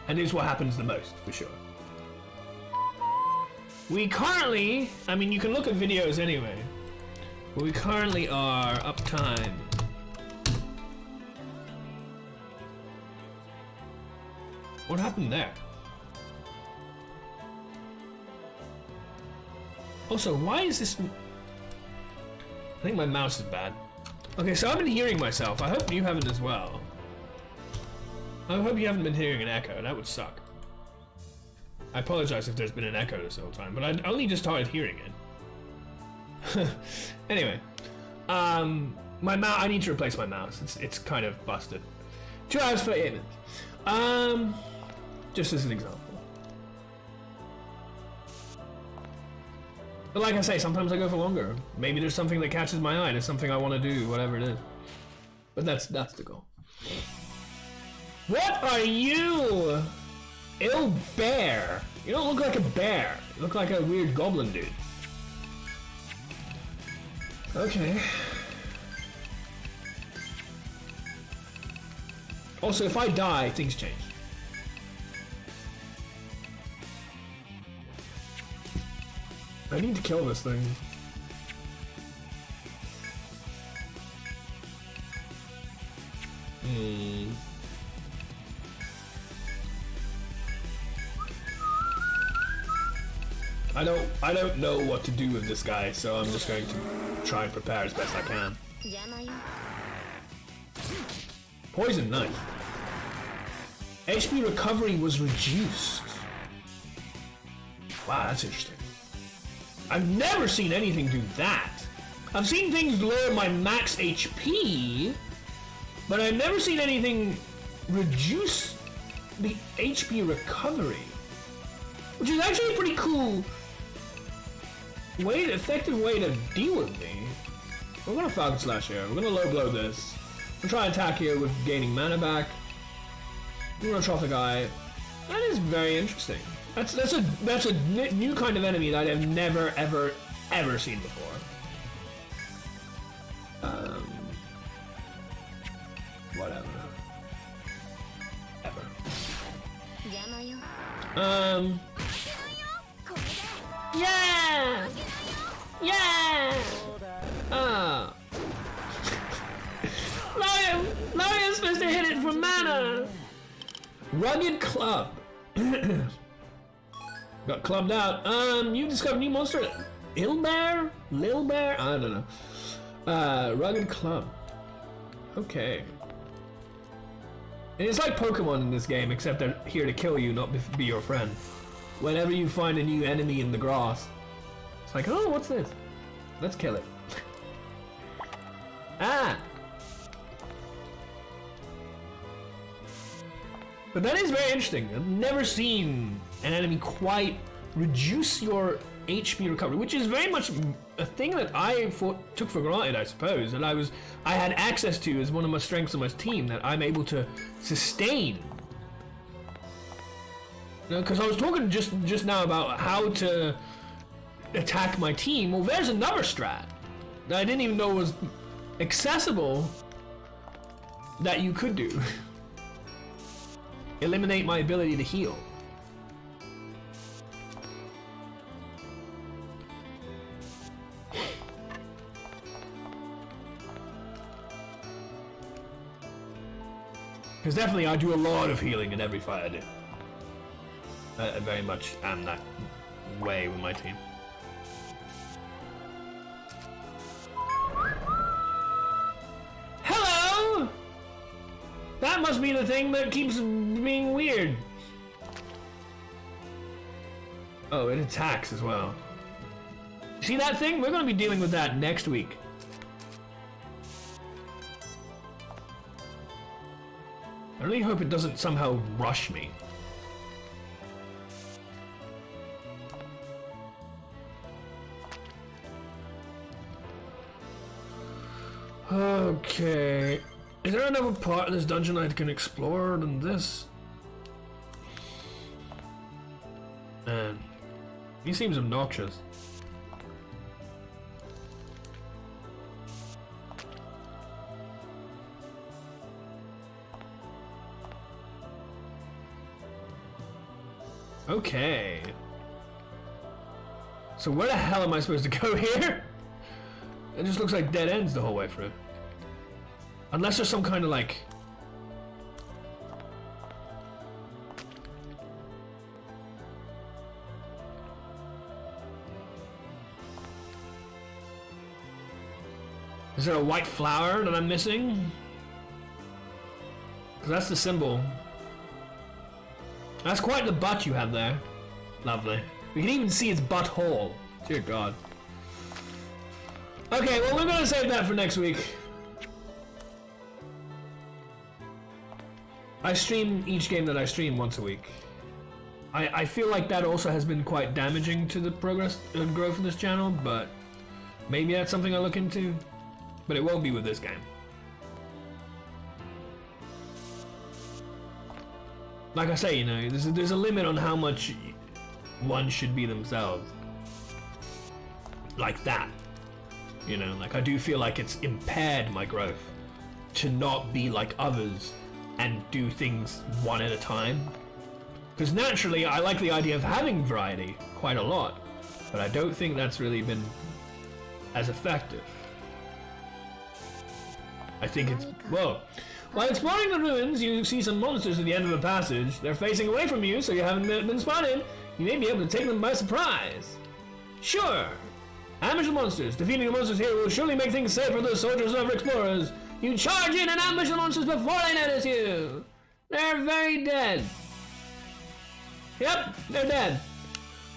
And it's what happens the most, for sure. We currently, I mean, you can look at videos anyway, but we currently are uptime. What happened there? Also, why is this... I think my mouse is bad. Okay, so I've been hearing myself. I hope you haven't as well. I hope you haven't been hearing an echo. That would suck. I apologize if there's been an echo this whole time, but I only just started hearing it. Anyway, my mouse. I need to replace my mouse. It's kind of busted. 2 hours for 8 minutes. Just as an example. But like I say, sometimes I go for longer. Maybe there's something that catches my eye. There's something I want to do, whatever it is. But that's the goal. What are you? Ill bear. You don't look like a bear. You look like a weird goblin dude. Okay. Also, if I die, things change. I need to kill this thing. I don't know what to do with this guy, so I'm just going to try and prepare as best I can. Poison knife. HP recovery was reduced. Wow, that's interesting. I've never seen anything do that. I've seen things lower my max HP, but I've never seen anything reduce the HP recovery, which is actually a pretty cool effective way to deal with me. We're gonna Falcon Slash here. We're gonna low blow this. We'll try and attack here with gaining mana back. Neurotrophic Eye. That is very interesting. That's a new kind of enemy that I've never ever seen before. Whatever. Ever. Yeah! Yeah! Lion's supposed to hit it for mana! Rugged Club. Got clubbed out. You discovered a new monster. Ilbear? Lil Bear? I don't know. Rugged Club. Okay. And it's like Pokemon in this game, except they're here to kill you, not be your friend. Whenever you find a new enemy in the grass, it's like, oh, what's this? Let's kill it. Ah! But that is very interesting. I've never seen an enemy quite reduce your HP recovery, which is very much a thing that I took for granted, I suppose, and I had access to as one of my strengths of my team, that I'm able to sustain. Because I was talking just now about how to attack my team. Well, there's another strat that I didn't even know was accessible that you could do. Eliminate my ability to heal. Because definitely I do a lot of healing in every fight I do. I very much am that way with my team. Hello! That must be the thing that keeps being weird. Oh, it attacks as well. See that thing? We're going to be dealing with that next week. I really hope it doesn't somehow rush me. Okay. Is there another part of this dungeon I can explore than this? Man, he seems obnoxious. Okay. So where the hell am I supposed to go here? It just looks like dead ends the whole way through. Unless there's some kind of like... Is there a white flower that I'm missing? 'Cause that's the symbol. That's quite the butt you have there. Lovely. We can even see its butthole. Dear God. Okay, well, we're gonna save that for next week. I stream each game that I stream once a week. I feel like that also has been quite damaging to the progress and growth of this channel, but maybe that's something I'll look into. But it won't be with this game. Like I say, you know, there's a limit on how much one should be themselves. Like that. You know, like I do feel like it's impaired my growth to not be like others and do things one at a time. Because naturally, I like the idea of having variety quite a lot, but I don't think that's really been as effective. I think it's... Whoa. While exploring the ruins, you see some monsters at the end of a passage. They're facing away from you, so you haven't been spotted. You may be able to take them by surprise. Sure. Ambush the monsters. Defeating the monsters here will surely make things safe for the soldiers and other explorers. You charge in and ambush the monsters before they notice you. They're very dead. Yep, they're dead.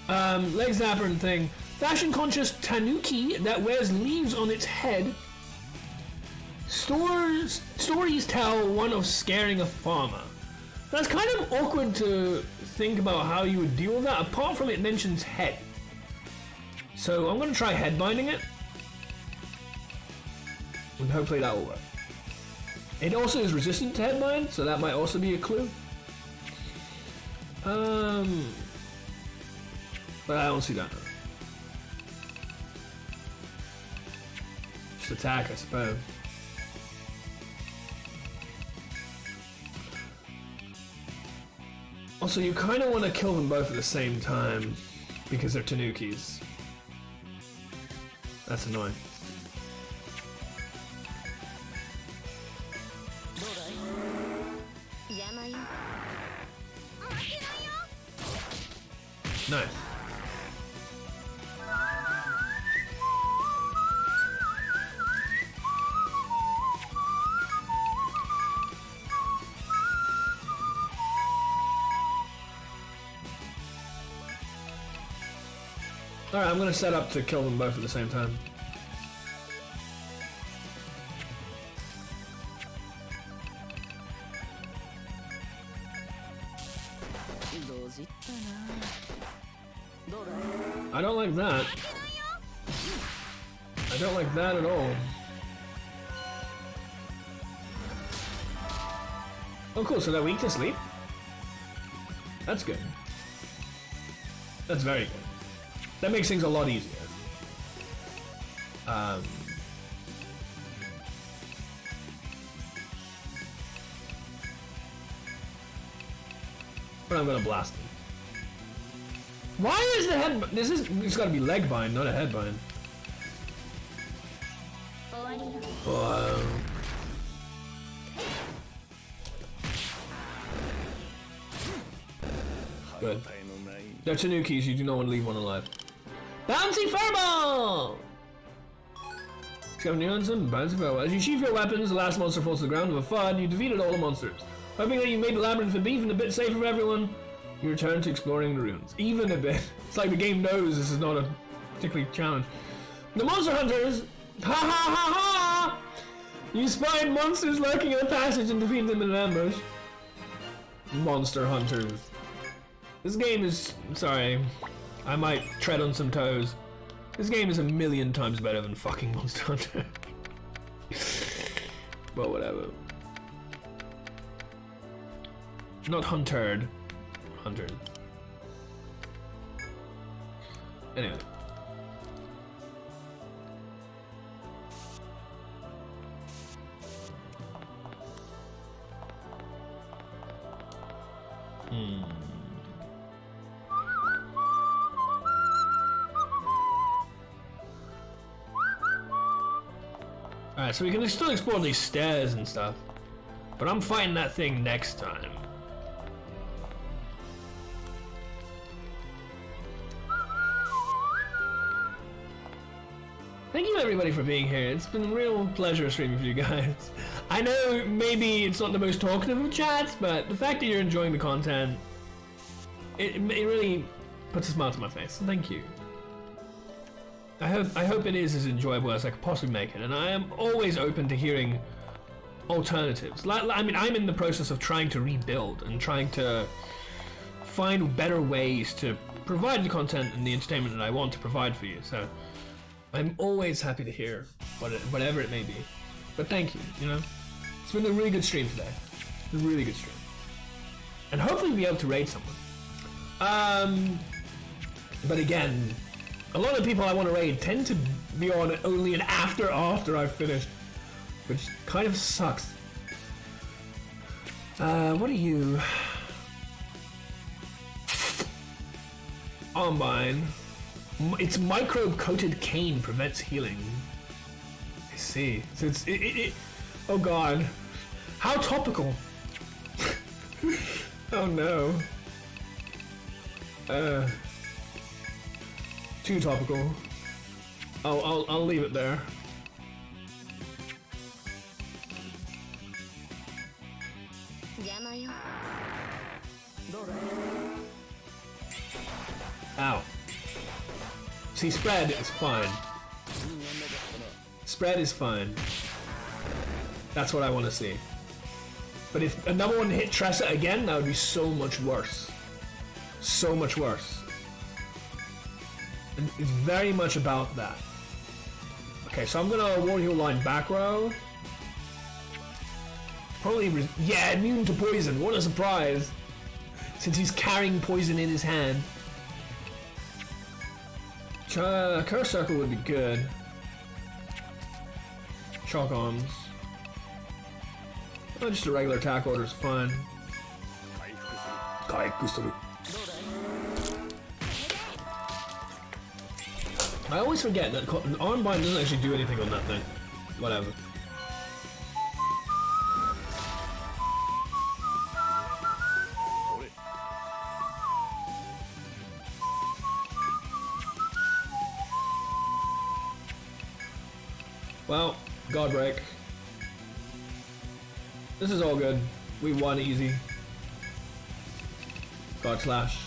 Leg zapper and thing. Fashion-conscious tanuki that wears leaves on its head. Stories tell one of scaring a farmer. That's kind of awkward to think about how you would deal with that, apart from it mentions head. So I'm going to try head binding it. And hopefully that will work. It also is resistant to head bind, so that might also be a clue. But I don't see that. Just attack, I suppose. Also, you kind of want to kill them both at the same time because they're Tanukis. That's annoying. Nice. Alright, I'm gonna set up to kill them both at the same time. I don't like that. I don't like that at all. Oh cool, so they're weak to sleep? That's good. That's very good. That makes things a lot easier. But I'm gonna blast them. Why is the head? It's gotta be leg bind, not a head bind. Good. They're Tanukis, you do not want to leave one alive. Bouncy Fireball! Discover new Hanson, Bouncy Fireball. As you sheath your weapons, the last monster falls to the ground with a thud. You defeated all the monsters. Hoping that you made the labyrinth even a bit safer for everyone, you return to exploring the ruins. Even a bit. It's like the game knows this is not a particularly challenge. The monster hunters! Ha ha ha ha! You spied monsters lurking in the passage and defeated them in an ambush. Monster hunters. This game is... sorry. I might tread on some toes. This game is a million times better than fucking Monster Hunter. But whatever. Not huntered. Huntered. Anyway. Alright, so we can still explore these stairs and stuff. But I'm fighting that thing next time. Thank you everybody for being here. It's been a real pleasure streaming for you guys. I know maybe it's not the most talkative of chats, but the fact that you're enjoying the content, it really puts a smile to my face. Thank you. I hope it is as enjoyable as I could possibly make it, and I am always open to hearing alternatives. I mean, I'm in the process of trying to rebuild and trying to find better ways to provide the content and the entertainment that I want to provide for you. So I'm always happy to hear whatever it may be. But thank you, you know? It's been a really good stream today. A really good stream. And hopefully we'll be able to raid someone. But again, a lot of people I want to raid tend to be on only an after I've finished. Which kind of sucks. What are you? Armbine. It's microbe-coated cane prevents healing. I see. So it's oh god. How topical. Oh no. Too topical. I'll leave it there. Ow. See, spread is fine. Spread is fine. That's what I want to see. But if another one hit Tressa again, that would be so much worse. So much worse. And it's very much about that. Okay, so I'm gonna War Heal line back row. Probably, yeah, immune to poison. What a surprise! since he's carrying poison in his hand. Curse Circle would be good. Shock Arms. Oh, just a regular attack order is fine. I always forget that Armbind doesn't actually do anything on that thing. Whatever. Well, God break. This is all good. We won easy. God slash.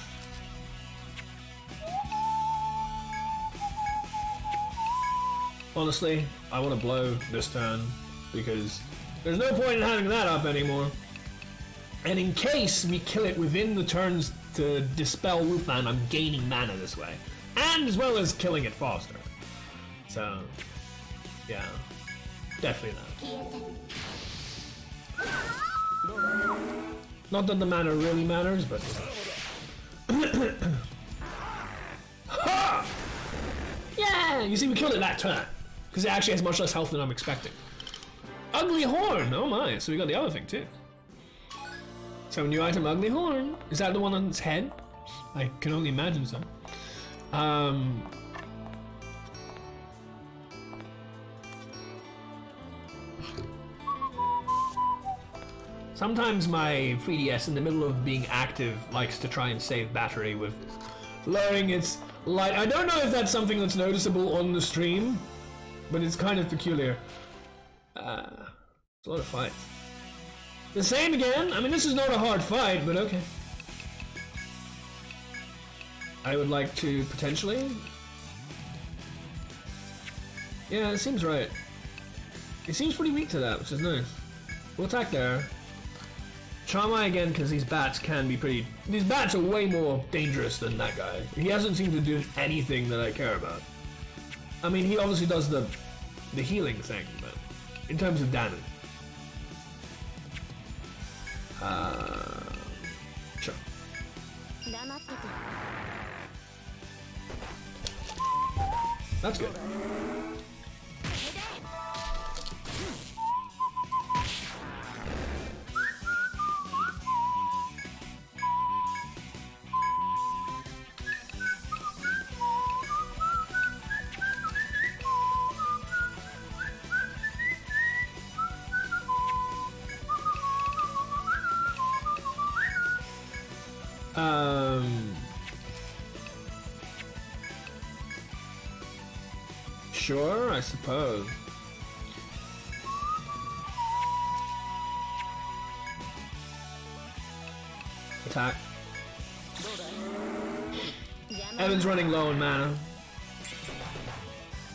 Honestly, I want to blow this turn because there's no point in having that up anymore. And in case we kill it within the turns to dispel Wufan, I'm gaining mana this way. And as well as killing it faster. So, yeah. Definitely that. Not that the mana really matters, but... Ha! Yeah! You see, we killed it that turn. Because it actually has much less health than I'm expecting. Ugly Horn! Oh my, so we got the other thing too. So new item, Ugly Horn. Is that the one on its head? I can only imagine so. Sometimes my 3DS in the middle of being active likes to try and save battery with lowering its light. I don't know if that's something that's noticeable on the stream, but it's kind of peculiar. It's a lot of fights. The same again? I mean, this is not a hard fight, but okay. I would like to potentially... Yeah, it seems right. It seems pretty weak to that, which is nice. We'll attack there. Charmai again, because these bats can be pretty... These bats are way more dangerous than that guy. He hasn't seemed to do anything that I care about. I mean, he obviously does the healing thing, but in terms of damage. Sure. That's good. Sure, I suppose. Attack. Evan's running low on mana.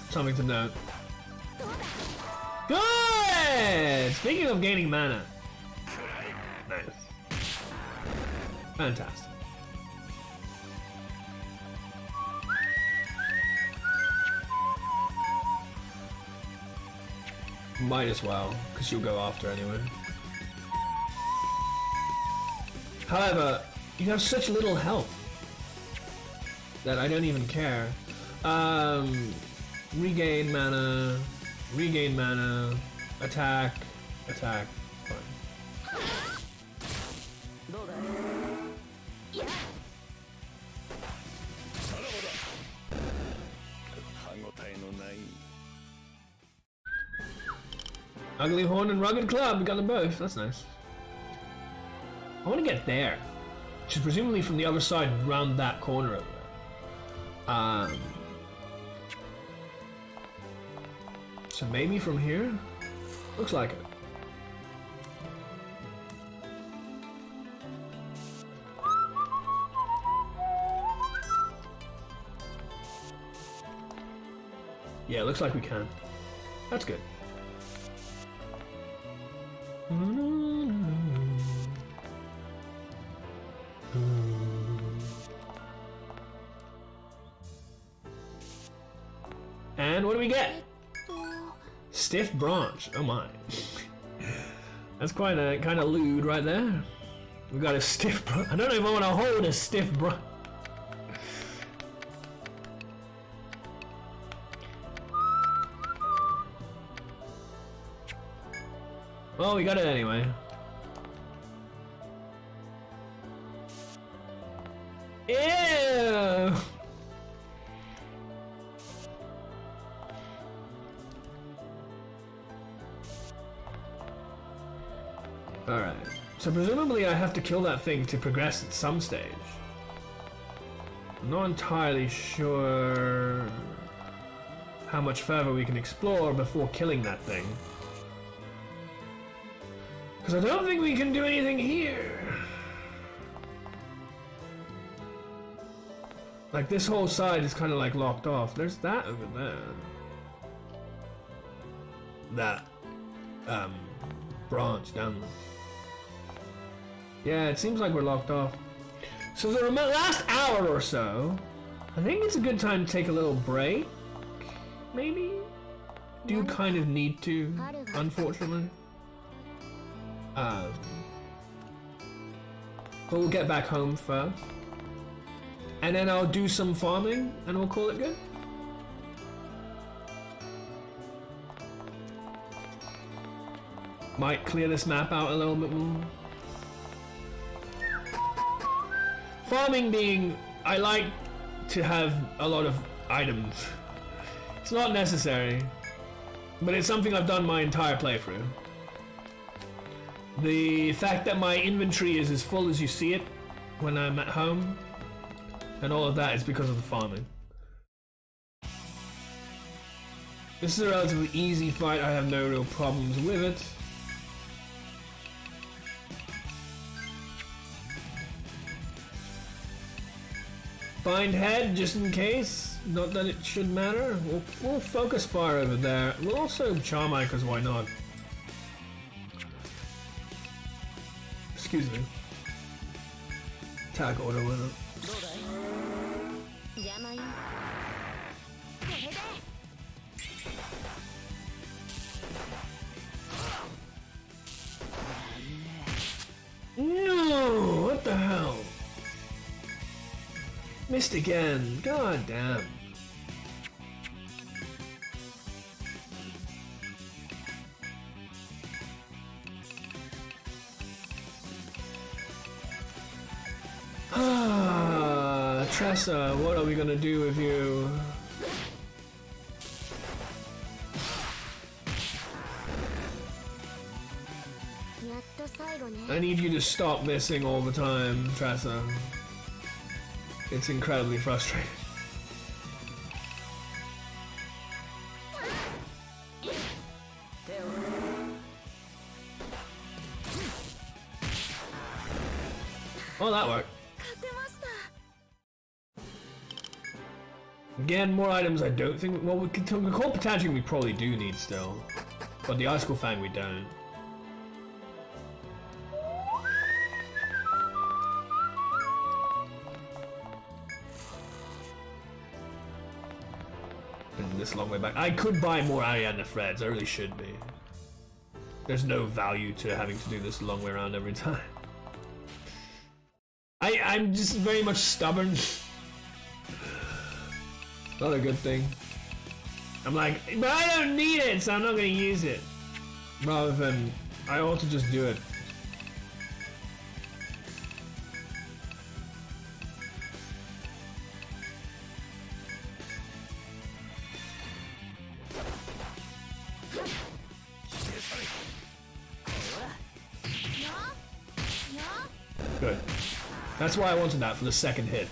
Something to note. Good! Speaking of gaining mana. Nice. Fantastic. Might as well, because you'll go after anyway. However, you have such little health that I don't even care. Regain mana, attack, fine. Ugly Horn and Rugged Club, we got them both, that's nice. I want to get there, which is presumably from the other side round that corner over there. So maybe from here? Looks like it. Yeah, it looks like we can. That's good. And what do we get? Stiff branch. Oh my. That's quite a kind of lewd right there. We got a stiff bro. I don't know if I want to hold a stiff bro. Well, we got it anyway. Ew! Alright. So presumably I have to kill that thing to progress at some stage. I'm not entirely sure how much further we can explore before killing that thing. Because I don't think we can do anything here. Like, this whole side is kind of like locked off. There's that over there. That, branch down there. Yeah, it seems like we're locked off. So the last hour or so, I think it's a good time to take a little break. Maybe? Do kind of need to, unfortunately. But we'll get back home first. And then I'll do some farming and we'll call it good. Might clear this map out a little bit more. Farming being, I like to have a lot of items. It's not necessary, but it's something I've done my entire playthrough. The fact that my inventory is as full as you see it when I'm at home, and all of that is because of the farming. This is a relatively easy fight, I have no real problems with it. Bind head, just in case. Not that it should matter. We'll focus fire over there. We'll also charm eye, because why not? Excuse me. Tag order with it. No! What the hell? Missed again. God damn. Ah, Tressa, what are we gonna do with you? I need you to stop missing all the time, Tressa. It's incredibly frustrating. Oh, that worked. Again, more items I don't think... Well, we call Potential we probably do need still. But the Icicle Fang we don't. This long way back. I could buy more Ariadna threads, I really should be. There's no value to having to do this long way around every time. I'm just very much stubborn. Not a good thing. I'm like, but I don't need it, so I'm not gonna use it. Rather than, I ought to just do it. Good. That's why I wanted that for the second hit.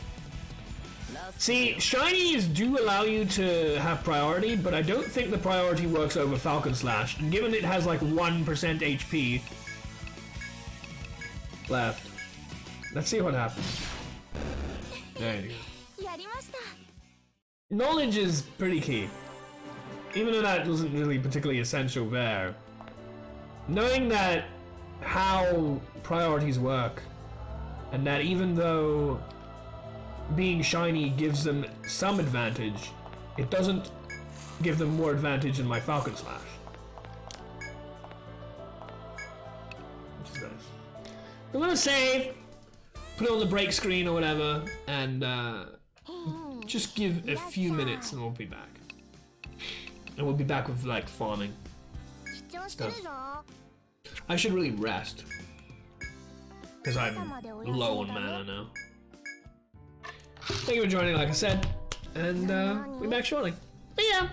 See, shinies do allow you to have priority, but I don't think the priority works over Falcon Slash. And given it has like 1% HP left, let's see what happens. There you go. Knowledge is pretty key. Even though that wasn't really particularly essential there. Knowing that how priorities work, and that even though being shiny gives them some advantage, it doesn't give them more advantage in my Falcon Slash. Which is nice. I'm gonna save, put it on the break screen or whatever, and just give a few minutes and we'll be back. And we'll be back with like farming stuff. I should really rest. Because I'm low on mana now. Thank you for joining, like I said. And we'll be back shortly. See ya!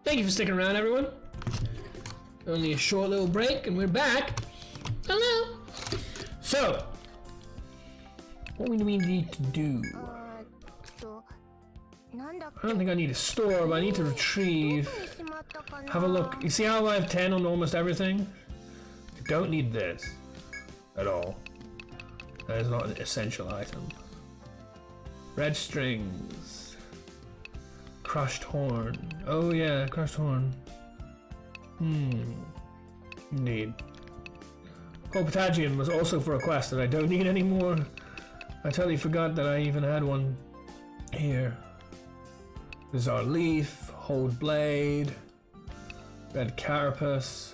Thank you for sticking around, everyone. Only a short little break, and we're back. Hello. So, what do we need to do? I don't think I need a store, but I need to retrieve. Have a look. You see how I have 10 on almost everything? I don't need this at all. That is not an essential item. Red strings. Crushed horn. Oh yeah, crushed horn. Indeed. Colpatagium was also for a quest that I don't need anymore. I totally forgot that I even had one here. Bizarre leaf, hold blade, red carapace.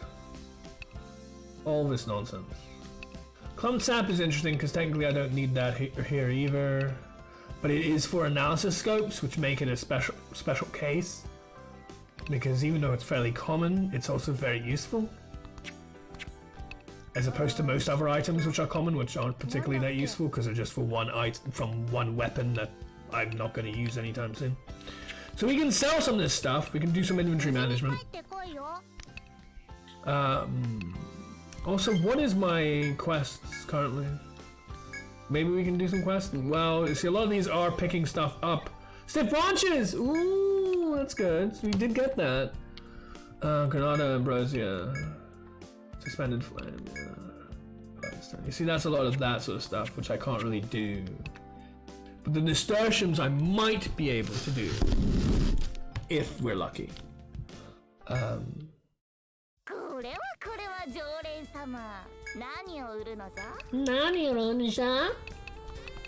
All this nonsense. Clumped sap is interesting because technically I don't need that here either. But it is for analysis scopes, which make it a special case. Because even though it's fairly common, it's also very useful. As opposed to most other items which are common, which aren't particularly that useful because they're just for one item from one weapon that I'm not going to use anytime soon. So we can sell some of this stuff. We can do some inventory management. Also, what is my quests currently? Maybe we can do some quests? Well, you see, a lot of these are picking stuff up Stiff branches! Ooh, that's good. So we did get that. Granada, ambrosia. Suspended flame. You see, that's a lot of that sort of stuff, which I can't really do. But the nasturtiums I might be able to do. If we're lucky.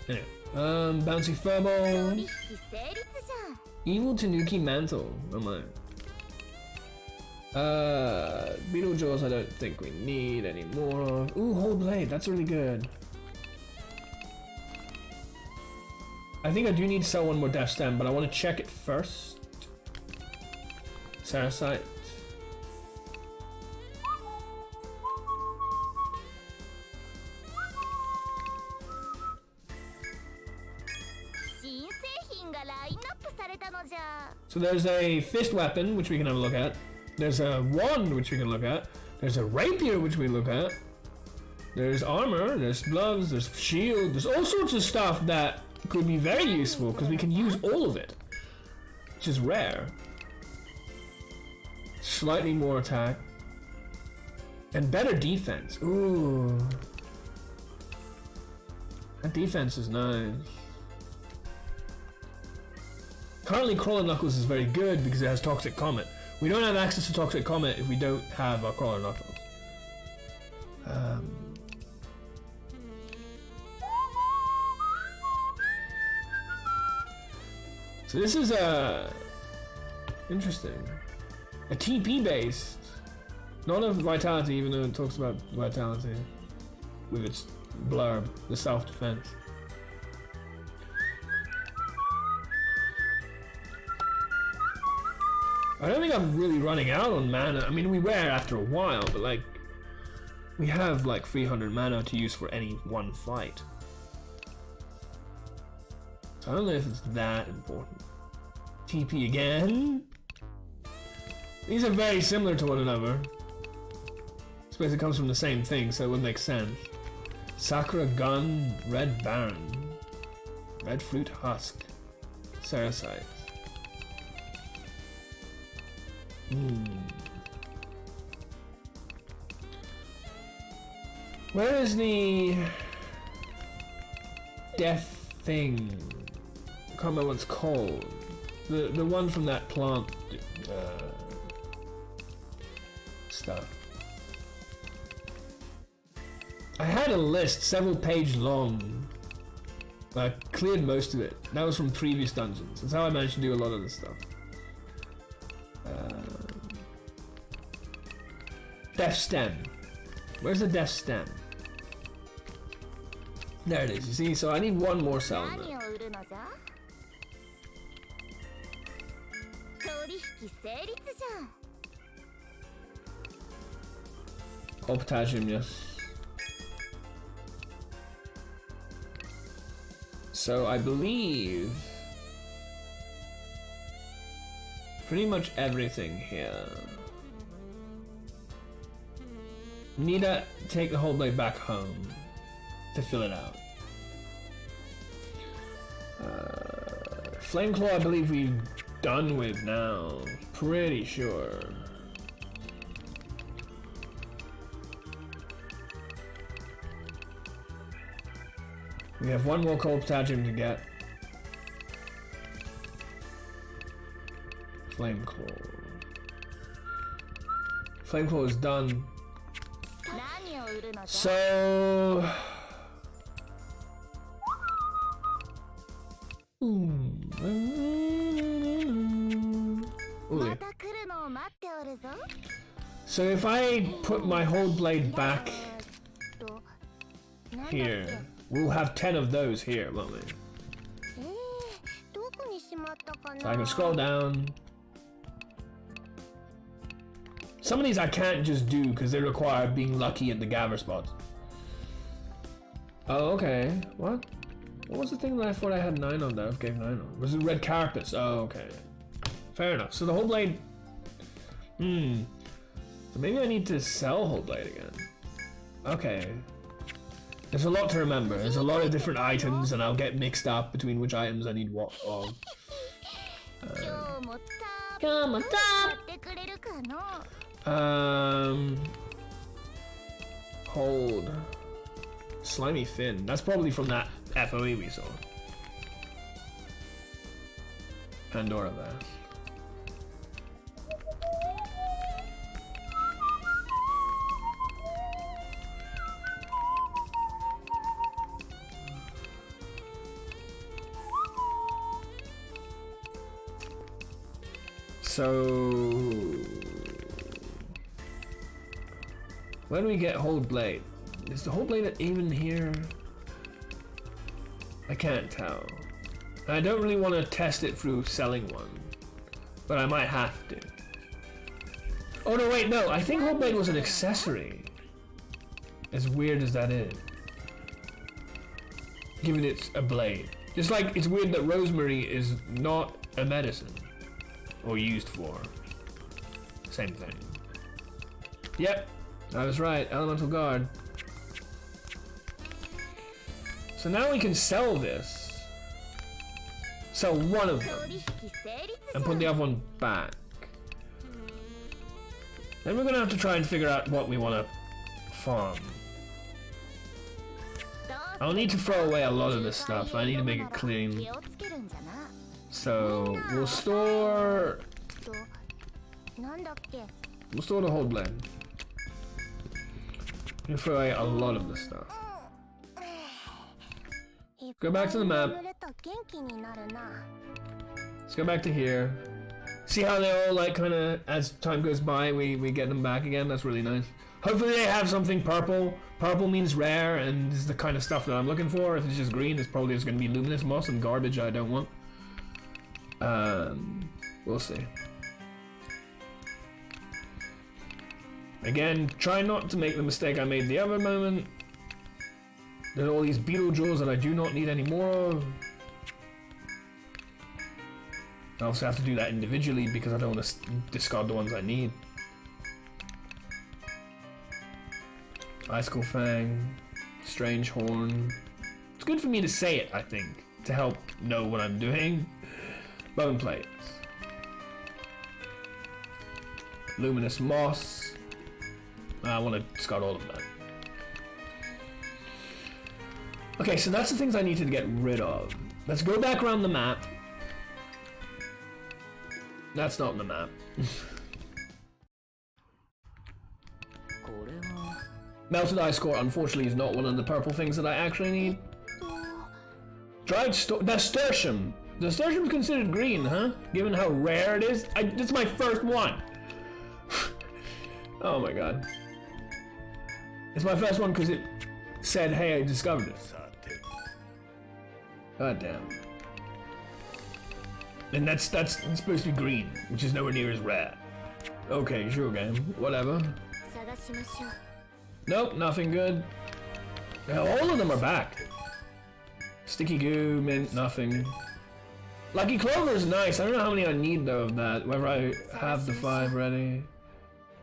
Anyway, bouncy furball. Evil Tanuki mantle. Oh my. Beetle jaws I don't think we need any more of. Ooh, whole blade, that's really good. I think I do need to sell one more death stem, but I want to check it first. Sarasite. So there's a fist weapon, which we can have a look at. There's a wand, which we can look at. There's a rapier, which we look at. There's armor, there's gloves, there's shield. There's all sorts of stuff that could be very useful, because we can use all of it. Which is rare. Slightly more attack. And better defense. Ooh. That defense is nice. Currently, Crawler Knuckles is very good because it has Toxic Comet. We don't have access to Toxic Comet if we don't have our Crawler Knuckles. So this is interesting. A TP based, not of Vitality, even though it talks about Vitality with its blurb, the self-defense. I don't think I'm really running out on mana. I mean, we were after a while, but like, we have like 300 mana to use for any one fight. So I don't know if it's that important. TP again? These are very similar to one another. I suppose it comes from the same thing, so it would make sense. Sakura Gun, Red Baron, Red Flute Husk, Sarasite. Where is the death thing? I can't remember what it's called. The one from that plant stuff. I had a list, several page long. I cleared most of it. That was from previous dungeons. That's how I managed to do a lot of this stuff. Death Stem. Where's the Death Stem? There it is, you see? So I need one more cell in there. Oh, potassium, yes. So I believe pretty much everything here. Need to take the whole blade back home to fill it out. Flameclaw, I believe we've done with now. Pretty sure. We have one more cold potassium to get. Flameclaw. Flameclaw is done. So so if I put my hold blade back here, we'll have 10 of those here, won't we? So I can scroll down. Some of these I can't just do because they require being lucky at the gather spots. Oh, okay. What? What was the thing that I thought I had 9 on that I gave 9 on? Was it Red Carapace? Oh, okay. Fair enough. So the whole blade... So maybe I need to sell whole blade again. Okay. There's a lot to remember. There's a lot of different items and I'll get mixed up between which items I need what of. Come on, top. Hold. Slimy fin. That's probably from that FOE we saw. Pandora there. So when do we get Hold Blade? Is the Hold Blade even here? I can't tell. I don't really want to test it through selling one, but I might have to. Oh no, wait, no, I think Hold Blade was an accessory. As weird as that is. Given it's a blade. Just like it's weird that rosemary is not a medicine. Or used for. Same thing. Yep, I was right. Elemental Guard. So now we can sell this. Sell one of them. And put the other one back. Then we're gonna have to try and figure out what we want to farm. I'll need to throw away a lot of this stuff. I need to make it clean. So we'll store the Hold Blade. We'll throw away a lot of this stuff. Go back to the map. Let's go back to here. See how they all like kind of, as time goes by, we get them back again. That's really nice. Hopefully they have something purple. Purple means rare, and this is the kind of stuff that I'm looking for. If it's just green, it's probably just going to be luminous moss and garbage I don't want. We'll see. Again, try not to make the mistake I made the other moment. There's all these beetle jewels that I do not need any more of. I also have to do that individually because I don't want to discard the ones I need. Icicle Fang, Strange Horn. It's good for me to say it, I think, to help know what I'm doing. Bone Plates. Luminous Moss. I want to discard all of that. Okay, so that's the things I need to get rid of. Let's go back around the map. That's not on the map. Melted Ice Core, unfortunately, is not one of the purple things that I actually need. Dried nasturtium. Nasturtium's considered green, huh? Given how rare it is. This is my first one. Oh my god. It's my first one because it said, hey, I discovered it. God damn. And that's supposed to be green, which is nowhere near as rare. Okay, sure game. Whatever. Nope, nothing good. Yeah, all of them are back. Sticky goo, mint, nothing. Lucky Clover is nice. I don't know how many I need though of that. Whether I have the 5 ready.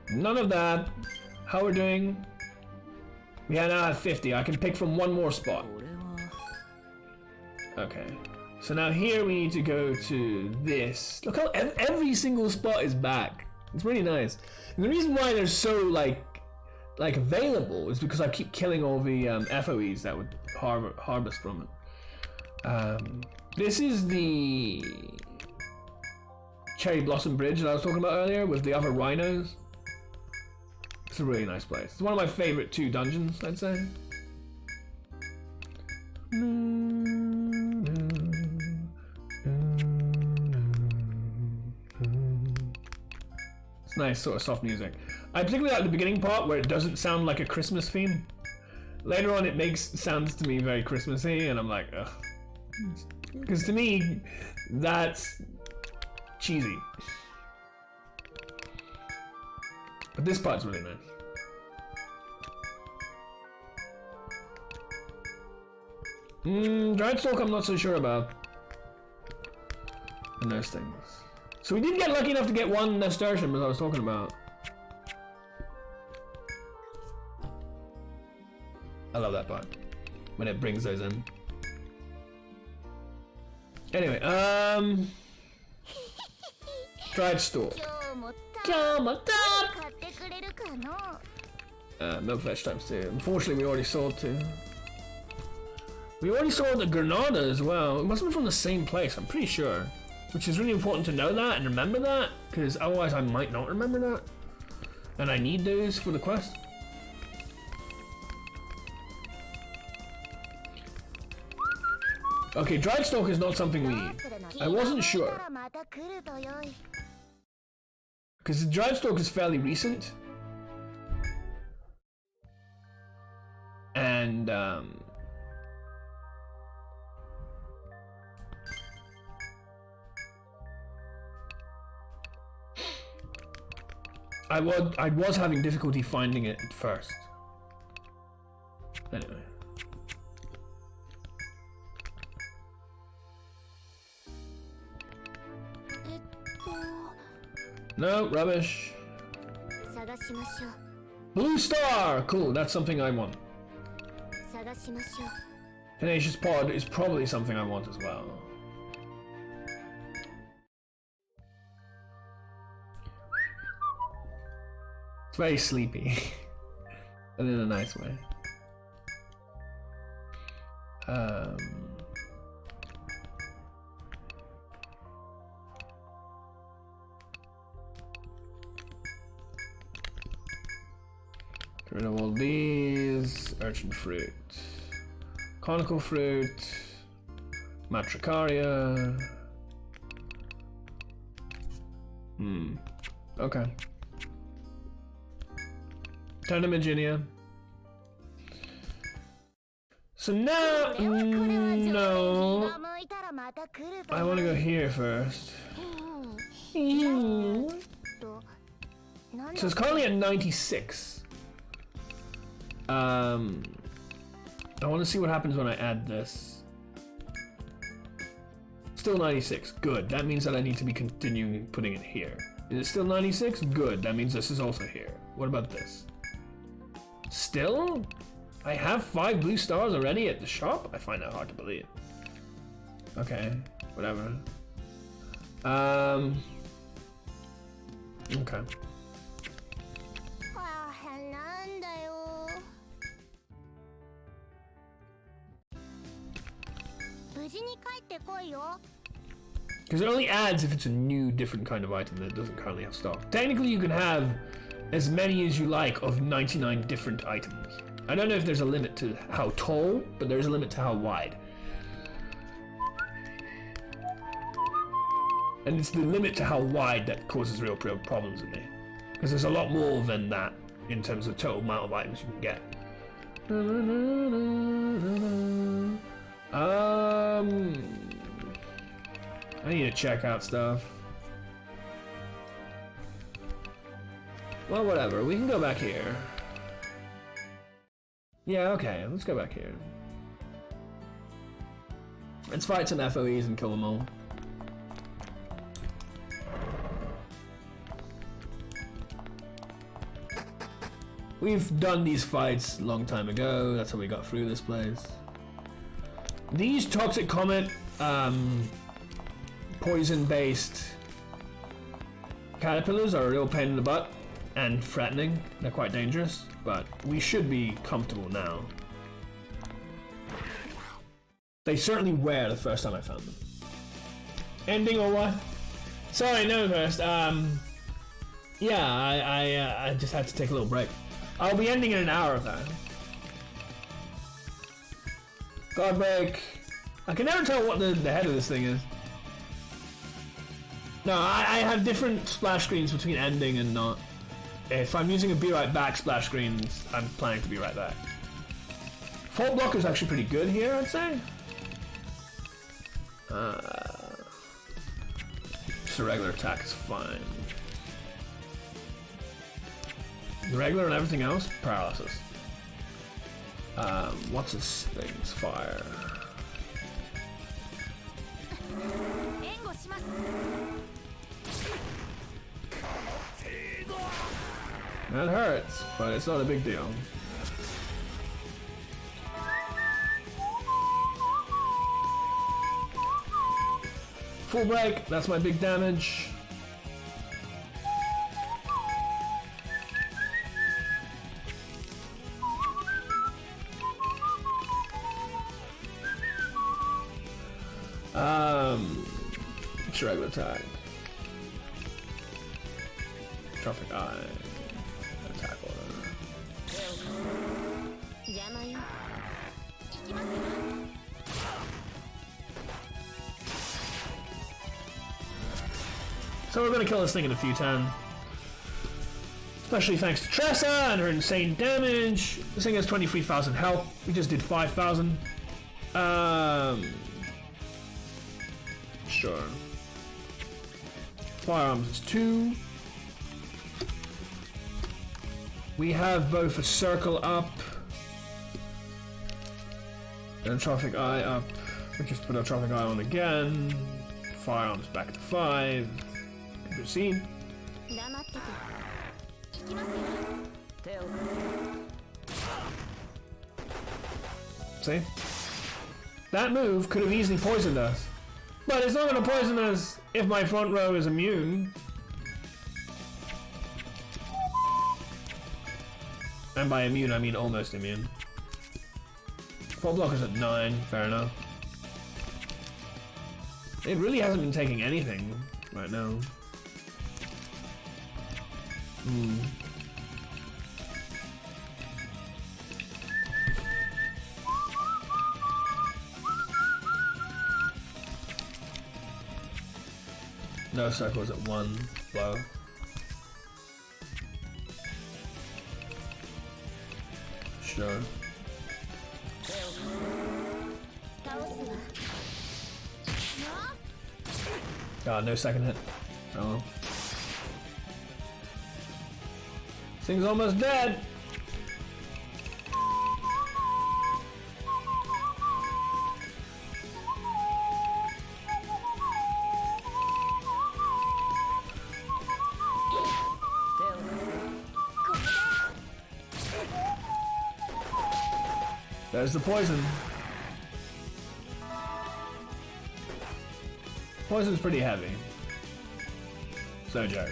None of that. How we're doing? We now have 50. I can pick from one more spot. Okay. So now here we need to go to this. Look how every single spot is back. It's really nice. And the reason why they're so like available is because I keep killing all the FOEs that would harvest from it. This is the Cherry Blossom Bridge that I was talking about earlier with the other rhinos. It's a really nice place. It's one of my favorite 2 dungeons, I'd say. It's nice, sort of soft music. I particularly like the beginning part where it doesn't sound like a Christmas theme. Later on, it sounds to me very Christmassy, and I'm like, ugh. Because to me, that's cheesy. But this part's really nice. Dried Stalk I'm not so sure about. And those things. So we did get lucky enough to get one nasturtium as I was talking about. I love that part. When it brings those in. Anyway, Dried Stalk. Milk Flesh times 2. Unfortunately, we already sold 2. We already sold the Granada as well. It must have been from the same place, I'm pretty sure. Which is really important to know that and remember that, because otherwise I might not remember that. And I need those for the quest. Okay, Dried Stalk is not something we need. I wasn't sure. Because the Dried Stalk is fairly recent. And, I was having difficulty finding it at first. Anyway. No, rubbish. Blue Star! Cool, that's something I want. Tenacious Pod is probably something I want as well. It's very sleepy. And in a nice way. Get rid of all these. Urchin fruit. Conical fruit. Matricaria. Okay. Turnimiginia. So now, no. I want to go here first. So it's currently at 96. I want to see what happens when I add this. Still 96. Good. That means that I need to be continuing putting it here. Is it still 96? Good. That means this is also here. What about this? Still? I have 5 blue stars already at the shop? I find that hard to believe. Okay. Whatever. Okay. Because it only adds if it's a new, different kind of item that doesn't currently have stock. Technically, you can have as many as you like of 99 different items. I don't know if there's a limit to how tall, but there's a limit to how wide. And it's the limit to how wide that causes real problems with me. Because there's a lot more than that in terms of total amount of items you can get. I need to check out stuff. Well, whatever. We can go back here. Yeah, okay. Let's go back here. Let's fight some FOEs and kill them all. We've done these fights a long time ago. That's how we got through this place. These Toxic Comet, poison-based caterpillars are a real pain in the butt and threatening. They're quite dangerous, but we should be comfortable now. They certainly were the first time I found them. Ending or what? Sorry, no first. Yeah, I just had to take a little break. I'll be ending in an hour of that. God break. I can never tell what the head of this thing is. No, I have different splash screens between ending and not. If I'm using a be right back splash screen, I'm planning to be right back. Fault blocker is actually pretty good here, I'd say. Just a regular attack is fine. The regular and everything else, paralysis. What's this thing's fire? That hurts, but it's not a big deal. Full break, that's my big damage. It's regular attack. Traffic eye. Attack order. So we're gonna kill this thing in a few turns. Especially thanks to Tressa and her insane damage. This thing has 23,000 health. We just did 5,000. Sure. Firearms is 2. We have both a circle up and a traffic eye up. We just put our traffic eye on again. Firearms back to 5. Proceed. See? That move could have easily poisoned us. But it's not going to poison us if my front row is immune. And by immune, I mean almost immune. Fault blockers at 9, fair enough. It really hasn't been taking anything right now. No circles at 1 blow. Sure. God, no second hit. Oh. This thing's almost dead. There's the poison. Poison's pretty heavy. So joke.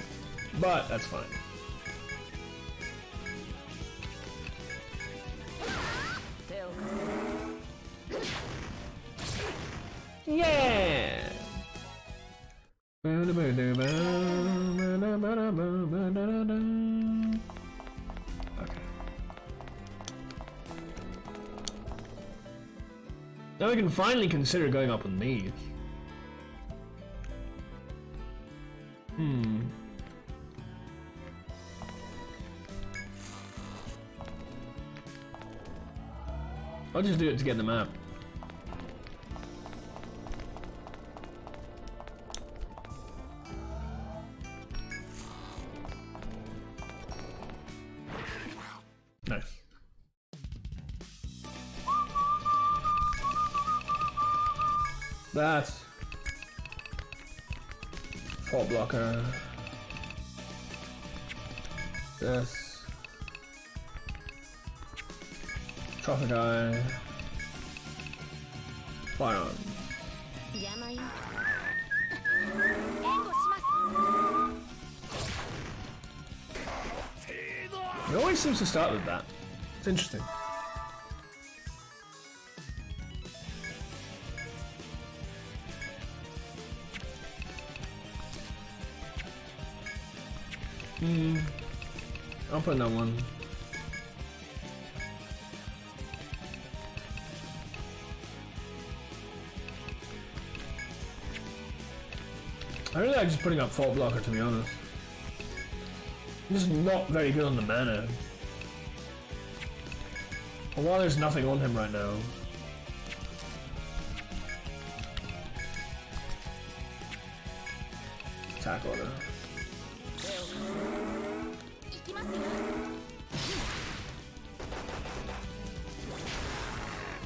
But that's fine. Yeah! Okay. Now we can finally consider going up on these. I'll just do it to get the map. Nice. That's fault blocker. This. Traffic eye. Firearm. It always seems to start with that. It's interesting. I'll put that one. I really like just putting up fault blocker, to be honest. I'm just not very good on the mana. Well, while there's nothing on him right now. Attack order.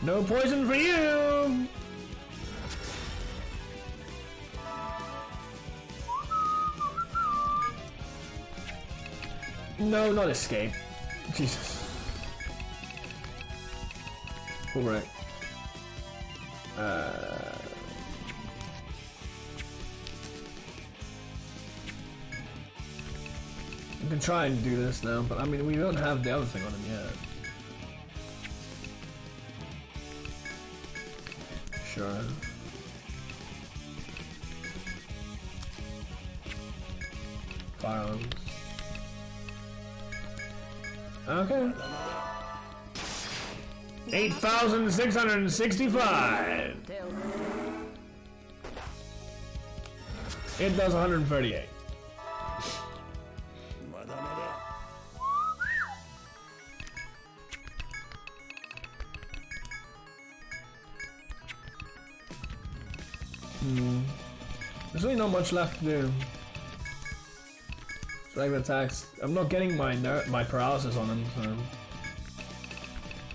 No poison for you! No, not escape. Jesus. Alright. We can try and do this now, but I mean, we don't have the other thing on him yet. Sure. firearms. Okay. 8,665. It does 138. There's really not much left to do. It's regular attacks. I'm not getting my paralysis on him, so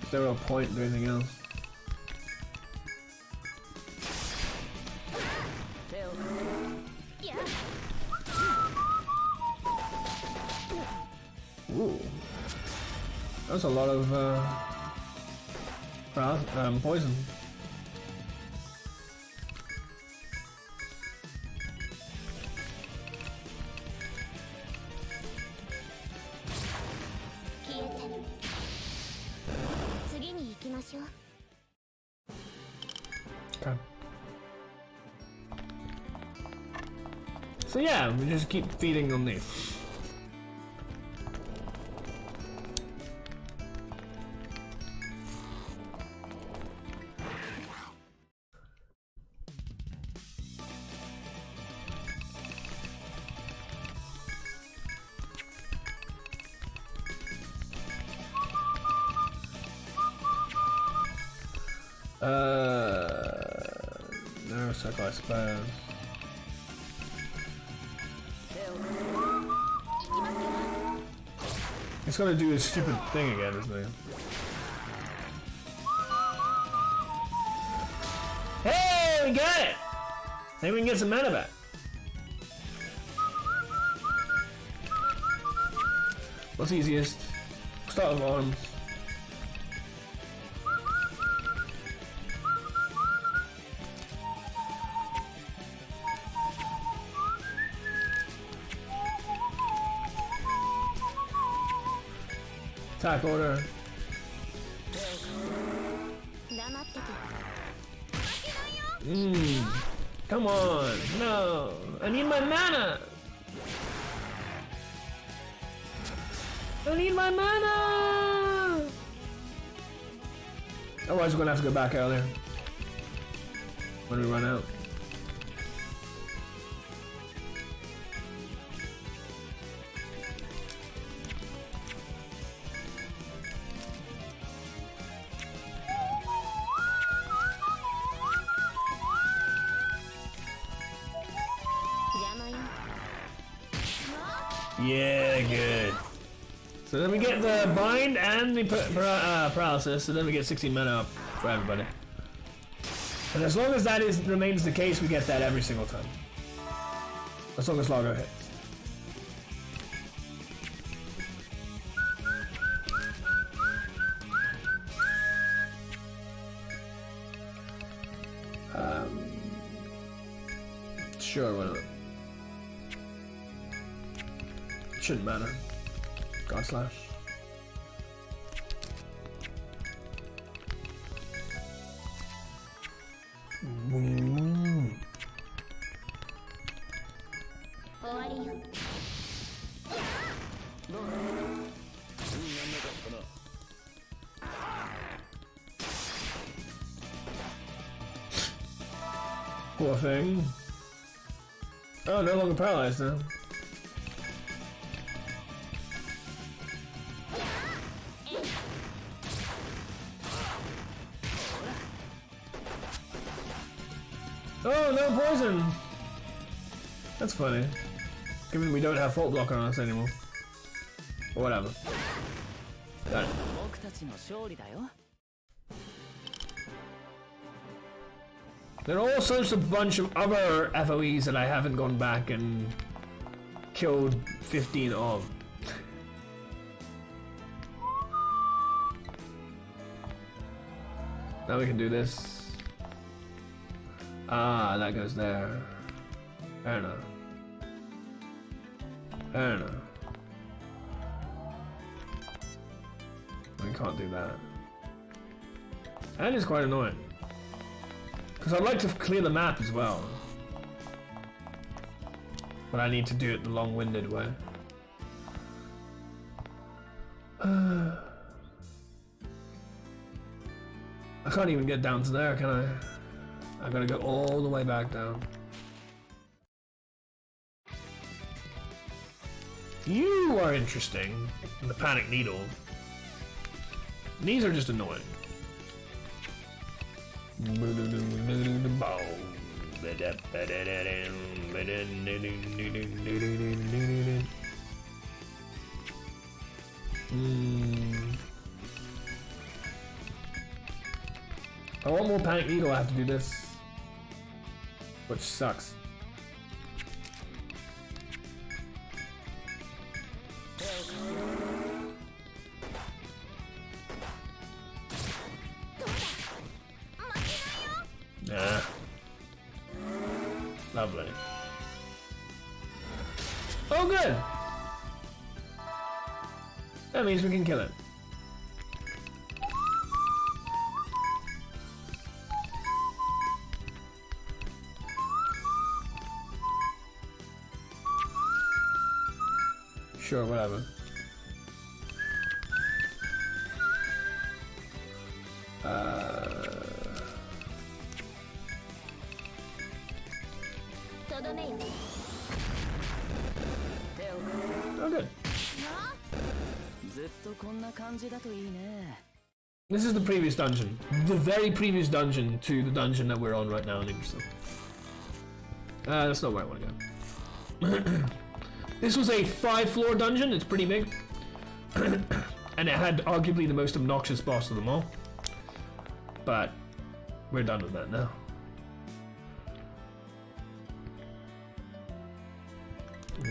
there's no real point in doing anything else. Ooh, that's a lot of poison. Okay. So yeah, we just keep feeding on these. Neurocycle, I suppose. He's gonna do his stupid thing again, isn't he? Hey, we got it! Maybe we can get some mana back. What's easiest? Start with arms. Attack order. Come on. No. I need my mana. I need my mana. Otherwise, we're gonna have to go back out there when we run out. Yeah, good. So then we get the bind and the paralysis, so then we get 60 mana up for everybody. And as long as that remains the case, we get that every single time. As long as Largo hits. Sure, why not? Shouldn't matter. God slash. Poor thing. Oh, no longer paralyzed now. Oh, no poison! That's funny. Given we don't have fault blocker on us anymore. Or whatever. Got it. There are also a bunch of other FOEs that I haven't gone back and killed 15 of. Now we can do this. Ah, that goes there. I don't know. I don't know. We can't do that. That is quite annoying. Because I'd like to clear the map as well. But I need to do it the long-winded way. I can't even get down to there, can I? I gotta go all the way back down. You are interesting. The panic needle. These are just annoying. I want more panic needle, I have to do this. Which sucks. Nah. Lovely. Oh, good! That means we can kill it. Sure, whatever. Oh, good. This is the previous dungeon. The very previous dungeon to the dungeon that we're on right now in Yggdrasil. That's not where I want to go. This was a 5-floor dungeon, it's pretty big. And it had arguably the most obnoxious boss of them all. But we're done with that now.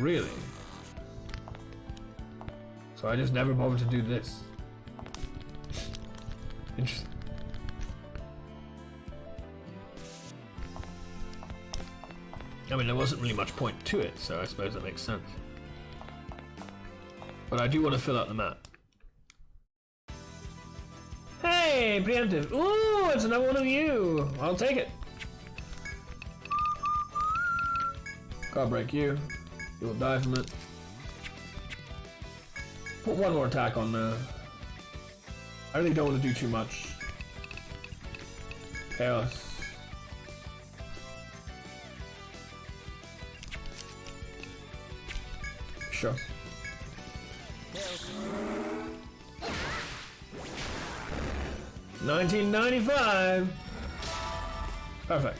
Really? So I just never bothered to do this. Interesting. I mean, there wasn't really much point to it, so I suppose that makes sense. But I do want to fill out the map. Hey, preemptive. Ooh, it's another one of you. I'll take it. Can't break you. You will die from it. Put one more attack on there. I really don't want to do too much. Chaos. Sure. $19.95. Perfect.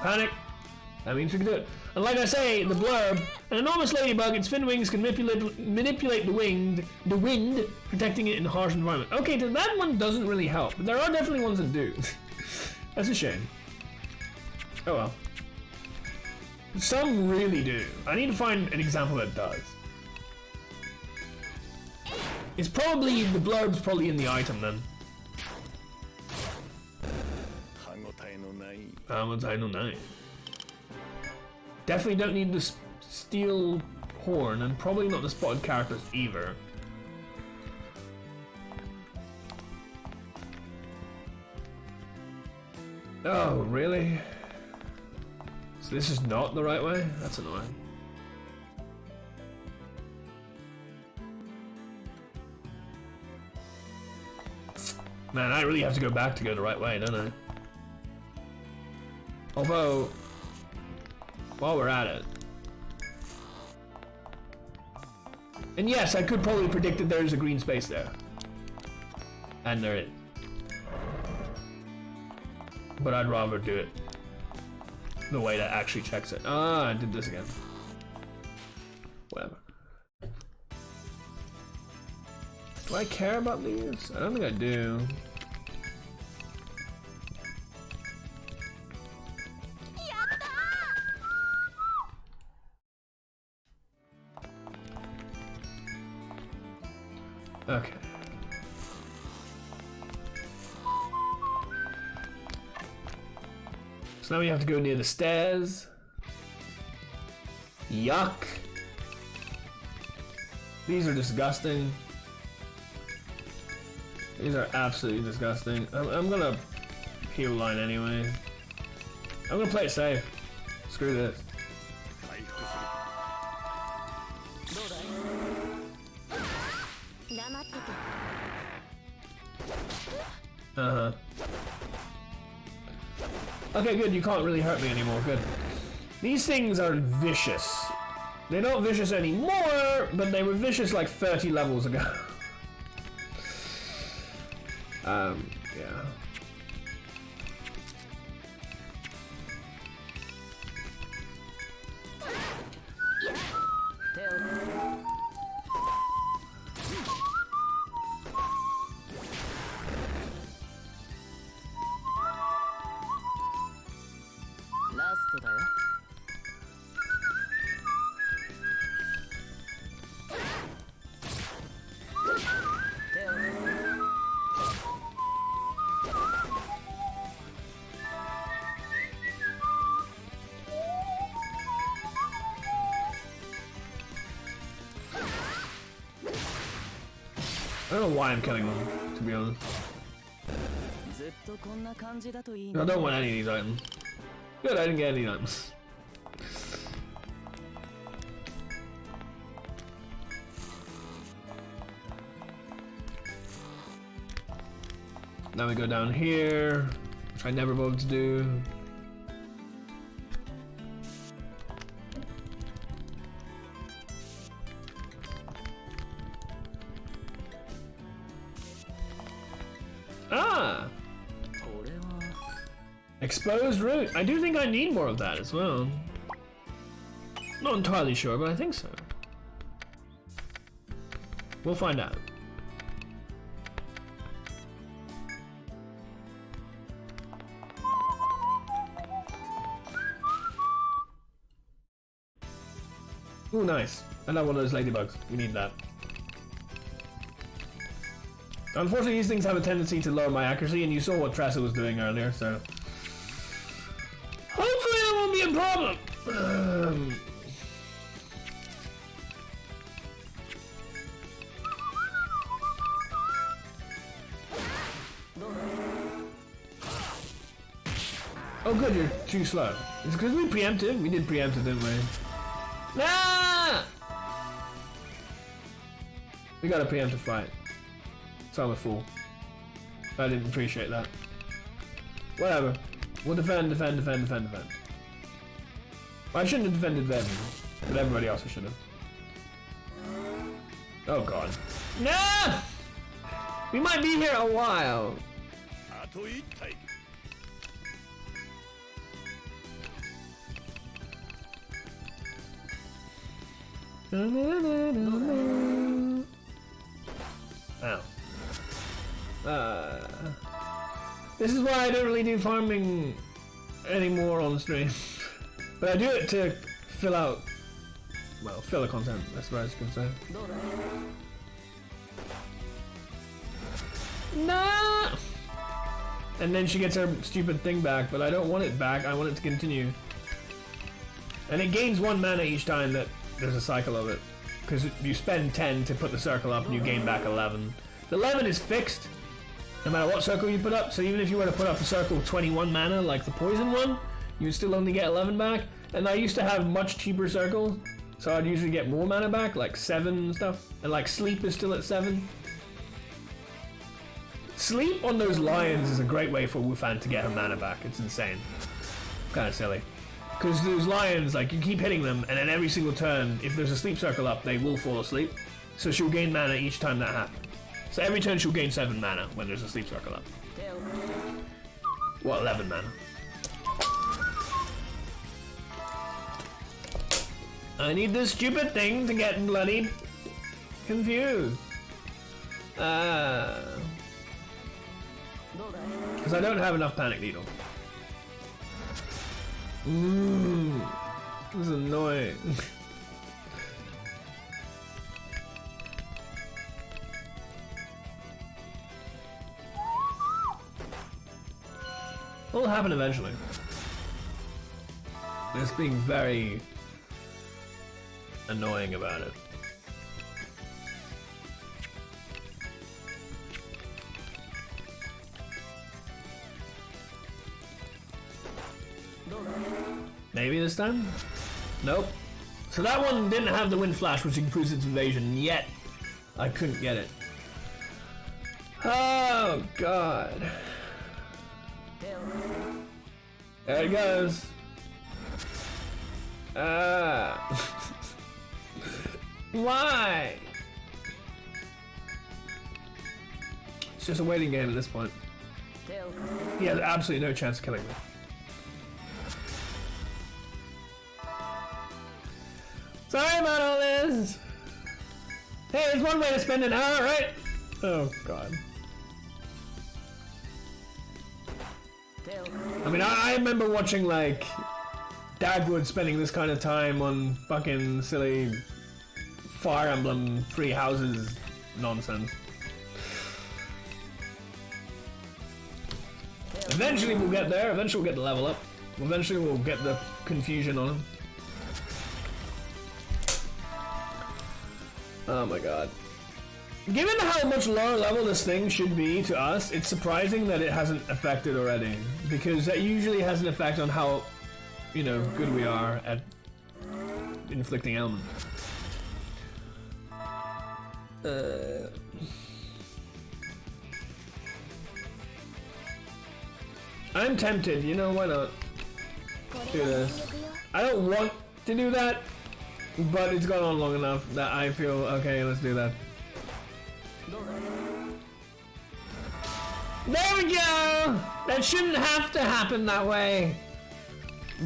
Panic. That means we can do it. And like I say, the blurb, an enormous ladybug, its fin wings can manipulate the wind, protecting it in a harsh environment. Okay, that one doesn't really help, but there are definitely ones that do. That's a shame. Oh well. Some really do. I need to find an example that does. It's probably, the blurb's probably in the item then. Definitely don't need the steel horn, and probably not the spotted characters either. Oh, really? So this is not the right way? That's annoying. Man, I really have to go back to go the right way, don't I? Although, while we're at it. And yes, I could probably predict that there's a green space there. And there is. But I'd rather do it the way that actually checks it. Ah, I did this again. Whatever. Do I care about these? I don't think I do. Okay. So now we have to go near the stairs. Yuck. These are disgusting. These are absolutely disgusting. I'm gonna heal line anyway. I'm gonna play it safe. Screw this. Uh-huh. Okay, good, you can't really hurt me anymore, good. These things are vicious. They're not vicious anymore, but they were vicious like 30 levels ago. Yeah. I don't know why I'm killing them, to be honest. I don't want any of these items. Good, I didn't get any items. Now we go down here, which I never bothered to do. Ah! Exposed root. I do think I need more of that as well. Not entirely sure, but I think so. We'll find out. Ooh, nice. I love one of those ladybugs. We need that. Unfortunately, these things have a tendency to lower my accuracy, and you saw what Tressa was doing earlier, so... hopefully that won't be a problem! Oh good, you're too slow. It's because we preempted? We did preempt it, didn't we? Nah! We got a preemptive fight. So I'm a fool. I didn't appreciate that. Whatever. We'll defend. I shouldn't have defended them, but everybody else should have. Oh god. No! We might be here a while. Ow. This is why I don't really do farming anymore on stream. But I do it to fill out, well, filler content, I suppose you can say. No! And then she gets her stupid thing back, but I don't want it back, I want it to continue. And it gains 1 mana each time that there's a cycle of it. Because you spend 10 to put the circle up and you gain back 11. The 11 is fixed, no matter what circle you put up, so even if you were to put up a circle with 21 mana, like the poison one, you'd still only get 11 back. And I used to have much cheaper circles, so I'd usually get more mana back, like 7 and stuff. And like sleep is still at 7. Sleep on those lions is a great way for Wufan to get her mana back. It's insane. Kind of silly. Because those lions, like, you keep hitting them, and then every single turn, if there's a sleep circle up, they will fall asleep. So she'll gain mana each time that happens. So every turn she'll gain 7 mana when there's a sleep circle up. What, 11 mana? I need this stupid thing to get bloody confused. Because I don't have enough panic needle. This is annoying. It'll happen eventually. It's being very annoying about it. Maybe this time? Nope. So that one didn't have the wind flash, which improves its evasion, yet I couldn't get it. Oh god. There it goes. Why? It's just a waiting game at this point. He has absolutely no chance of killing me. Sorry about all this. Hey, there's one way to spend an hour, right? Oh god. I mean, I remember watching like Dagwood spending this kind of time on fucking silly Fire Emblem 3 houses nonsense. Eventually we'll get there, eventually we'll get the level up. Eventually we'll get the confusion on him. Oh my god. Given how much lower level this thing should be to us, it's surprising that it hasn't affected already. Because that usually has an effect on how, you know, good we are at inflicting ailment. I'm tempted, you know, why not? Do this. I don't want to do that, but it's gone on long enough that I feel, okay, let's do that. There we go! That shouldn't have to happen that way.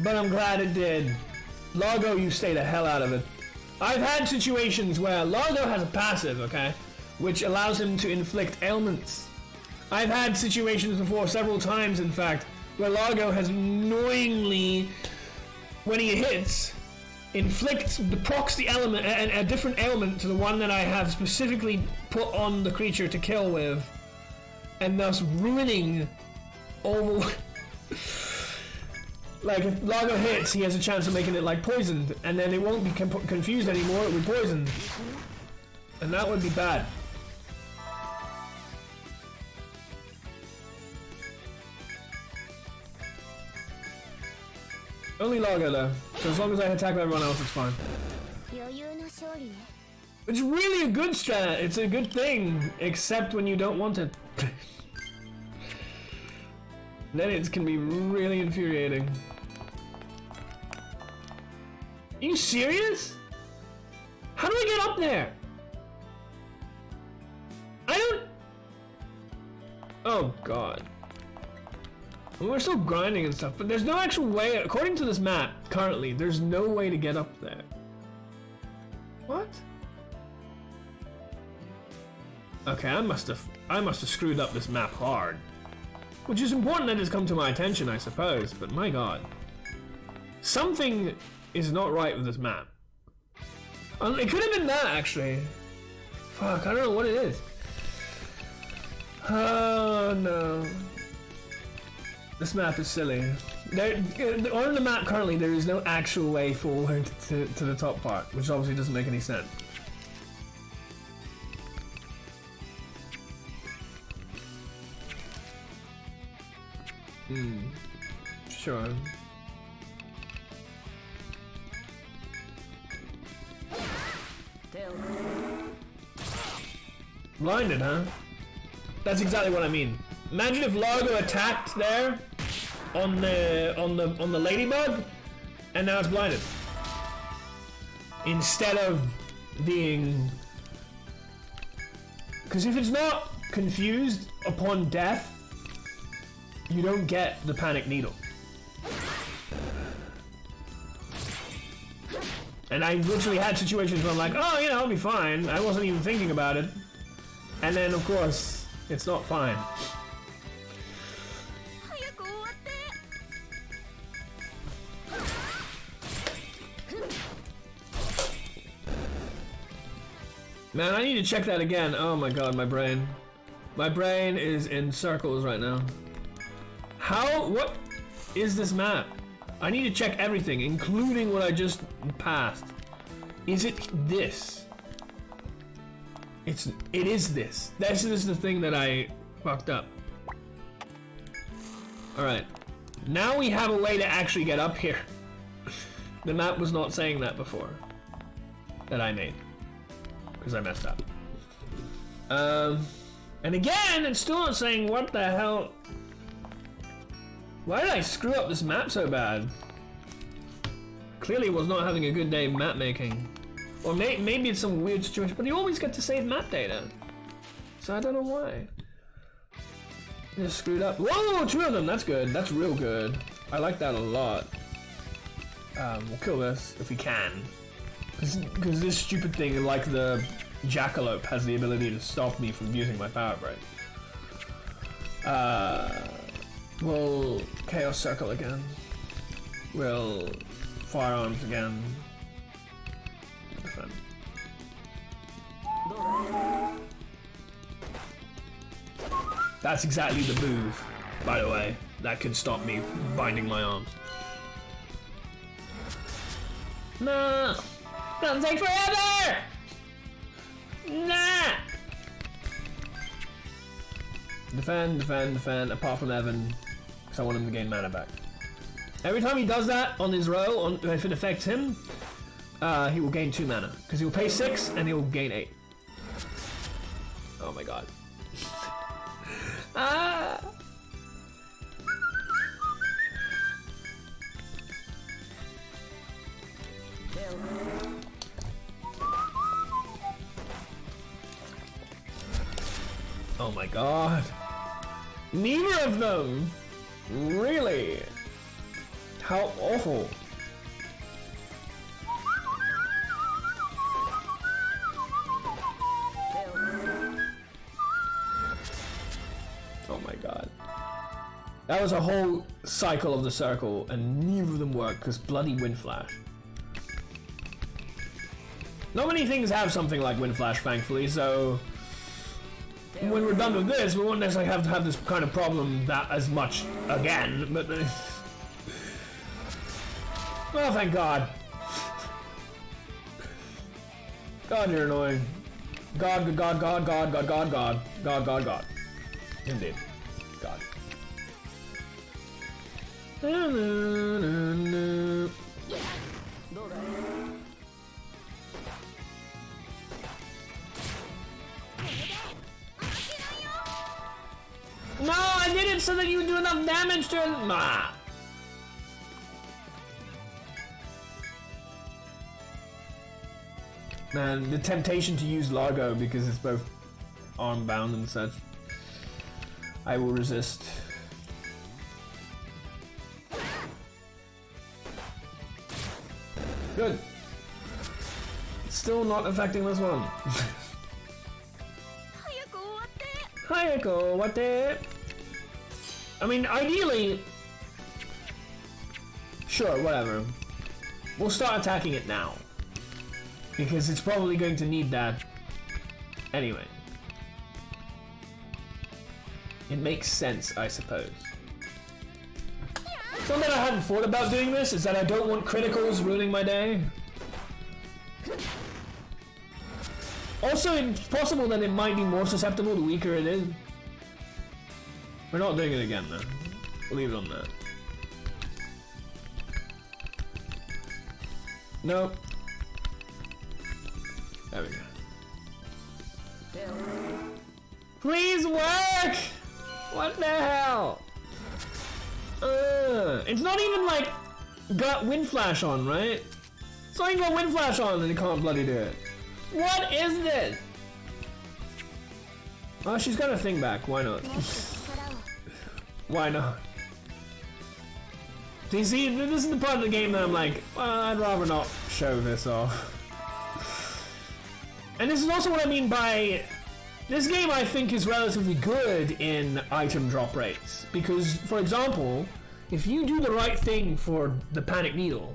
But I'm glad it did. Largo, you stay the hell out of it. I've had situations where Largo has a passive, okay? Which allows him to inflict ailments. I've had situations before, several times in fact, where Largo has annoyingly, when he hits, procs the element, a different ailment to the one that I have specifically put on the creature to kill with, and thus ruining all the... Like, if Largo hits, he has a chance of making it, like, poisoned, and then it won't be confused anymore, it will be poisoned. And that would be bad. Only Largo, though, so as long as I attack everyone else, it's fine. It's really a good strat, it's a good thing, except when you don't want it. Then it can be really infuriating. Are you serious? How do I get up there? I don't... Oh god. Well, we're still grinding and stuff, but there's no actual way, according to this map, currently, there's no way to get up there. What? Okay, I must have screwed up this map hard. Which is important that it's come to my attention, I suppose, but my god. Something is not right with this map. It could have been that, actually. Fuck, I don't know what it is. Oh, no. This map is silly. On the map currently, there is no actual way forward to the top part, which obviously doesn't make any sense. Sure. Blinded, huh? That's exactly what I mean. Imagine if Largo attacked there on the ladybug, and now it's blinded. Instead of being, because if it's not confused upon death, you don't get the panic needle. And I literally had situations where I'm like, oh, you know, I'll be fine. I wasn't even thinking about it. And then, of course, it's not fine. Man, I need to check that again. Oh my god, my brain. My brain is in circles right now. What is this map? I need to check everything, including what I just passed. Is it this? It is this. This is the thing that I fucked up. Alright. Now we have a way to actually get up here. The map was not saying that before. that I made. Because I messed up. And again, it's still not saying what the hell. Why did I screw up this map so bad? Clearly was not having a good day map making. Or maybe it's some weird situation, but you always get to save map data. So I don't know why. Just screwed up. Whoa, 2 of them, that's good. That's real good. I like that a lot. We'll kill this if we can. Because this stupid thing, like the Jackalope, has the ability to stop me from using my power break. We'll Chaos Circle again. We'll Firearms again. Defend. That's exactly the move, by the way, that could stop me binding my arms. Nah! That'll take forever! Nah! Defend, defend, defend, apart from Evan, because I want him to gain mana back. Every time he does that on his row, if it affects him, he will gain 2 mana. Because he will pay 6 and he will gain 8. Oh my god. Ah! Oh my god. Neither of them! Really? How awful. Oh my god. That was a whole cycle of the circle and neither of them worked because bloody Wind Flash. Not many things have something like Wind Flash, thankfully, so when we're done with this, we won't necessarily have to have this kind of problem that as much again, but well, thank God. God, you're annoying. God, God, God, God, God, God, God, God, God, God. Indeed. God. No, I did it so that you would do enough damage to him. Nah. Man, the temptation to use Largo because it's both arm bound and such. I will resist. Good. Still not affecting this one. Hayako, what the? I mean, ideally, sure, whatever. We'll start attacking it now. Because it's probably going to need that anyway. It makes sense, I suppose. Something I hadn't thought about doing this is that I don't want criticals ruining my day. Also, it's possible that it might be more susceptible the weaker it is. We're not doing it again, though. We'll leave it on that. Nope. There we go. Please work! What the hell? It's not even like got Wind Flash on, right? It's not even got Wind Flash on and it can't bloody do it. What is this? Oh, she's got her thing back. Why not? Why not? Do you see, this is the part of the game that I'm like, well, I'd rather not show this off. And this is also what I mean by this game I think is relatively good in item drop rates. Because, for example, if you do the right thing for the Panic Needle,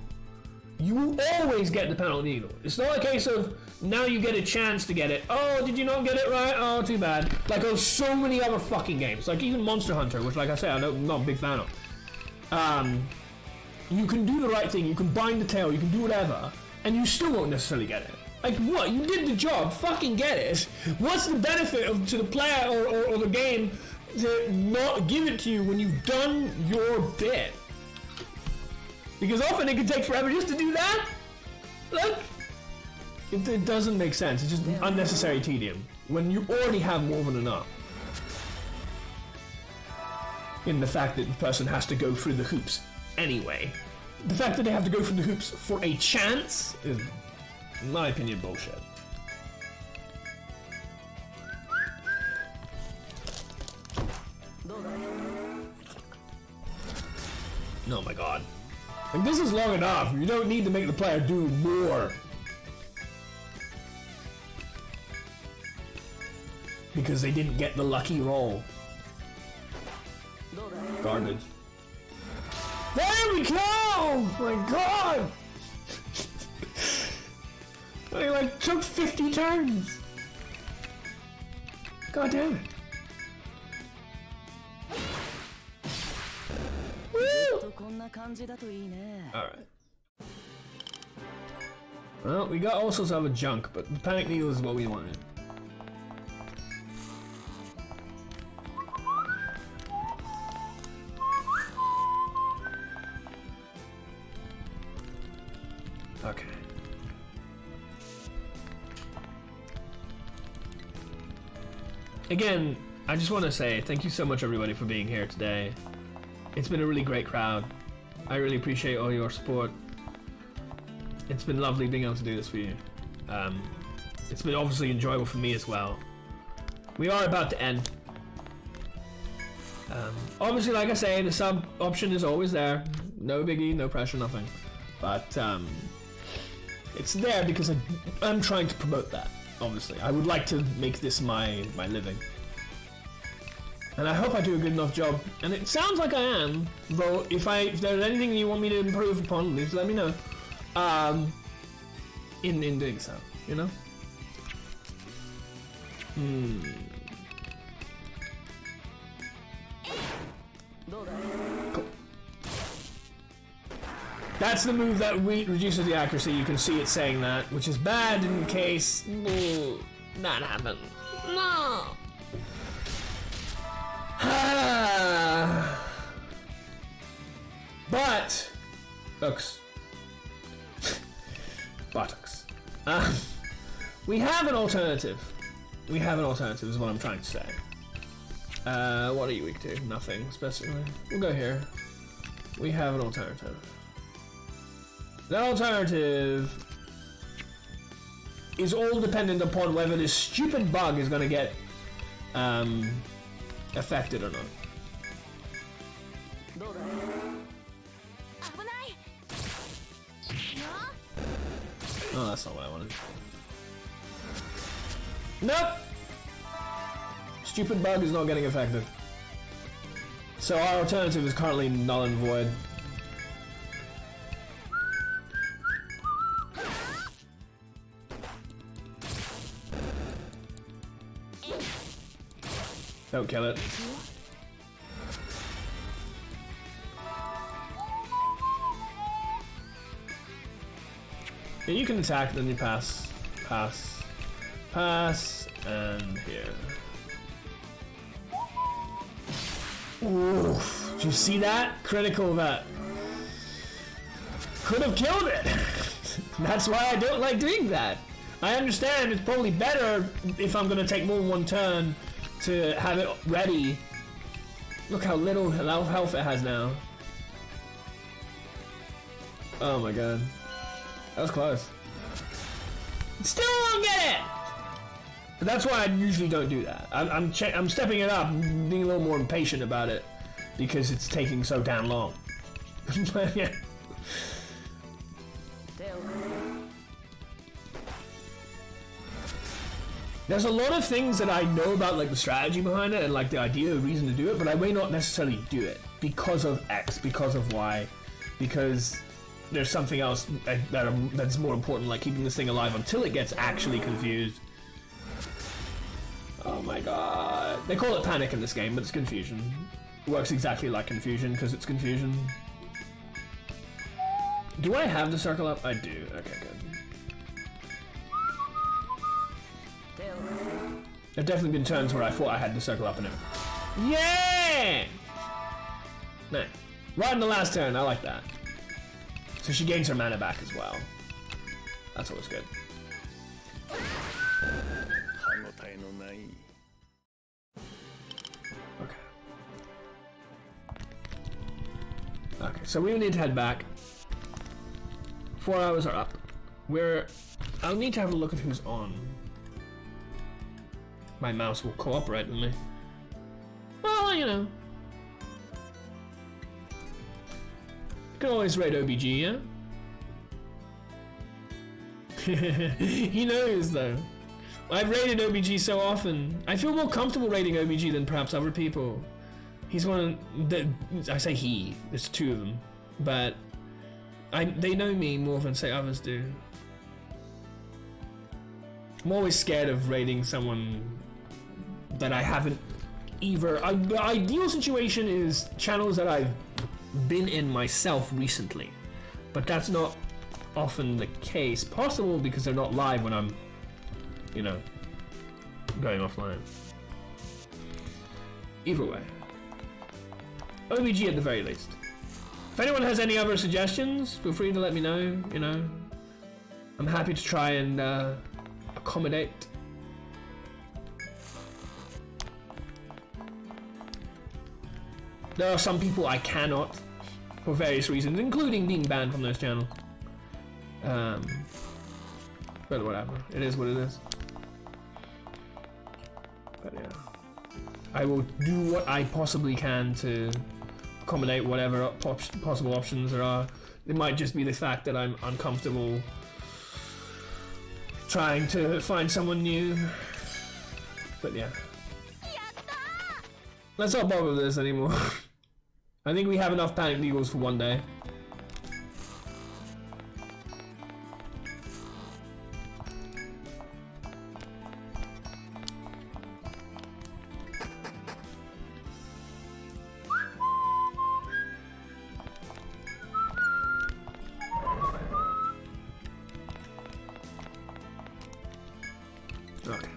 you will always get the Panic Needle. It's not a case of now you get a chance to get it. Oh, did you not get it right? Oh, too bad. Like on so many other fucking games. Like even Monster Hunter, which like I say, I'm not a big fan of. You can do the right thing, you can bind the tail, you can do whatever, and you still won't necessarily get it. Like what? You did the job, fucking get it. What's the benefit to the player or the game to not give it to you when you've done your bit? Because often it can take forever just to do that. Look. It doesn't make sense. It's just unnecessary tedium when you already have more than enough. In the fact that the person has to go through the hoops anyway. The fact that they have to go through the hoops for a chance is, in my opinion, bullshit. Oh my god. Like, this is long enough. You don't need to make the player do more. Because they didn't get the lucky roll. Garbage. There we go! Oh my god! I like took 50 turns. God damn it. Woo! Alright. Well, we got all sorts of other junk, but the panic needle is what we wanted. Okay. Again, I just want to say thank you so much everybody for being here today. It's been a really great crowd. I really appreciate all your support. It's been lovely being able to do this for you. It's been obviously enjoyable for me as well. We are about to end. Obviously, like I say, the sub option is always there. No biggie, no pressure, nothing. But it's there because I'm trying to promote that. Obviously, I would like to make this my living. And I hope I do a good enough job. And it sounds like I am, though if there's anything you want me to improve upon, please let me know. In doing so, you know? Cool. That's the move that reduces the accuracy. You can see it saying that, which is bad in case that happens. No! But buttocks. We have an alternative. We have an alternative is what I'm trying to say. What are you weak to? Nothing specifically. We'll go here. We have an alternative. That alternative is all dependent upon whether this stupid bug is going to get affected or not. Oh, that's not what I wanted. Nope! Stupid bug is not getting affected. So our alternative is currently null and void. Don't kill it. Yeah, you can attack, then you pass, pass, pass, and here. Oof. Did you see that? Critical that. Could have killed it. That's why I don't like doing that. I understand it's probably better if I'm going to take more than one turn to have it ready. Look how little health it has now. Oh my god. That was close. Still won't get it! But that's why I usually don't do that. I'm stepping it up, being a little more impatient about it because it's taking so damn long. Yeah. There's a lot of things that I know about, like the strategy behind it and like the idea, the reason to do it, but I may not necessarily do it because of X, because of Y, because there's something else that's more important, like keeping this thing alive until it gets actually confused. Oh my god. They call it panic in this game, but it's confusion. It works exactly like confusion because it's confusion. Do I have the circle up? I do. Okay, good. There've definitely been turns where I thought I had the circle up in it. Yeah! Nice. Right in the last turn, I like that. So she gains her mana back as well. That's always good. Okay. Okay, so we need to head back. 4 hours are up. I'll need to have a look at who's on. My mouse will cooperate with me. Well, you know. You can always raid OBG, yeah? He knows, though. I've raided OBG so often. I feel more comfortable raiding OBG than perhaps other people. He's one of the... I say he. There's 2 of them. But... they know me more than, say, others do. I'm always scared of raiding someone that I haven't either. The ideal situation is channels that I've been in myself recently, but that's not often the case. Possible because they're not live when I'm, you know, going offline. Either way. OBG at the very least. If anyone has any other suggestions, feel free to let me know, you know. I'm happy to try and accommodate. There are some people I cannot, for various reasons, including being banned from those channels. But whatever, it is what it is. But yeah, I will do what I possibly can to accommodate whatever possible options there are. It might just be the fact that I'm uncomfortable trying to find someone new. But yeah. Let's not bother with this anymore. I think we have enough panic eagles for one day. Okay.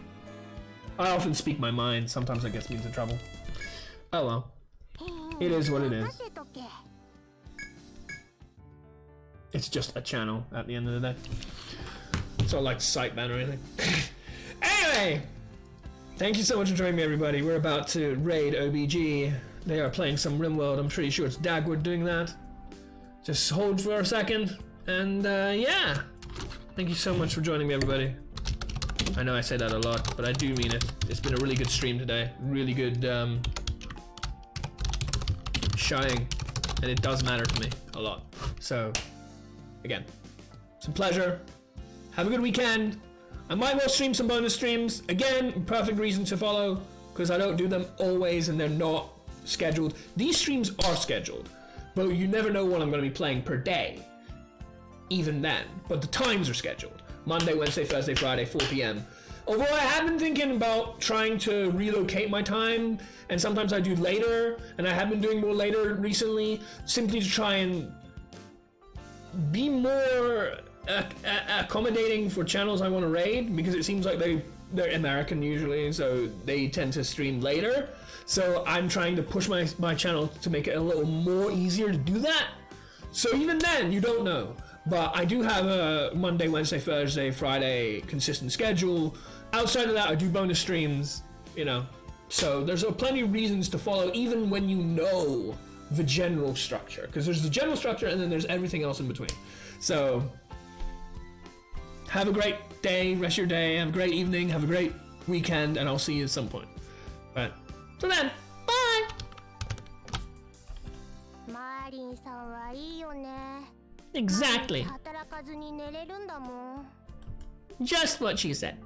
I often speak my mind. Sometimes that gets me into trouble. Oh well. It is what it is. It's just a channel at the end of the day. It's not like site ban or anything. Anyway! Thank you so much for joining me, everybody. We're about to raid OBG. They are playing some RimWorld. I'm pretty sure it's Dagwood doing that. Just hold for a second. And yeah. Thank you so much for joining me, everybody. I know I say that a lot, but I do mean it. It's been a really good stream today. Really good showing, and it does matter to me a lot. So, again, it's a pleasure. Have a good weekend. I might well stream some bonus streams. Again, perfect reason to follow, because I don't do them always and they're not scheduled. These streams are scheduled, but you never know what I'm going to be playing per day, even then. But the times are scheduled. Monday, Wednesday, Thursday, Friday, 4 p.m. Although I have been thinking about trying to relocate my time, and sometimes I do later, and I have been doing more later recently, simply to try and be more accommodating for channels I want to raid, because it seems like they're American usually, so they tend to stream later. So I'm trying to push my channel to make it a little more easier to do that. So even then, you don't know. But I do have a Monday, Wednesday, Thursday, Friday consistent schedule. Outside of that, I do bonus streams, you know. So there's plenty of reasons to follow, even when you know the general structure. Because there's the general structure, and then there's everything else in between. So have a great day, rest of your day, have a great evening, have a great weekend, and I'll see you at some point. But till then, bye! Exactly. Just what she said.